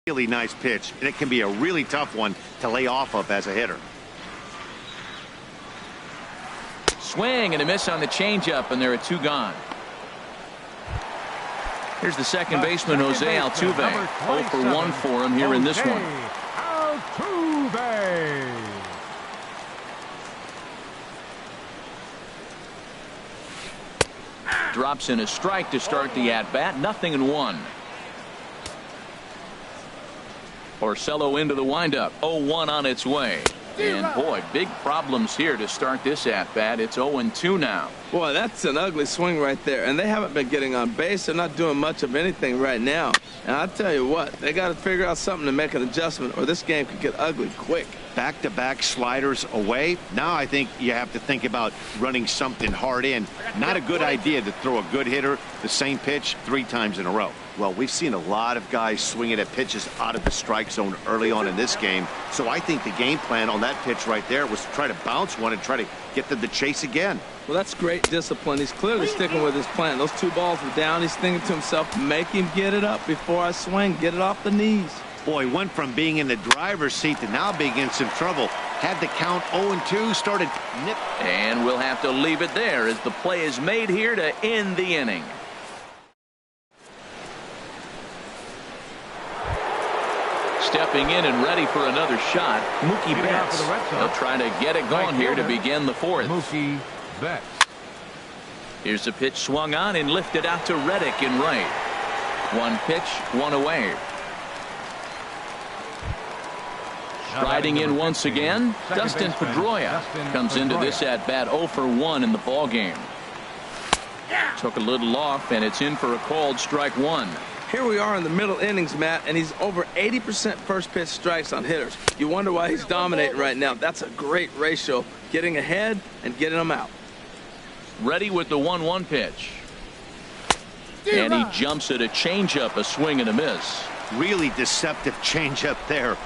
Really nice pitch, and it can be a really tough one to lay off of as a hitter. Swing and a miss on the changeup, and there are 2 gone. Here's the second baseman, Jose Altuve. 0 for 1 for him here in this one. Altuve. Drops in a strike to start the at-bat. 0-1. Porcello into the windup. 0-1 on its way. And boy, big problems here to start this at-bat. It's 0-2 now. Boy, that's an ugly swing right there. And they haven't been getting on base. They're not doing much of anything right now. And I'll tell you what, they got to figure out something to make an adjustment, or this game could get ugly quick. Back-to-back sliders away. Now I think you have to think about running something hard in. Not a good idea to throw a good hitter the same pitch 3 times in a row. Well, we've seen a lot of guys swinging at pitches out of the strike zone early on in this game. So I think the game plan on that pitch right there was to try to bounce one and try to get them to chase again. Well, that's great discipline. He's clearly sticking with his plan. Those 2 balls were down. He's thinking to himself, make him get it up before I swing. Get it off the knees. Boy, went from being in the driver's seat to now being in some trouble. Had the count 0-2, started nip. And we'll have to leave it there as the play is made here to end the inning. Stepping in and ready for another shot, Mookie Betts. He'll try to get it going here to begin the 4th. Mookie Betts. Here's a pitch swung on and lifted out to Reddick in right. 1 pitch, 1 away. Striding in once again, Dustin Pedroia comes into this at-bat 0 for 1 in the ball game. Took a little off, and it's in for a called strike 1. Here we are in the middle innings, Matt, and he's over 80% first pitch strikes on hitters. You wonder why he's dominating right now. That's a great ratio, getting ahead and getting them out. Ready with the 1-1 pitch. And he jumps at a changeup, a swing and a miss. Really deceptive changeup there.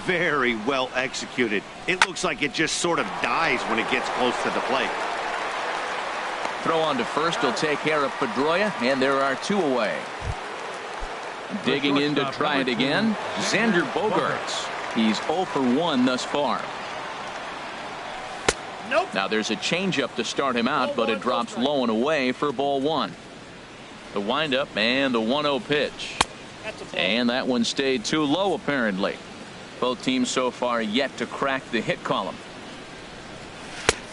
Very well executed. It looks like it just sort of dies when it gets close to the plate. Throw on to first will take care of Pedroia, and there are 2 away. Digging in to try it again, Xander Bogaerts. He's 0 for 1 thus far. Now there's a changeup to start him out, but it drops low and away for ball 1. The windup and the 1-0 pitch. And that one stayed too low apparently. Both teams so far yet to crack the hit column.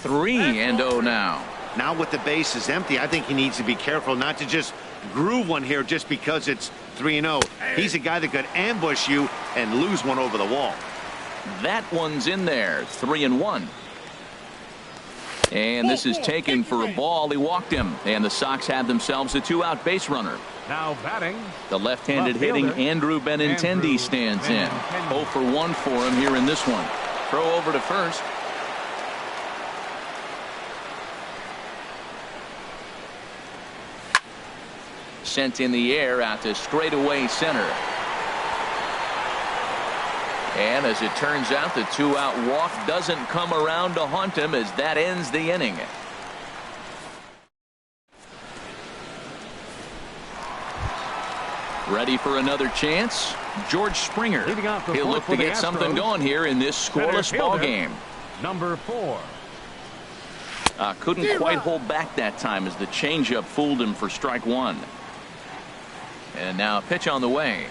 3-0 now. Now with the bases empty, I think he needs to be careful not to just groove one here just because it's 3-0. He's a guy that could ambush you and lose one over the wall. That one's in there. 3-1. And this is taken for a ball. He walked him, and the Sox have themselves a 2-out base runner. Now batting, the left-handed hitting Andrew Benintendi stands in. 0 for 1 for him here in this one. Throw over to first. Sent in the air out to straightaway center. And as it turns out, the 2-out walk doesn't come around to haunt him as that ends the inning. Ready for another chance? George Springer. He'll look to get something going here in this scoreless ball game. Number 4. Couldn't quite hold back that time as the changeup fooled him for strike one. And now a pitch on the way.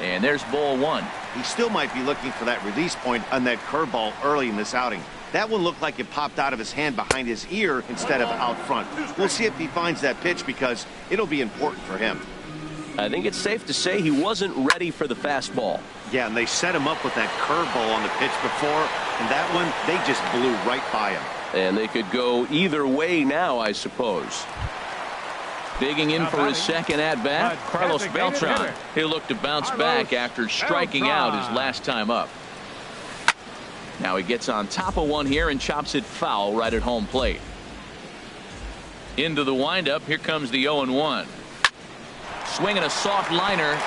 And there's ball one. He still might be looking for that release point on that curveball early in this outing. That one looked like it popped out of his hand behind his ear instead of out front. We'll see if he finds that pitch because it'll be important for him. I think it's safe to say he wasn't ready for the fastball. Yeah, and they set him up with that curveball on the pitch before, and that one, they just blew right by him. And they could go either way now, I suppose. Digging in for his second at-bat, Carlos Beltran. He'll look to bounce back after striking out his last time up. Now he gets on top of one here and chops it foul right at home plate. Into the windup, here comes the 0-1. Swinging a soft liner.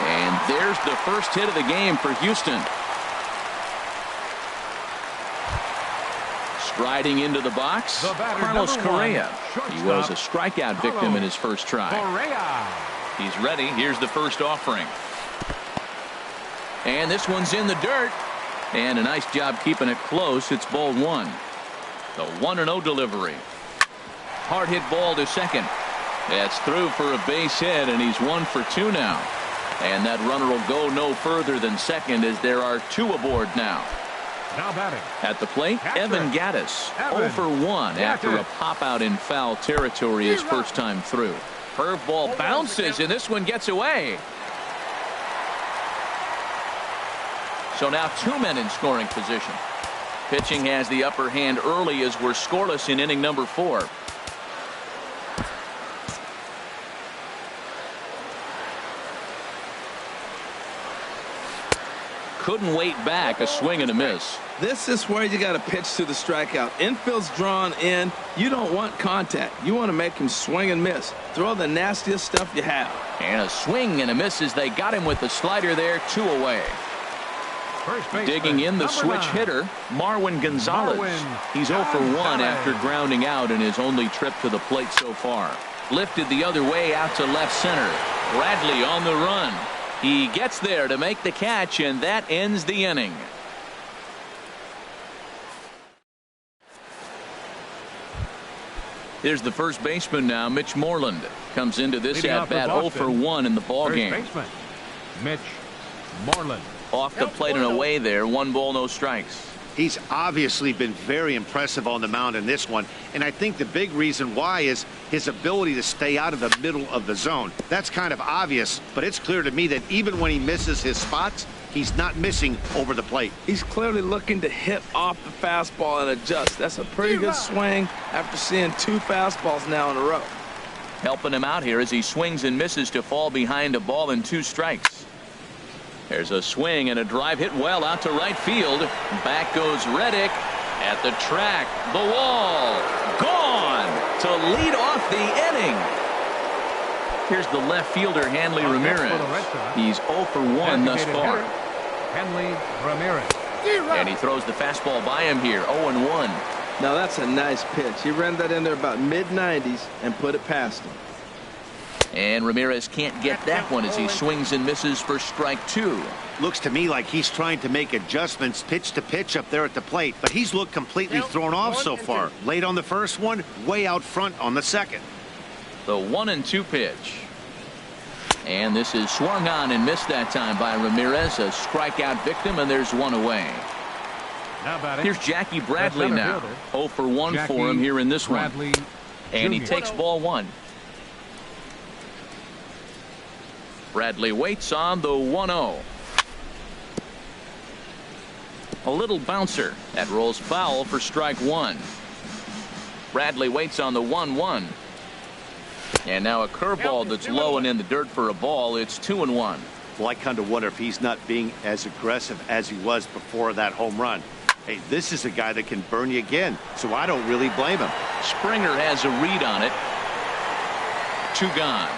And there's the first hit of the game for Houston. Striding into the box, Carlos Correa. He was a strikeout victim in his first try. He's ready. Here's the first offering. And this one's in the dirt. And a nice job keeping it close. It's ball one. The 1-0 delivery. Hard hit ball to second. That's through for a base hit, and he's 1 for 2 now. And that runner will go no further than second as there are 2 aboard now. Now batting. At the plate, Evan Gattis, 0 for 1 after a pop out in foul territory his first time through. Curveball bounces, and this one gets away. So now 2 men in scoring position. Pitching has the upper hand early as we're scoreless in inning number 4. Couldn't wait back, a swing and a miss. This is where you got to pitch to the strikeout. Infield's drawn in. You don't want contact. You want to make him swing and miss. Throw the nastiest stuff you have. And a swing and a miss as they got him with the slider there, 2 away. Digging in the switch hitter, Marwin Gonzalez. He's 0 for 1 after grounding out in his only trip to the plate so far. Lifted the other way out to left center. Bradley on the run. He gets there to make the catch, and that ends the inning. Here's the first baseman now, Mitch Moreland. Comes into this at-bat 0 for 1 in the ballgame. Mitch Moreland. Off the plate and away there, 1 ball, no strikes. He's obviously been very impressive on the mound in this one, and I think the big reason why is his ability to stay out of the middle of the zone. That's kind of obvious, but it's clear to me that even when he misses his spots, he's not missing over the plate. He's clearly looking to hit off the fastball and adjust. That's a pretty good swing after seeing 2 fastballs now in a row. Helping him out here as he swings and misses to fall behind a ball and 2 strikes. There's a swing and a drive hit well out to right field. Back goes Reddick at the track. The wall. Gone to lead off the inning. Here's the left fielder, Hanley Ramirez. He's 0 for 1 thus far. Hanley Ramirez. And he throws the fastball by him here, 0-1. Now that's a nice pitch. He ran that in there about mid-90s and put it past him. And Ramirez can't get that one as he swings and misses for strike 2. Looks to me like he's trying to make adjustments pitch to pitch up there at the plate, but he's looked completely thrown off so far. Late on the first one, way out front on the second. The 1-2 pitch. And this is swung on and missed that time by Ramirez, a strikeout victim, and there's 1 away. Here's Jackie Bradley now. 0 for 1 for him here in this one. And he takes ball 1. Bradley waits on the 1-0. A little bouncer. That rolls foul for strike 1. Bradley waits on the 1-1. And now a curveball that's low and in the dirt for a ball. It's 2-1. Well, I kind of wonder if he's not being as aggressive as he was before that home run. Hey, this is a guy that can burn you again, so I don't really blame him. Springer has a read on it. 2 gone.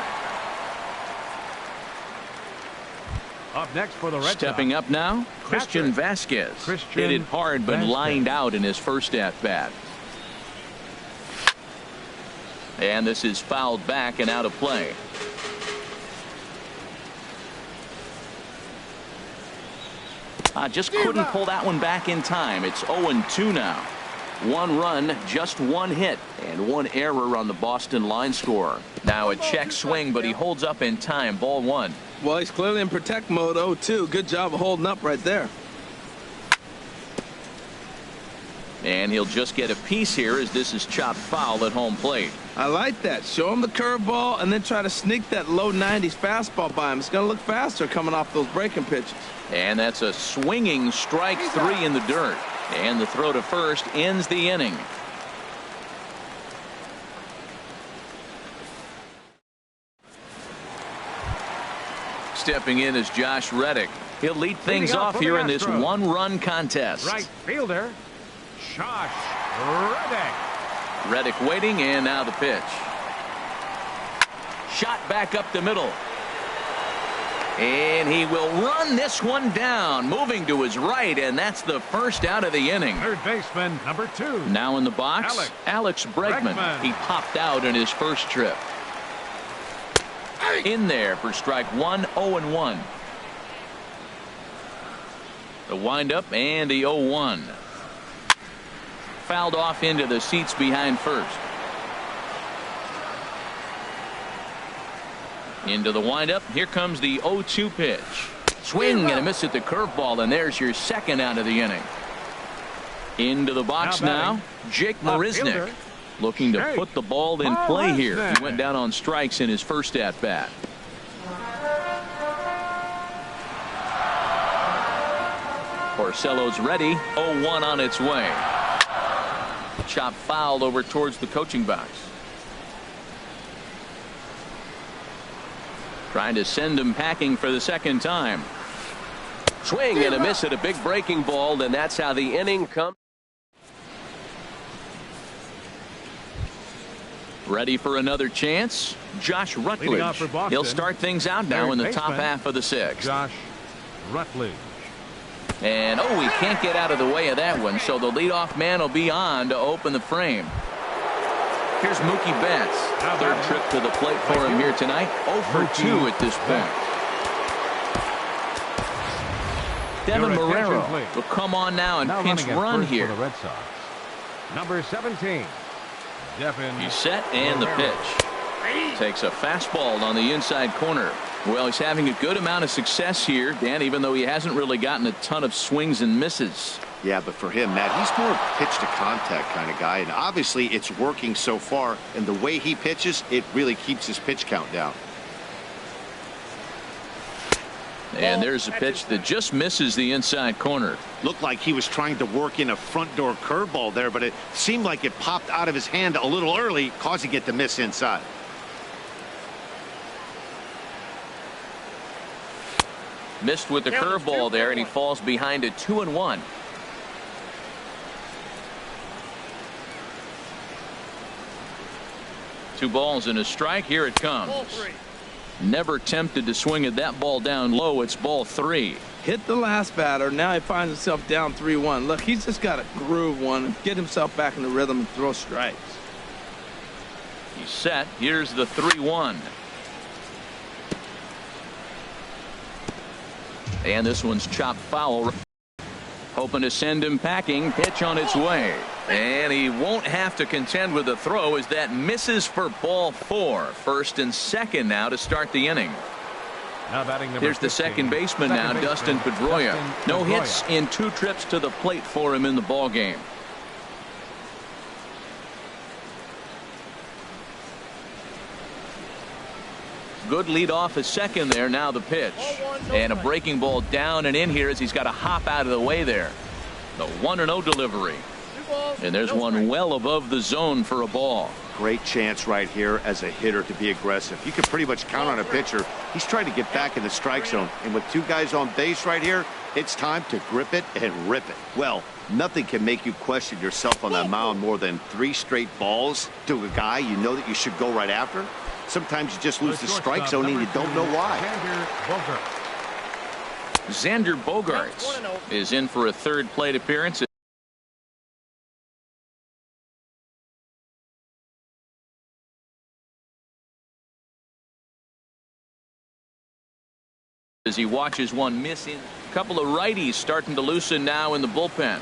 Up next for the Red Stepping Sox. Up now, Christian Vasquez. Hit it hard but lined out in his first at-bat. And this is fouled back and out of play. Just couldn't pull that one back in time. It's 0-2 now. 1 run, just 1 hit, and 1 error on the Boston line score. Now a check swing, but he holds up in time. Ball 1. Well, he's clearly in protect mode. 0-2. Good job of holding up right there. And he'll just get a piece here as this is chopped foul at home plate. I like that. Show him the curveball and then try to sneak that low 90s fastball by him. It's going to look faster coming off those breaking pitches. And that's a swinging strike 3 in the dirt. And the throw to first ends the inning. Stepping in is Josh Reddick. He'll lead things off here in this 1-run contest. Right fielder, Josh Reddick. Reddick waiting, and now the pitch. Shot back up the middle. And he will run this one down, moving to his right, and that's the first out of the inning. Third baseman, number 2. Now in the box, Alex Bregman. He popped out in his first trip. In there for strike 1, 0-1. The windup and the 0-1. Fouled off into the seats behind first. Into the windup. Here comes the 0-2 pitch. Swing and a miss at the curveball, and there's your second out of the inning. Into the box now, Jake Marisnick. Looking to put the ball in play here. He went down on strikes in his first at-bat. Porcello's ready. 0-1 on its way. Chop fouled over towards the coaching box. Trying to send him packing for the second time. Swing and a miss at a big breaking ball, and that's how the inning comes. Ready for another chance? Josh Rutledge. He'll start things out now in the top half of the 6th. Josh Rutledge. And he can't get out of the way of that one, so the leadoff man will be on to open the frame. Here's Mookie Betts. Third trip to the plate for him here tonight. 0 for 2 at this point. Devin Marrero will come on now and pinch run here. For the Red Sox. Number 17. He's set, and the pitch. Takes a fastball on the inside corner. Well, he's having a good amount of success here, Dan, even though he hasn't really gotten a ton of swings and misses. Yeah, but for him, Matt, he's more pitch to contact kind of guy, and obviously it's working so far, and the way he pitches, it really keeps his pitch count down. And there's a pitch that just misses the inside corner. Looked like he was trying to work in a front door curveball there, but it seemed like it popped out of his hand a little early, causing it to miss inside. Missed with the curveball there, and he falls behind it 2-1. Two balls and a strike. Here it comes. Never tempted to swing at that ball down low. It's ball 3. Hit the last batter. Now he finds himself down 3-1. Look, he's just got to groove one, get himself back in the rhythm and throw strikes. He's set. Here's the 3-1. And this one's chopped foul. Hoping to send him packing. Pitch on its way. And he won't have to contend with the throw as that misses for ball 4. First and second now to start the inning. Here's the second baseman now, Dustin Pedroia. No hits in 2 trips to the plate for him in the ball game. Good lead off a second there. Now the pitch. And a breaking ball down and in here as he's got to hop out of the way there. The 1-0 delivery. And there's one well above the zone for a ball. Great chance right here as a hitter to be aggressive. You can pretty much count on a pitcher. He's trying to get back in the strike zone. And with 2 guys on base right here, it's time to grip it and rip it. Well, nothing can make you question yourself on that mound more than 3 straight balls to a guy you know that you should go right after. Sometimes you just lose the strike zone and you don't know why. Xander Bogaerts is in for a third plate appearance. As he watches one miss in. A couple of righties starting to loosen now in the bullpen.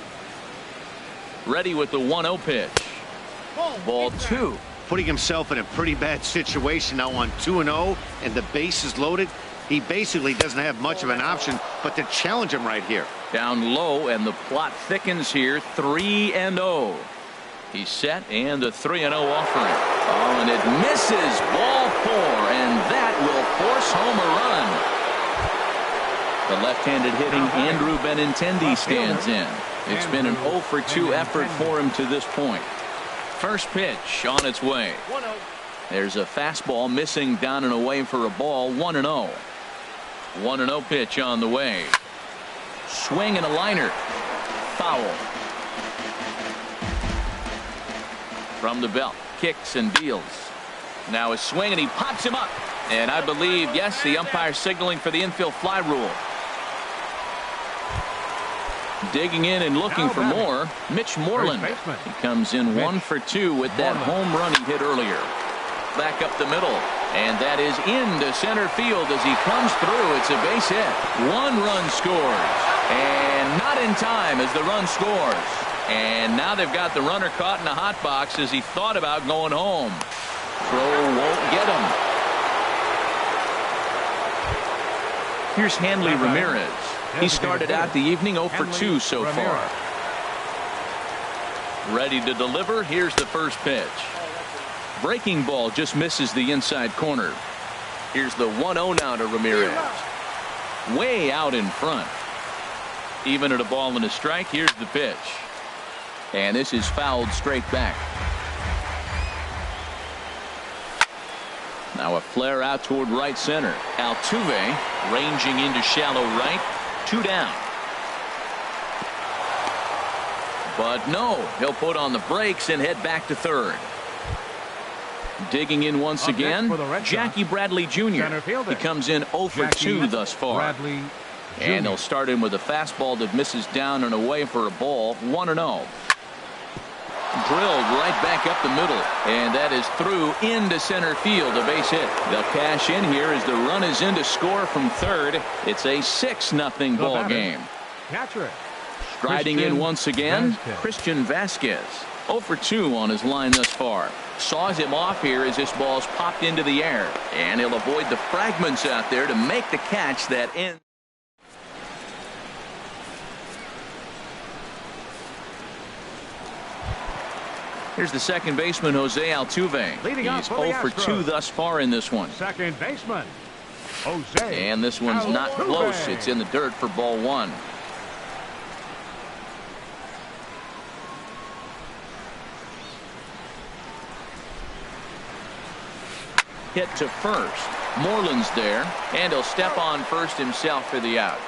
Ready with the 1-0 pitch. Ball 2. Putting himself in a pretty bad situation now on 2-0, and the base is loaded. He basically doesn't have much of an option but to challenge him right here. Down low, and the plot thickens here. 3-0. He's set, and the 3-0 offering. Oh, and it misses. Ball 4, and that will force home a run. The left-handed hitting Andrew Benintendi stands in. It's been an 0-for-2 effort for him to this point. First pitch on its way. There's a fastball missing down and away for a ball. 1-0. 1-0 pitch on the way. Swing and a liner. Foul. From the belt. Kicks and deals. Now a swing, and he pops him up. And I believe, yes, the umpire signaling for the infield fly rule. Digging in and looking for more, Mitch Moreland. He comes in 1-for-2 with that home run he hit earlier. Back up the middle, and that is into center field as he comes through. It's a base hit. 1 run scores, and not in time as the run scores. And now they've got the runner caught in the hot box as he thought about going home. Throw won't get him. Here's Hanley Ramirez. He started out the evening 0-for-2 so far. Ready to deliver. Here's the first pitch. Breaking ball just misses the inside corner. Here's the 1-0 now to Ramirez. Way out in front. Even at a ball and a strike. Here's the pitch. And this is fouled straight back. Now a flare out toward right center. Altuve ranging into shallow right. 2 down. But no, he'll put on the brakes and head back to third. Digging in once again, Jackie Bradley Jr. He comes in 0-for-2 thus far. And he'll start in with a fastball that misses down and away for a ball. 1-0. Drilled right back up the middle, and that is through into center field, a base hit. They'll cash in here as the run is in to score from third. It's a 6-0 ball game. Striding in once again, Christian Vasquez. 0-for-2 on his line thus far. Saws him off here as this ball's popped into the air, and he'll avoid the fragments out there to make the catch that ends. Here's the second baseman, Jose Altuve. He's 0-for-2 thus far in this one. Second baseman, Jose. And this one's not close. It's in the dirt for ball 1. Hit to first. Moreland's there, and he'll step on first himself for the out.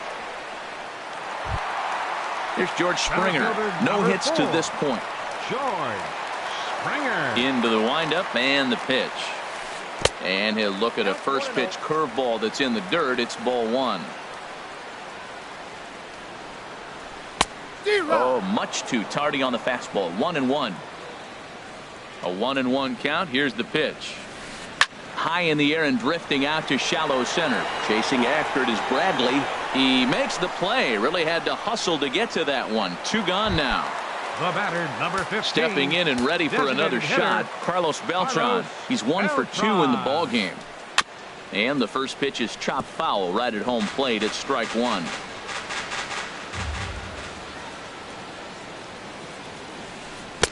Here's George Springer. No hits to this point. George Springer. Into the windup and the pitch. And he'll look at a first pitch curveball that's in the dirt. It's ball 1. Oh, much too tardy on the fastball. 1-1. A 1-1 count. Here's the pitch. High in the air and drifting out to shallow center. Chasing after it is Bradley. He makes the play. Really had to hustle to get to that one. 2 gone now. The batter, number 15. Stepping in and ready for another shot, Carlos Beltran. He's 1-for-2 in the ball game. And the first pitch is chopped foul right at home plate at strike 1.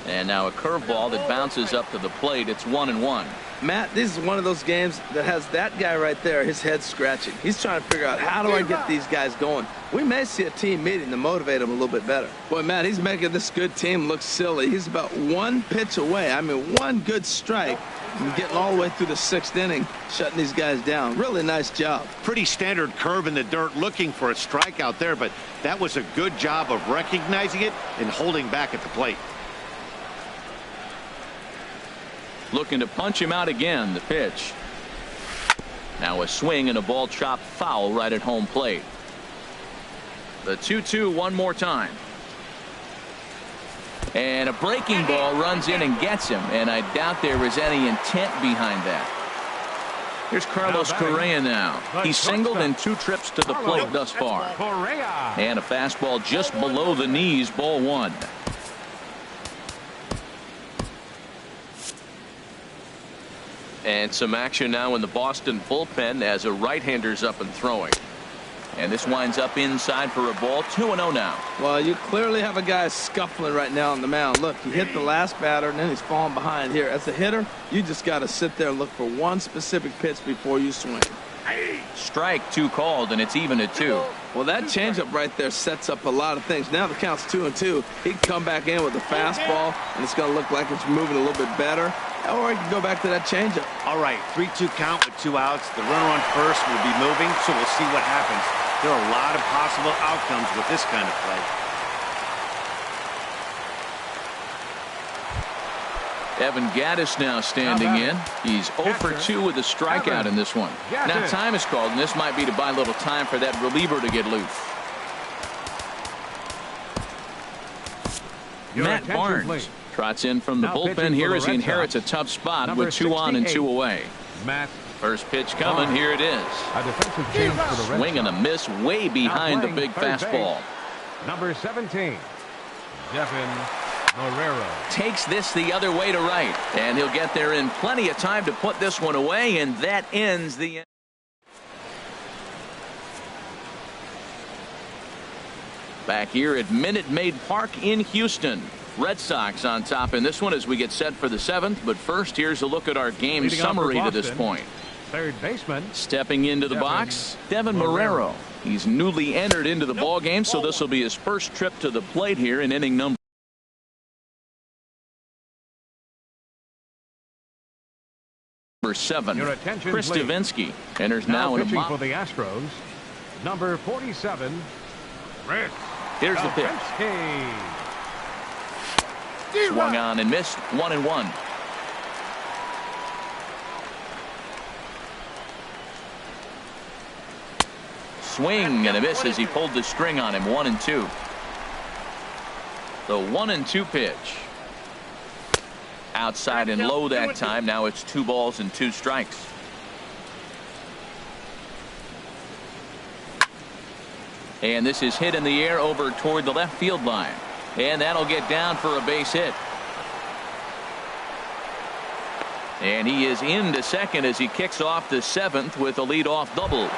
And now a curveball that bounces up to the plate. It's 1-1. Matt, this is one of those games that has that guy right there, his head scratching. He's trying to figure out, how do I get these guys going? We may see a team meeting to motivate them a little bit better. Boy, Matt, he's making this good team look silly. He's about 1 pitch away. I mean, 1 good strike and getting all the way through the 6th inning, shutting these guys down. Really nice job. Pretty standard curve in the dirt, looking for a strike out there, but that was a good job of recognizing it and holding back at the plate. Looking to punch him out again. The pitch. Now a swing and a ball chopped foul right at home plate. The 2-2 one more time. And a breaking ball runs in and gets him. And I doubt there was any intent behind that. Here's Carlos Correa now. He's singled in 2 trips to the plate thus far. And a fastball just below the knees. Ball 1. And some action now in the Boston bullpen as a right-hander's up and throwing. And this winds up inside for a ball. 2-0 now. Well, you clearly have a guy scuffling right now on the mound. Look, he hit the last batter, and then he's falling behind here. As a hitter, you just got to sit there and look for one specific pitch before you swing. Strike 2 called, and it's even at 2. Well, that changeup right there sets up a lot of things. Now the count's 2-2. He can come back in with a fastball, and it's going to look like it's moving a little bit better. Or he can go back to that changeup. All right, 3-2 count with 2 outs. The runner on first will be moving, so we'll see what happens. There are a lot of possible outcomes with this kind of play. Evan Gattis now standing in. He's 0 for 2 with a strikeout in this one. Now time is called, and this might be to buy a little time for that reliever to get loose. Matt Barnes trots in from the bullpen here as he inherits a tough spot with 2 on and 2 away. First pitch coming. Here it is. Swing and a miss way behind the big fastball. Number 17, Devin Marrero. Takes this the other way to right, and he'll get there in plenty of time to put this one away, and that ends the. Back here at Minute Maid Park in Houston. Red Sox on top in this one as we get set for the 7th. But first, here's a look at our game summary to this point. Third baseman. Stepping into the box, Devin Marrero. He's newly entered into the ball game, so this will be his first trip to the plate here in inning number 7. Chris Davinsky enters now in pitching for the Astros. Number 47. Here's the pitch. Swung on and missed. 1-1. Swing and a miss as he pulled the string on him. 1-2. The 1-2 pitch. Outside and low that time. Now it's 2 balls and 2 strikes. And this is hit in the air over toward the left field line. And that'll get down for a base hit. And he is into second as he kicks off the 7th with a leadoff double.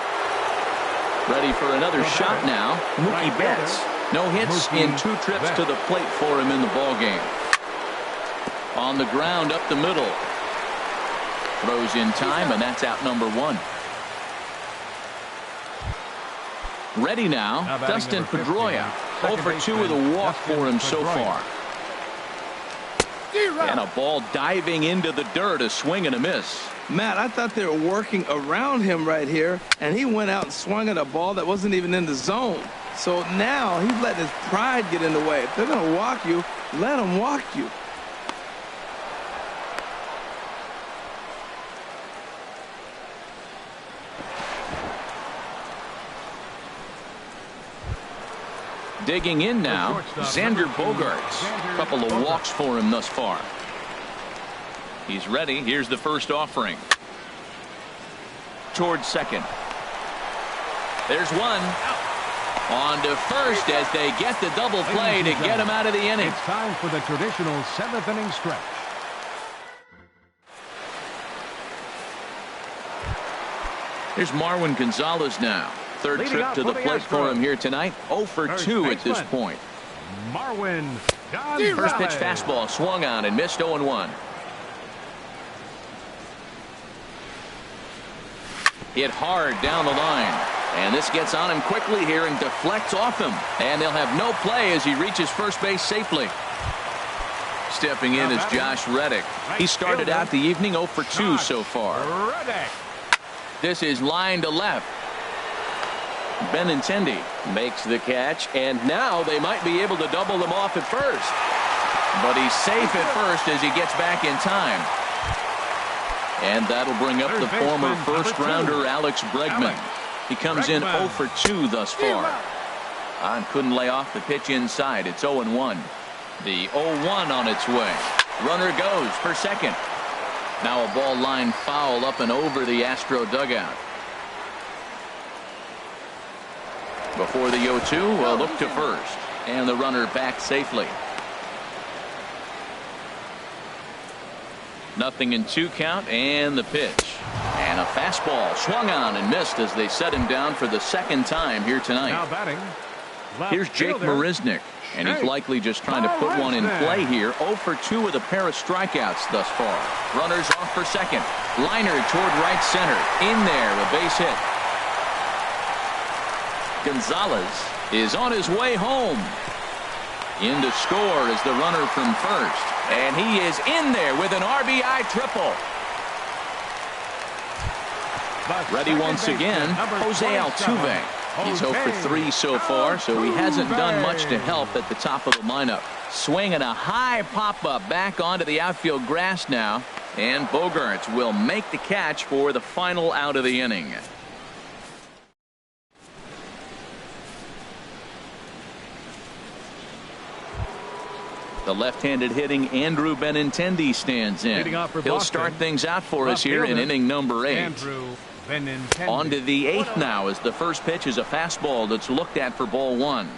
Ready for another shot now. Mookie Betts. No hits in 2 trips to the plate for him in the ball game. On the ground up the middle. Throws in time, and that's out number 1. Ready now, Dustin Pedroia. 0 for 2 with a walk for him so far. And a ball diving into the dirt, a swing and a miss. Matt, I thought they were working around him right here, and he went out and swung at a ball that wasn't even in the zone. So now he's letting his pride get in the way. If they're going to walk you, let them walk you. Digging in now, Xander Bogaerts. A couple of walks for him thus far. He's ready. Here's the first offering. Towards second. There's one. On to first as they get the double play to get him out of the inning. It's time for the traditional 7th inning stretch. Here's Marwin Gonzalez now. Third trip to the plate for him here tonight. 0 for 2 at this point. Marwin Gonzalez. First pitch fastball swung on and missed. 0-1. Hit hard down the line. And this gets on him quickly here and deflects off him. And they'll have no play as he reaches first base safely. Stepping in is Josh Reddick. He started out the evening 0 for 2 so far. This is line to left. Benintendi makes the catch, and now they might be able to double them off at first. But he's safe at first as he gets back in time. And that'll bring up the former first-rounder Alex Bregman. He comes in 0 for 2 thus far. And couldn't lay off the pitch inside. It's 0-1. The 0-1 on its way. Runner goes for second. Now a ball line foul up and over the Astro dugout. Before the 0-2, a look to first. And the runner back safely. 0-2 count, and the pitch. And a fastball swung on and missed as they set him down for the second time here tonight. Now batting. Here's Jake Marisnick, and he's likely just trying to put one in play here. 0 for 2 with a pair of strikeouts thus far. Runners off for second. Liner toward right center. In there, a base hit. Gonzalez is on his way home. In to score is the runner from first. And he is in there with an RBI triple. Ready once again, Jose Altuve. He's 0 for 3 so far, so he hasn't done much to help at the top of the lineup. Swinging a high pop-up back onto the outfield grass now. And Bogaerts will make the catch for the final out of the inning. The left-handed hitting Andrew Benintendi stands in. He'll start things out for us here in inning number 8. On to the 8th now as the first pitch is a fastball that's looked at for ball 1.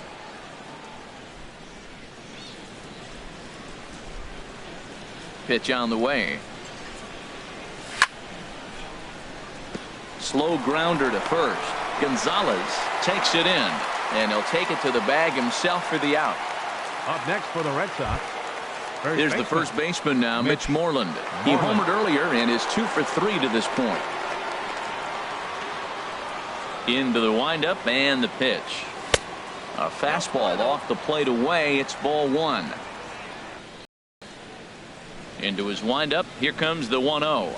Pitch on the way. Slow grounder to first. Gonzalez takes it in, and he'll take it to the bag himself for the out. Up next for the Red Sox. Here's the first baseman now, Mitch Moreland. He homered earlier and is 2 for 3 to this point. Into the windup and the pitch. A fastball off the plate away. It's ball 1. Into his windup. Here comes the 1-0.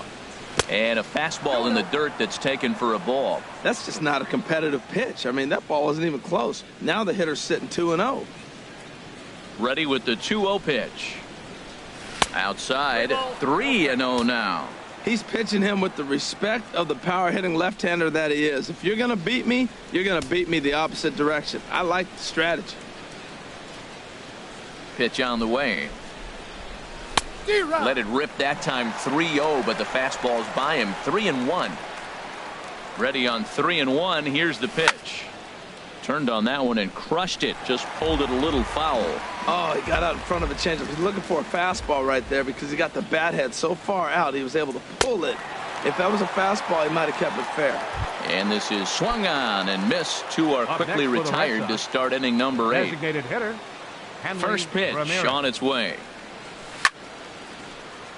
And a fastball in the dirt that's taken for a ball. That's just not a competitive pitch. I mean, that ball wasn't even close. Now the hitter's sitting 2-0. Ready with the 2-0 pitch. Outside, 3-0 now. He's pitching him with the respect of the power-hitting left-hander that he is. If you're going to beat me, you're going to beat me the opposite direction. I like the strategy. Pitch on the way. Let it rip that time. 3-0, but the fastball's by him. 3-1. Ready on 3-1. Here's the pitch. Turned on that one and crushed it. Just pulled it a little foul. Oh, he got out in front of a changeup. He's looking for a fastball right there because he got the bat head so far out he was able to pull it. If that was a fastball, he might have kept it fair. And this is swung on and missed. 2 are quickly retired to start inning number 8. Designated hitter. First pitch on its way.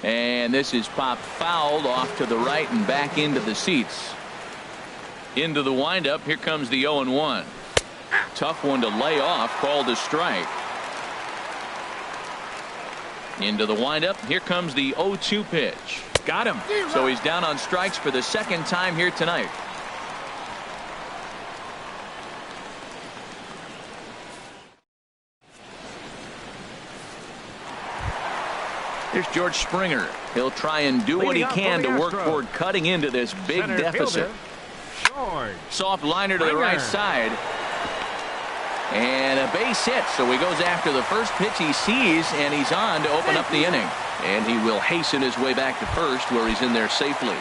And this is popped fouled off to the right and back into the seats. Into the windup. Here comes the 0-1. Tough one to lay off. Called a strike. Into the windup. Here comes the 0-2 pitch. Got him. So he's down on strikes for the second time here tonight. Here's George Springer. He'll try and do what he can to work toward cutting into this big deficit. Soft liner to the right side. And a base hit. So he goes after the first pitch he sees, and he's on to open up the inning. And he will hasten his way back to first, where he's in there safely.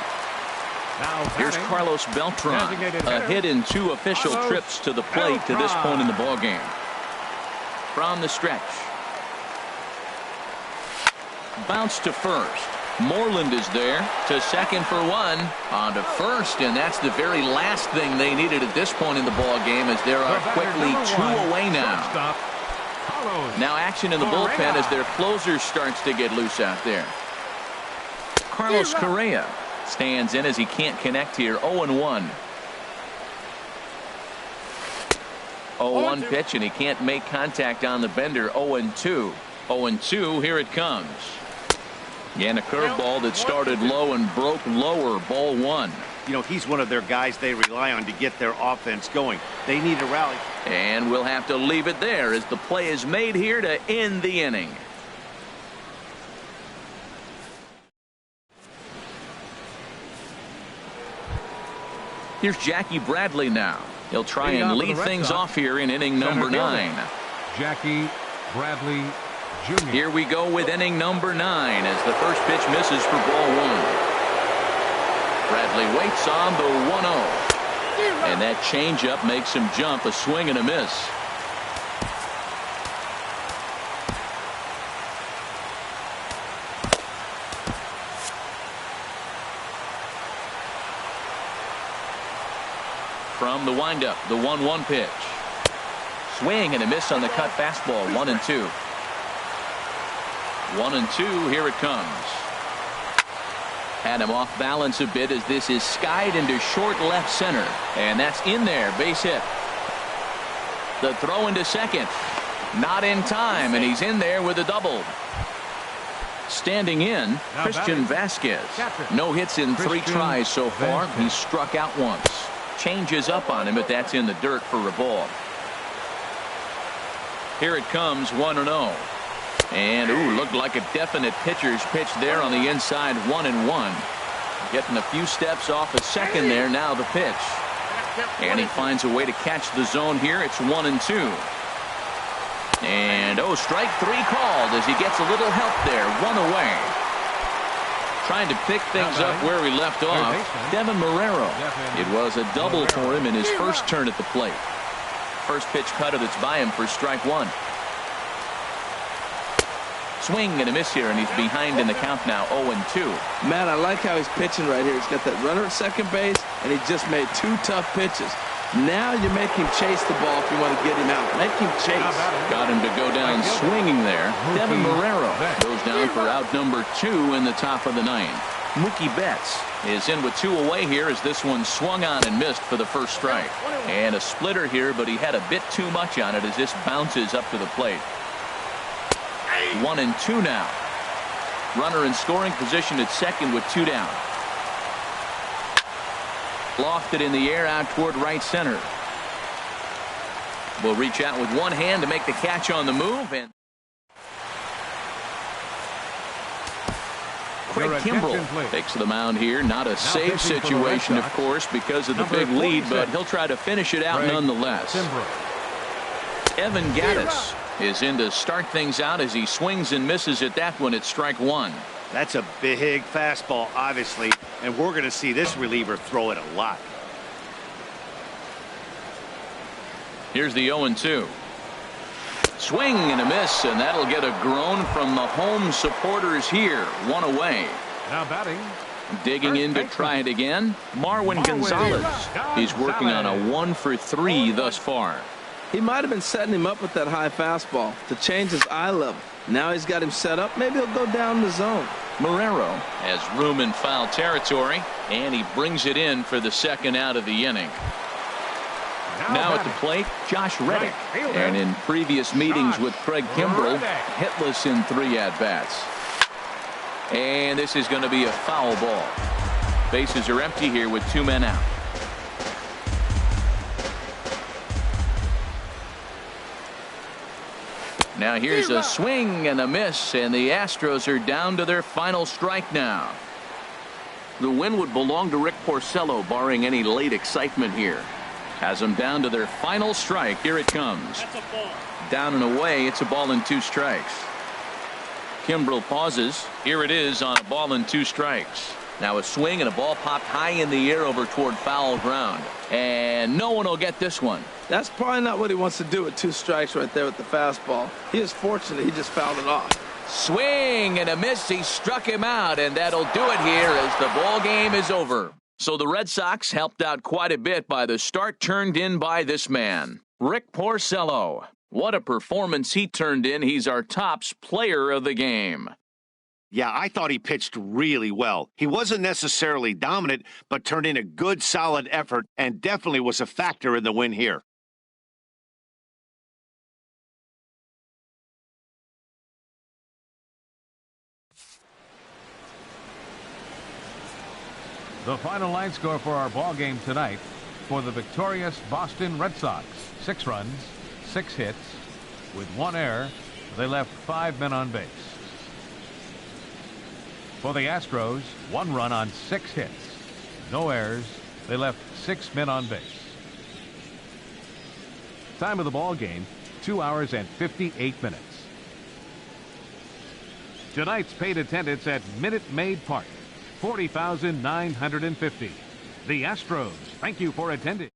Here's Carlos Beltran. A hit in 2 official trips to the plate to this point in the ballgame. From the stretch. Bounce to first. Moreland is there to second for 1. On to first, and that's the very last thing they needed at this point in the ball game, as there are quickly 2 away now. Now action in the bullpen as their closer starts to get loose out there. Carlos Correa stands in as he can't connect here. 0-1. 0-1 pitch, and he can't make contact on the bender. 0-2. 0-2. Here it comes. And a curveball that started low and broke lower. Ball 1. You know, he's one of their guys they rely on to get their offense going. They need a rally. And we'll have to leave it there as the play is made here to end the inning. Here's Jackie Bradley now. He'll try and lead things off here in inning number 9. Jackie Bradley Jr. Here we go with inning number 9 as the first pitch misses for ball 1. Bradley waits on the 1-0. And that changeup makes him jump. A swing and a miss. from the windup, the 1-1 pitch. Swing and a miss on the cut fastball. 1-2. 1-2. Here it comes. Had him off balance a bit as this is skied into short left center. And that's in there. Base hit. The throw into second. Not in time, and he's in there with a double. Standing in, Christian Vasquez. No hits in 3 tries so far. He's struck out once. Changes up on him, but that's in the dirt for a ball. Here it comes, 1-0. And, looked like a definite pitcher's pitch there on the inside, 1-1. Getting a few steps off a second there, now the pitch. And he finds a way to catch the zone here. It's 1-2. And, strike 3 called as he gets a little help there. 1 away. Trying to pick things up where he left off. Devin Marrero. It was a double for him in his first turn at the plate. First pitch cutter that's by him for strike 1. Swing and a miss here, and he's behind in the count now, 0-2. Matt, I like how he's pitching right here. He's got that runner at second base, and he just made 2 tough pitches. Now you make him chase the ball if you want to get him out. Make him chase. Got him to go down swinging there. Devin Marrero goes down for out number 2 in the top of the 9th. Mookie Betts is in with 2 away here as this one swung on and missed for the first strike. And a splitter here, but he had a bit too much on it as this bounces up to the plate. 1-2 now. Runner in scoring position at second with 2 down. Lofted in the air out toward right center. Will reach out with one hand to make the catch on the move. And Craig Kimbrell takes the mound here. Not a save situation, of course, because of the big lead, but he'll try to finish it out nonetheless. Evan Gattis is in to start things out as he swings and misses at that one at strike 1. That's a big fastball, obviously, and we're going to see this reliever throw it a lot. Here's the 0-2. Swing and a miss, and that'll get a groan from the home supporters here. 1 away. Now batting. Digging in to try it again, Marwin Gonzalez. He's working on a 1-for-3 thus far. He might have been setting him up with that high fastball to change his eye level. Now he's got him set up. Maybe he'll go down the zone. Marrero has room in foul territory, and he brings it in for the second out of the inning. Now at the plate, Josh Reddick. And in previous meetings with Craig Kimbrell, hitless in 3 at-bats. And this is going to be a foul ball. Bases are empty here with 2 men out. Now here's a swing and a miss, and the Astros are down to their final strike now. The win would belong to Rick Porcello, barring any late excitement here. Has them down to their final strike. Here it comes. Down and away. It's a ball and 2 strikes. Kimbrell pauses. Here it is on a ball and 2 strikes. Now a swing and a ball popped high in the air over toward foul ground. And no one will get this one. That's probably not what he wants to do with 2 strikes right there with the fastball. He is fortunate he just fouled it off. Swing and a miss. He struck him out, and that'll do it here as the ball game is over. So the Red Sox helped out quite a bit by the start turned in by this man, Rick Porcello. What a performance he turned in. He's our tops player of the game. Yeah, I thought he pitched really well. He wasn't necessarily dominant, but turned in a good, solid effort and definitely was a factor in the win here. The final line score for our ball game tonight for the victorious Boston Red Sox. 6 runs, 6 hits. With 1 error, they left 5 men on base. For the Astros, 1 run on 6 hits. No errors. They left 6 men on base. Time of the ball game, 2 hours and 58 minutes. Tonight's paid attendance at Minute Maid Park, 40,950. The Astros, thank you for attending.